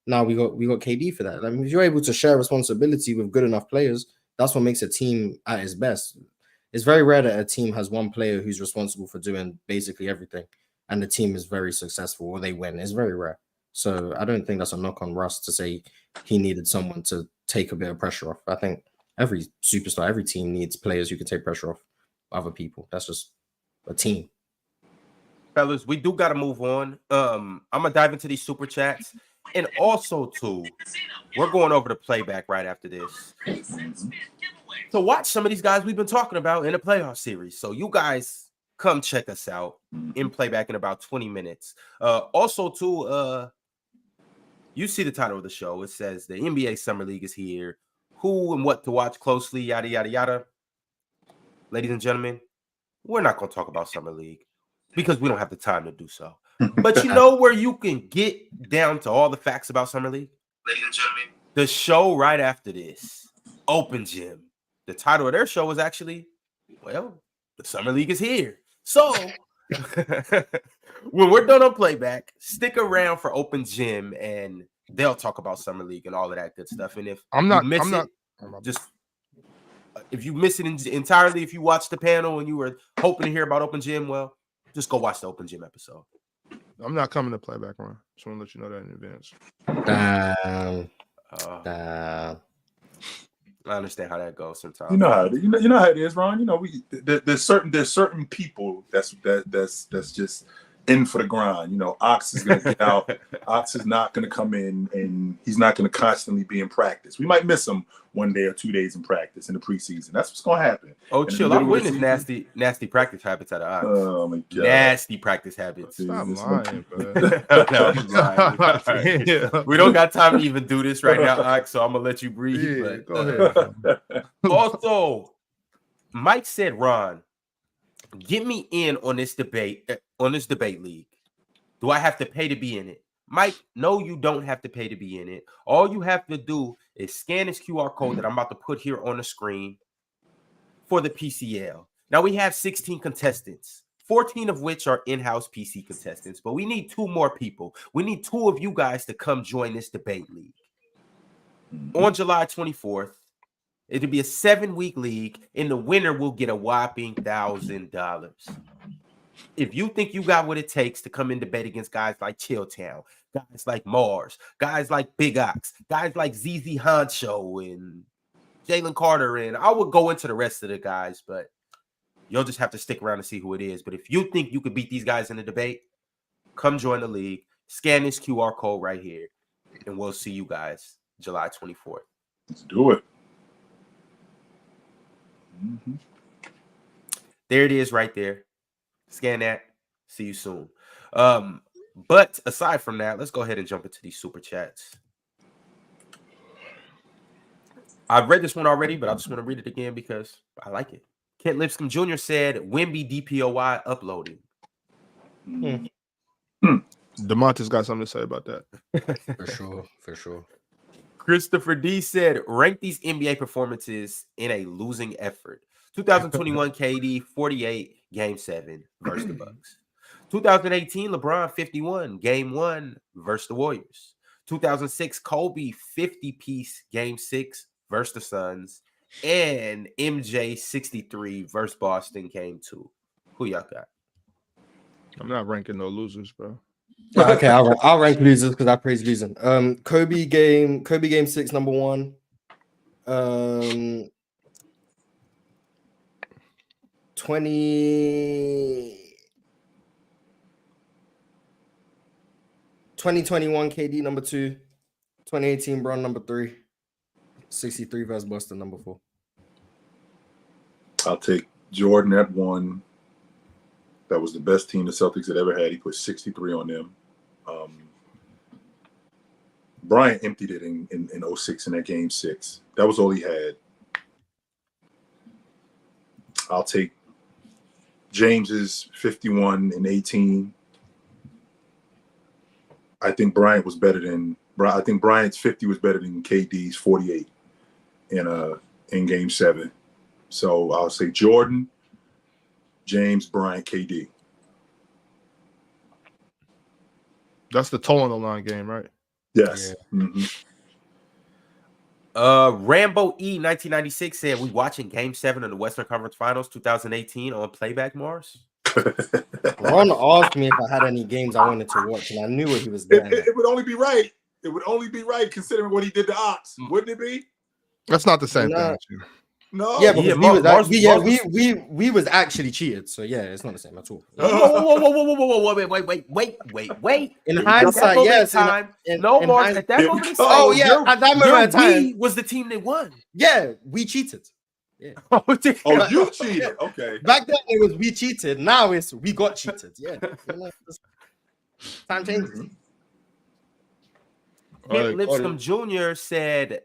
Now we got KD for that. I mean, if you're able to share responsibility with good enough players, that's what makes a team at its best. It's very rare that a team has one player who's responsible for doing basically everything, and the team is very successful or they win. It's very rare. So I don't think that's a knock on Russ to say he needed someone to take a bit of pressure off. I think every superstar, every team needs players who can take pressure off other people. That's just a team. Fellas, we do got to move on. I'm going to dive into these super chats. And also, too, we're going over to Playback right after this to watch some of these guys we've been talking about in the playoff series. So you guys come check us out in Playback in about 20 minutes. Also, too, you see the title of the show. It says the NBA Summer League is here. Who and what to watch closely, yada, yada, yada. Ladies and gentlemen, we're not going to talk about Summer League because we don't have the time to do so. But you know where you can get down to all the facts about Summer League? Ladies and gentlemen, the show right after this, Open Gym. The title of their show is actually, well, the Summer League is here. So when we're done on Playback, stick around for Open Gym and they'll talk about Summer League and all of that good stuff. And if if you miss it entirely, if you watch the panel and you were hoping to hear about Open Gym, well, just go watch the Open Gym episode. I'm not coming to Playback, Ron. Just want to let you know that in advance. I understand how that goes sometimes. You know how it is, Ron. You know, there's certain people that's just in for the grind. You know, Ox is gonna get out. Ox is not gonna come in and he's not gonna constantly be in practice. We might miss him 1 day or 2 days in practice in the preseason. That's what's gonna happen. Oh, chill. I'm witnessing nasty practice habits out of Ox. Oh my god. Nasty practice habits. Stop lying, bro. No, I'm lying. Yeah. We don't got time to even do this right now, Ox, so I'm gonna let you breathe. Yeah, but, go ahead. Also, Mike said, Ron, get me in on this debate league. Do I have to pay to be in it? Mike, no, you don't have to pay to be in it. All you have to do is scan this QR code that I'm about to put here on the screen for the PCL. Now we have 16 contestants, 14 of which are in-house PC contestants, but we need 2 more people. We need 2 of you guys to come join this debate league. On July 24th, it'll be a 7-week league, and the winner will get a whopping $1,000. If you think you got what it takes to come and debate against guys like Chilltown, guys like Mars, guys like Big Ox, guys like ZZ Honcho and Jalen Carter, and I would go into the rest of the guys, but you'll just have to stick around to see who it is. But if you think you could beat these guys in the debate, come join the league, scan this QR code right here, and we'll see you guys July 24th. Let's do it. There it is right there. Scan that. See you soon. But aside from that, let's go ahead and jump into these super chats. I've read this one already, but I just want to read it again because I like it. Kent Lipscomb Jr. said, Wemby DPOY uploading. DeMonte's got something to say about that. For sure. Christopher D said, rank these NBA performances in a losing effort. 2021 KD 48, Game 7 versus the Bucks. 2018 LeBron 51, Game 1 versus the Warriors. 2006 Kobe 50-piece Game 6 versus the Suns. And MJ 63 versus Boston Game 2. Who y'all got? I'm not ranking no losers, bro. Okay, I'll rank losers because I praise losing. Kobe game 6, number 1. 2021 KD number 2, 2018 Bron number 3, 63 versus Boston number 4. I'll take Jordan at 1. That was the best team the Celtics had ever had. He put 63 on them. Bryant emptied it in 06 in that Game 6. That was all he had. I'll take James's 51 and 18. I think Bryant's 50 was better than KD's 48 in Game 7. So I'll say Jordan, James, Bryant, KD. That's the toe on the line game, right? Yes. Yeah. Mm-hmm. Rambo E 1996 said, we watching Game 7 of the Western Conference Finals 2018 on Playback, Mars. Ron asked me if I had any games I wanted to watch, and I knew what he was doing. It would only be right. It would only be right considering what he did to Ox, wouldn't it be? That's not the same thing. No. Yeah, because we was actually cheated. So yeah, it's not the same at all. Whoa, wait. In hindsight, yes. At that moment in time, at that moment in time, was the team that won. Yeah, we cheated. Yeah. You cheated. Okay. Back then it was we cheated. Now it's we got cheated. Yeah. Time changes. Kent Lipscomb Jr. said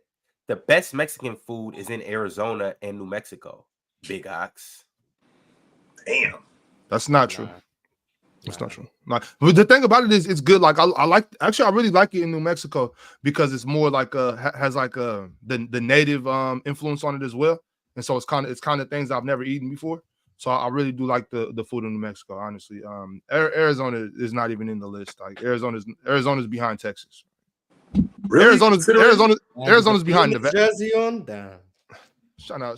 the best Mexican food is in Arizona and New Mexico. Big Ox. Damn. That's not true. It's not true. But the thing about it is, it's good. Like I really like it in New Mexico because it's more like has like the native influence on it as well, and so it's kind of things I've never eaten before. So I really do like the food in New Mexico. Honestly, Arizona is not even in the list. Like Arizona's behind Texas. Really? Arizona's behind Nevada. Jersey on down. Shout out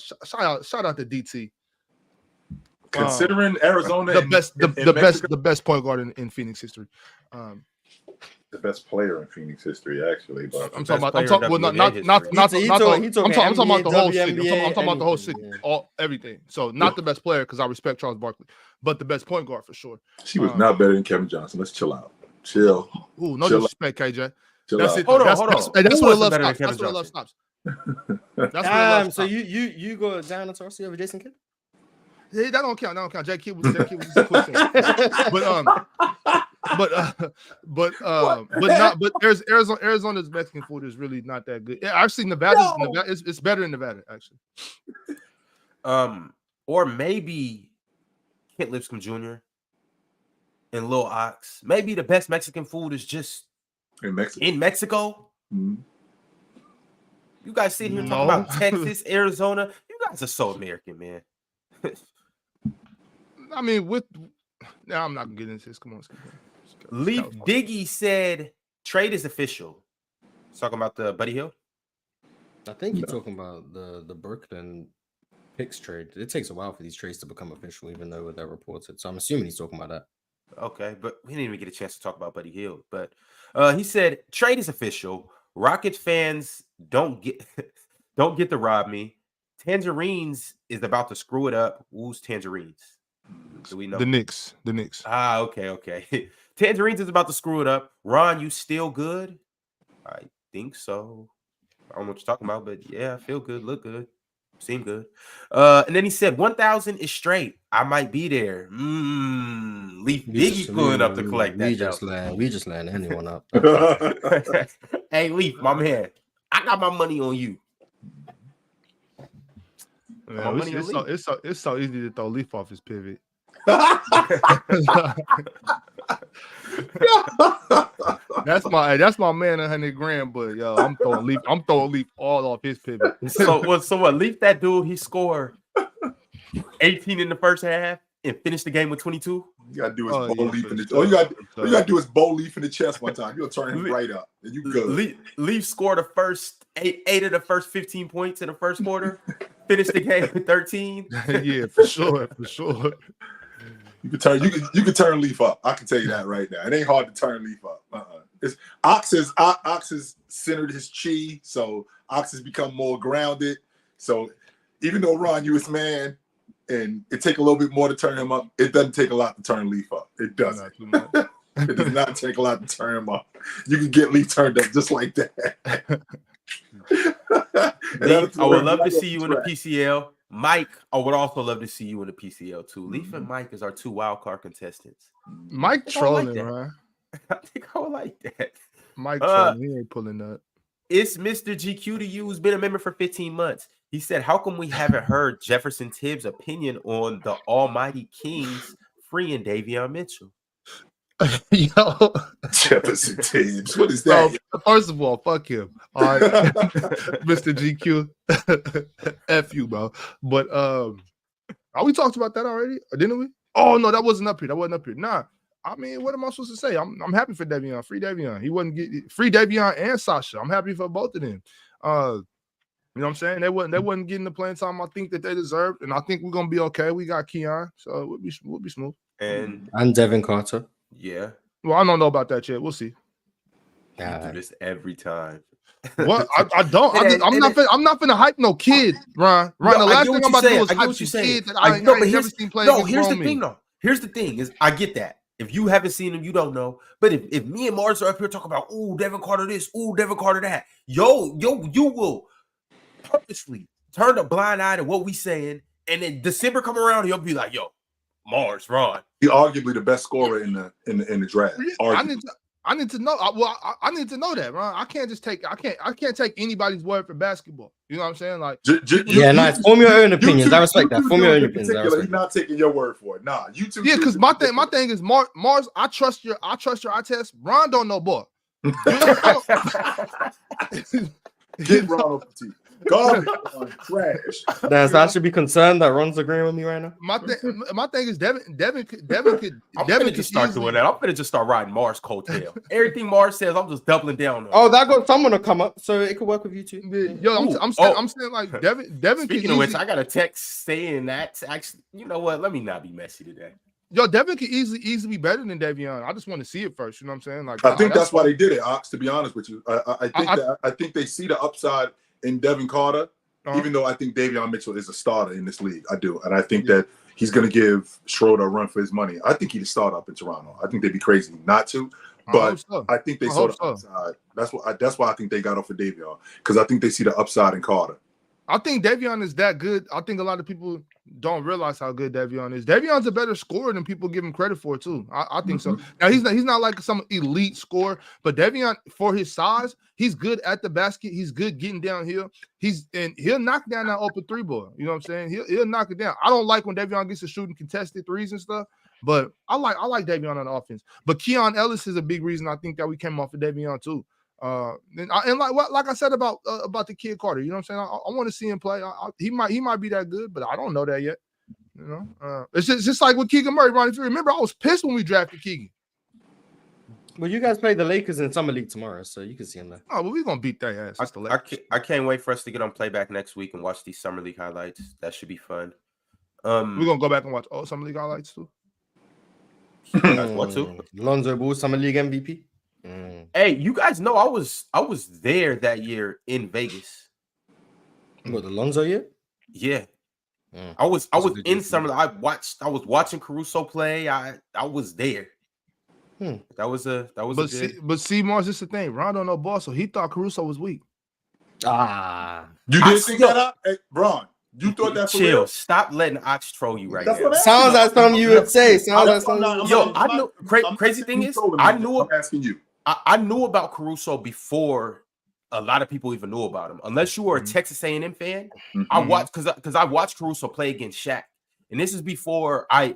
to DT. Considering Arizona, the best point guard in Phoenix history. The best player in Phoenix history, actually. But I'm talking about the whole city. I'm talking about the whole city, everything. So not the best player because I respect Charles Barkley, but the best point guard for sure. She was not better than Kevin Johnson. Let's chill out. Chill. Ooh, no disrespect, KJ. That's it. Hold on. That's where the love stops. Damn. So you go down to Tarsi over Jason Kidd? Yeah, that don't count. J. Kidd was a cool thing. But Arizona's Mexican food is really not that good. Yeah, actually, Nevada, it's better in Nevada, actually. Or maybe Kent Lipscomb Jr. and Lil Ox. Maybe the best Mexican food is just in Mexico. Mm-hmm. You guys sit here talking about Texas, Arizona. You guys are so American, man. I mean, I'm not gonna get into this. Come on. Leaf Diggy said trade is official. Talking about the Buddy Hield. I think you're talking about the Brooklyn picks trade. It takes a while for these trades to become official, even though they're reported. So I'm assuming he's talking about that. Okay, but we didn't even get a chance to talk about Buddy Hield. But he said trade is official. Rockets fans don't get to rob me. Tangerines is about to screw it up. Who's Tangerines? Do we know? The Knicks. Okay. Tangerines is about to screw it up. Ron, you still good? I think so. I don't know what you're talking about, but yeah, I feel good, look good. Seemed good. And then he said 1,000 is straight. I might be there. Leaf Biggie pulling up to collect that. We just land anyone up. Hey, Leaf, my man, I got my money on you. Man, it's so easy to throw Leaf off his pivot. That's my man 100 grand, but yo, I'm throwing Leaf all off his pivot. So what? Leaf that dude, he scored 18 in the first half and finished the game with 22. You gotta do his bow leaf in the. All you gotta do is bow leaf in the chest one time. You'll turn him right up, and you good. Leaf scored the first eight of the first 15 points in the first quarter. Finished the game with 13. Yeah, for sure. You can turn Leaf up. I can tell you that right now. It ain't hard to turn Leaf up. It's Ox has centered his chi, so Ox has become more grounded. So even though Ron, you his man, and it take a little bit more to turn him up, it doesn't take a lot to turn Leaf up. It doesn't. It does not take a lot to turn him up. You can get Leaf turned up just like that. Leaf, I would love to see you in the PCL. Mike, I would also love to see you in the PCL too. Leaf and Mike is our two wild card contestants. Mike trolling, man. I think I would like that. Mike trolling, he ain't pulling up. It's Mr. GQ to you, who's been a member for 15 months. He said, how come we haven't heard Jefferson Tibbs' opinion on the almighty Kings freeing Davion Mitchell? Yo, Jefferson Tibbs. What is that? First of all, fuck him. All right, Mr. GQ. F you, bro. But we talked about that already, didn't we? Oh no, that wasn't up here. Nah. I mean, what am I supposed to say? I'm happy for Davion. Free Davion. He wasn't getting free Davion and Sasha. I'm happy for both of them. You know what I'm saying? They wasn't getting the playing time I think that they deserved, and I think we're gonna be okay. We got Keon, so we'll be smooth. And Devin Carter. Yeah. Well, I don't know about that yet. We'll see. You do this every time. What? I don't. I'm not finna hype no kid, Ron. The last thing I'm about to do is hype some kid that I ain't never seen play. No, here's the thing, though. Here's the thing is I get that. If you haven't seen him, you don't know. But if me and Mars are up here talking about, ooh, Devin Carter this, ooh, Devin Carter that, you will purposely turn a blind eye to what we saying, and then December come around, you'll be like, yo, Mars, Ron. He's arguably the best scorer in the draft. I need to know. I need to know that, Ron. I can't take anybody's word for basketball. You know what I'm saying? Like, form your own opinions. I respect that. Form your own opinions. He's not taking your word for it. Nah, you two. Yeah, because my thing is Mars. I trust your eye test. Ron don't know boy. Get Ron off the team. Garbage, trash. I should be concerned that Ron's agreeing with me right now. My thing is Devin could. I'm gonna just start doing that. I'm gonna just start riding Mars' coattail. Everything Mars says, I'm just doubling down on. Oh, that got someone to come up, so it could work with you too. Yo, I'm saying like Devin. Speaking of which, I got a text saying that. Actually, you know what? Let me not be messy today. Yo, Devin could easily be better than Davion. I just want to see it first. You know what I'm saying? Like, I think that's why they did it, Ox. To be honest with you, I think they see the upside in Devin Carter, even though I think Davion Mitchell is a starter in this league. I do. And I think that he's going to give Schroeder a run for his money. I think he'd start up in Toronto. I think they'd be crazy not to, but I think they saw the upside. That's why I think they got off of Davion, because I think they see the upside in Carter. I think Davion is that good. I think a lot of people don't realize how good Davion is. Davion's a better scorer than people give him credit for too. I think so. Now he's not like some elite scorer, but Davion, for his size, he's good at the basket. He's good getting downhill. He'll knock down that open three ball. You know what I'm saying? He'll knock it down. I don't like when Davion gets to shooting contested threes and stuff, but I like Davion on the offense. But Keon Ellis is a big reason I think that we came off of Davion too. And like I said about the kid Carter, you know what I'm saying? I want to see him play. He might be that good, but I don't know that yet. You know, it's just like with Keegan Murray, Ron. If you remember, I was pissed when we drafted Keegan. Well, you guys play the Lakers in Summer League tomorrow, so you can see him there. Oh, well, we're gonna beat their ass. I can't wait for us to get on Playback next week and watch these Summer League highlights. That should be fun. We're gonna go back and watch all Summer League highlights too. What too? Lonzo Ball, Summer League MVP. Hey, you guys know I was there that year in Vegas. What, the Lonzo year? Yeah. I was in summer. I was watching Caruso play. I was there. That was but see, Mars, this is the thing. Ron don't know ball, so he thought Caruso was weak. You did think that up? Hey, Bron, You thought that for Chill. real? Stop letting Ox troll you right That's now. what I'm Sounds like asking. something you would say. Sounds like I'm something. not- Yo, I'm I not- know. I'm Crazy not thing you is, trolling me. I knew. I'm asking you. I knew about Caruso before a lot of people even knew about him. Unless you were a Texas A&M fan, I watched because I watched Caruso play against Shaq, and this is before I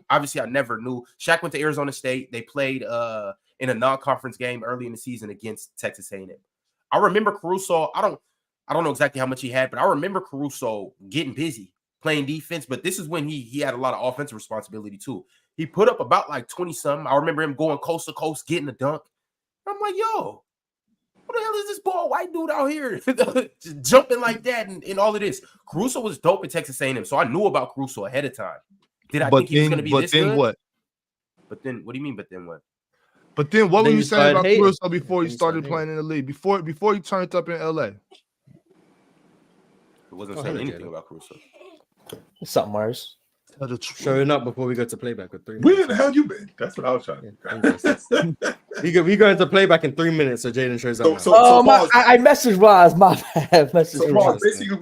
never knew. Shaq went to Arizona State. They played in a non-conference game early in the season against Texas A&M. I remember Caruso. I don't know exactly how much he had, but I remember Caruso getting busy playing defense. But this is when he had a lot of offensive responsibility too. He put up about like 20-something. I remember him going coast to coast, getting a dunk. I'm like, yo, what the hell is this ball white dude out here just jumping like that and all of this? Caruso was dope at Texas A&M, so I knew about Caruso ahead of time. Did I think he was going to be this good? What? But then, what do you mean? But then what? But then, what Then were you you saying started about hating. Caruso before Then he you started started playing in the league? Before he turned up in LA? It wasn't Go saying ahead, anything Jalen. about Caruso. What's up, Mars? Tell the truth. Showing up before we go to playback with 3 Where minutes. the hell you been? That's what I was trying to. We go into playback in 3 minutes, so Jaden shows up. So- now. Oh, pause. I messaged Roz. My bad. So Paul, basically,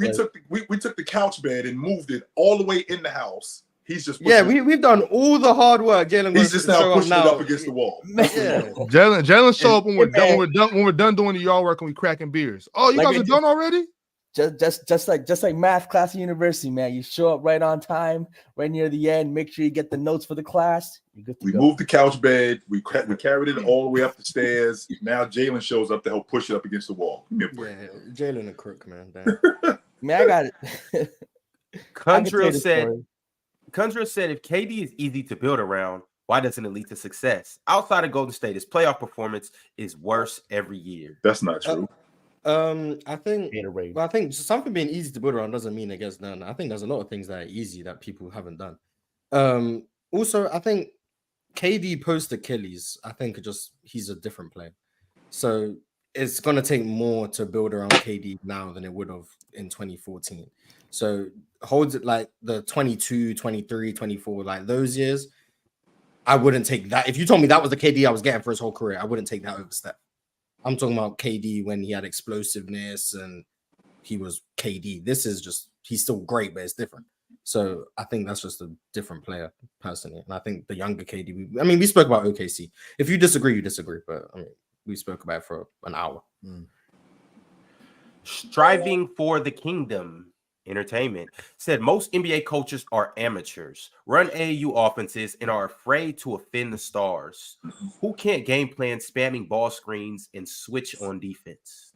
we took the couch bed and moved it all the way in the house. He's just we've done all the hard work. Jalen, he's just now pushing it up against the wall. Yeah, Jalen show up when we're Hey, done. When we're done doing the yard work and we cracking beers. Oh, you Like guys it are done already? just like math class at university, man. You show up right on time, right near the end. Make sure you get the notes for the class. You're good to We go. moved the couch bed. We carried it all the way up the stairs. Now Jalen shows up to help push it up against the wall. Give me a break. Jalen a crook, man. Damn. Man, I got it. Condrill said, if KD is easy to build around, why doesn't it lead to success? Outside of Golden State, his playoff performance is worse every year. That's not true. I think Gatorade. Well, I think something being easy to build around doesn't mean it gets done. I think there's a lot of things that are easy that people haven't done. Also, I think KD post Achilles, I think he's a different player. So it's gonna take more to build around KD now than it would have in 2014. So holds it like the 22, 23, 24, like those years. I wouldn't take that. If you told me that was the KD I was getting for his whole career, I wouldn't take that over Steph. I'm talking about KD when he had explosiveness and he was KD. This is just, he's still great, but it's different. So I think that's just a different player personally. And I think the younger KD, we spoke about OKC. If you disagree, you disagree. But we spoke about it for an hour. Striving for the kingdom. Entertainment said most NBA coaches are amateurs, run AAU offenses, and are afraid to offend the stars. Who can't game plan spamming ball screens and switch on defense?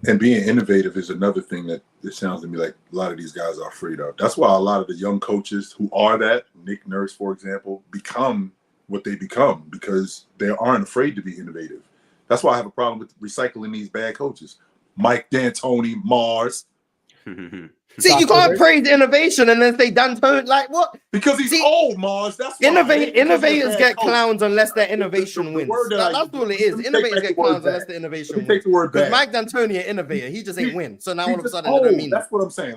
And being innovative is another thing that it sounds to me like a lot of these guys are afraid of. That's why a lot of the young coaches who are that, Nick Nurse, for example, become what they become because they aren't afraid to be innovative. That's why I have a problem with recycling these bad coaches. Mike D'Antoni, Mars. See, you can't praise innovation and then say D'Antoni, like what? Because he's old, Mars. That's why. Innovators get clowns unless their innovation wins. word that That's all it is. Innovators get clowns unless the innovation wins. Take the word Because back. Mike D'Antoni, an innovator, he just ain't win. So now all of a sudden, old. it don't mean That's what I'm saying.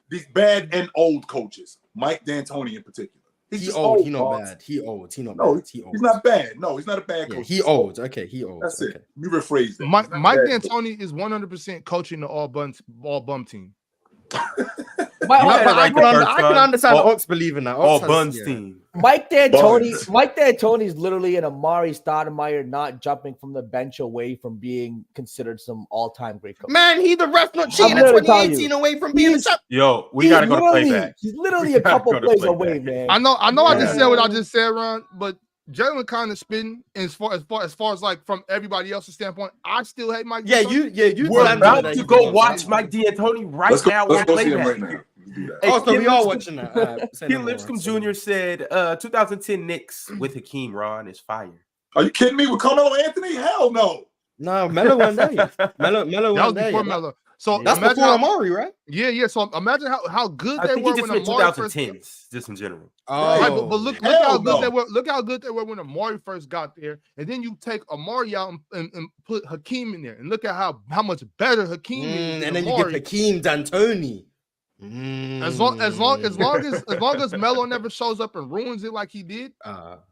These bad and old coaches, Mike D'Antoni in particular. He old. He not bad. He old. He not bad. He old. He's not bad. No, he's not a bad coach. He old. Okay, he old. That's okay. it. Let me rephrase that. Mike D'Antoni is 100% coaching the all bum team. I can understand Ox believing that. All Buns team. Mike D'Antoni is literally an Amari Stoudemire not jumping from the bench away from being considered some all-time great coach. Man, he the ref not cheating I'm at gonna tell 2018 away from being a champ. Yo, we gotta go to playback. He's literally a couple plays away, man. I know. I just said what I just said, Ron, but Jalen kind of spitting as far as like from everybody else's standpoint. I still hate Mike. You. We're about to go watch Mike D'Antoni right now on Let's go see him playback. right now. Hey, Oh, so Ken we are Lipscomb- watching that. Ken Lipscomb Jr. said 2010 Knicks with Hakeem, Ron, is fire. Are you kidding me with Carmelo Anthony? Hell no. No, Melo one day. Melo That was one day. before Melo. So That's imagine before Amari, right? Yeah. So imagine how good I they think were he just when meant Amari first. 2010s, just in general. Right, but look how good no. they were. Look how good they were when Amari first got there, and then you take Amari out and put Hakeem in there, and look at how much better Hakeem is. And then Amari. you get Hakeem D'Antoni. As long as Melo never shows up and ruins it like he did. Hell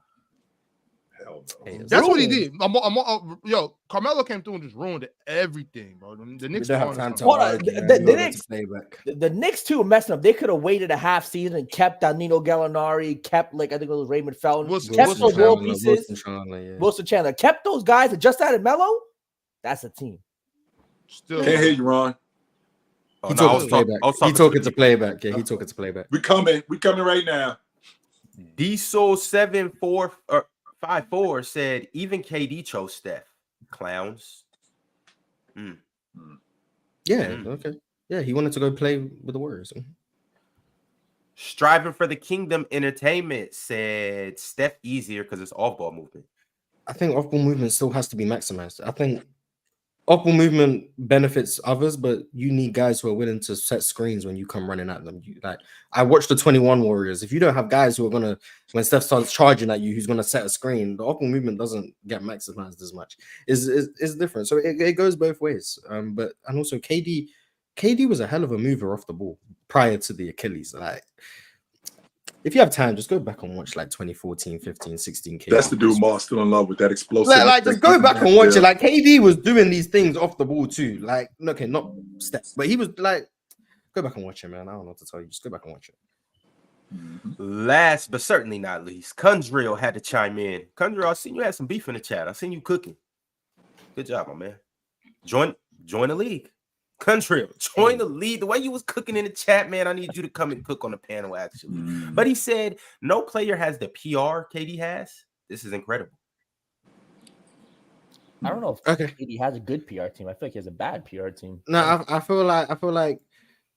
Haters. That's what he Ruined. did. Yo, Carmelo came through and just ruined everything, bro. The We Knicks don't have are time on to Hold on, argue. the- man. the We gotta go Knicks- to playback. The Knicks too are messing up. They could have waited a half season and kept Danilo Gallinari, kept I think it was Raymond Felton, Wilson kept those role Chandler, pieces. Wilson Chandler, yeah. Wilson Chandler kept those guys and just added Melo. That's a team. Still, Can't hear you, Ron. Oh, He no, I talking was to talk- playback. I was He talking talking to to playback. Yeah, he talking to playback. We coming right now. Diesel 7454 said even KD chose Steph. Clowns. Yeah, okay. Yeah, he wanted to go play with the Warriors. Striving for the Kingdom Entertainment said Steph easier because it's off-ball movement. I think off-ball movement still has to be maximized. I think off-ball movement benefits others, but you need guys who are willing to set screens when you come running at them. I watched the 21 Warriors. If you don't have guys who are gonna, when Steph starts charging at you, who's gonna set a screen, the off-ball movement doesn't get maximized as much. Is different. So it goes both ways. And also KD was a hell of a mover off the ball prior to the Achilles. Like, if you have time, just go back and watch 2014, 15, 16 KD. That's the dude Ma's still in love with, that explosive. Just go back and watch it. KD was doing these things off the ball too. Okay, not Steph, but he was go back and watch it, man. I don't know what to tell you. Just go back and watch it. Last but certainly not least, Kundrill had to chime in. Kundrill, I seen you had some beef in the chat. I seen you cooking. Good job, my man. Join the league. Kundrill, join the league. The way you was cooking in the chat, man, I need you to come and cook on the panel, actually. But he said no player has the PR KD has. This is incredible. I don't know if KD has a good PR team. I feel like he has a bad PR team. No, I feel like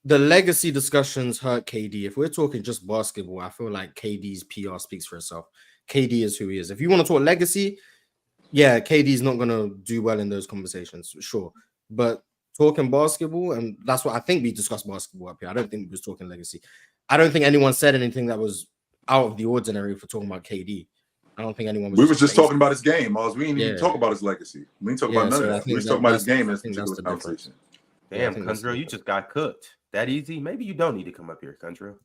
the legacy discussions hurt KD. If we're talking just basketball, I feel like KD's PR speaks for itself. KD is who he is. If you want to talk legacy, yeah, KD's not gonna do well in those conversations, sure. But talking basketball, and that's what I think we discussed basketball up here. I don't think we was talking legacy. I don't think anyone said anything that was out of the ordinary for talking about KD. I don't think anyone was. We was just talking about his game, Oz. We didn't even Yeah. talk about his legacy. We didn't talk about none of that. We was talking about his game in this particular conversation. Damn, Kundrill, you just got cooked. That easy? Maybe you don't need to come up here, Kundrill.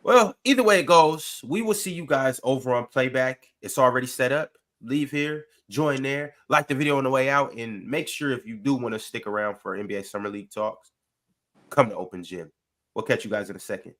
Well, either way it goes, we will see you guys over on Playback. It's already set up. Leave here, join there, like the video on the way out, and make sure if you do want to stick around for NBA Summer League talks, come to Open Gym. We'll catch you guys in a second.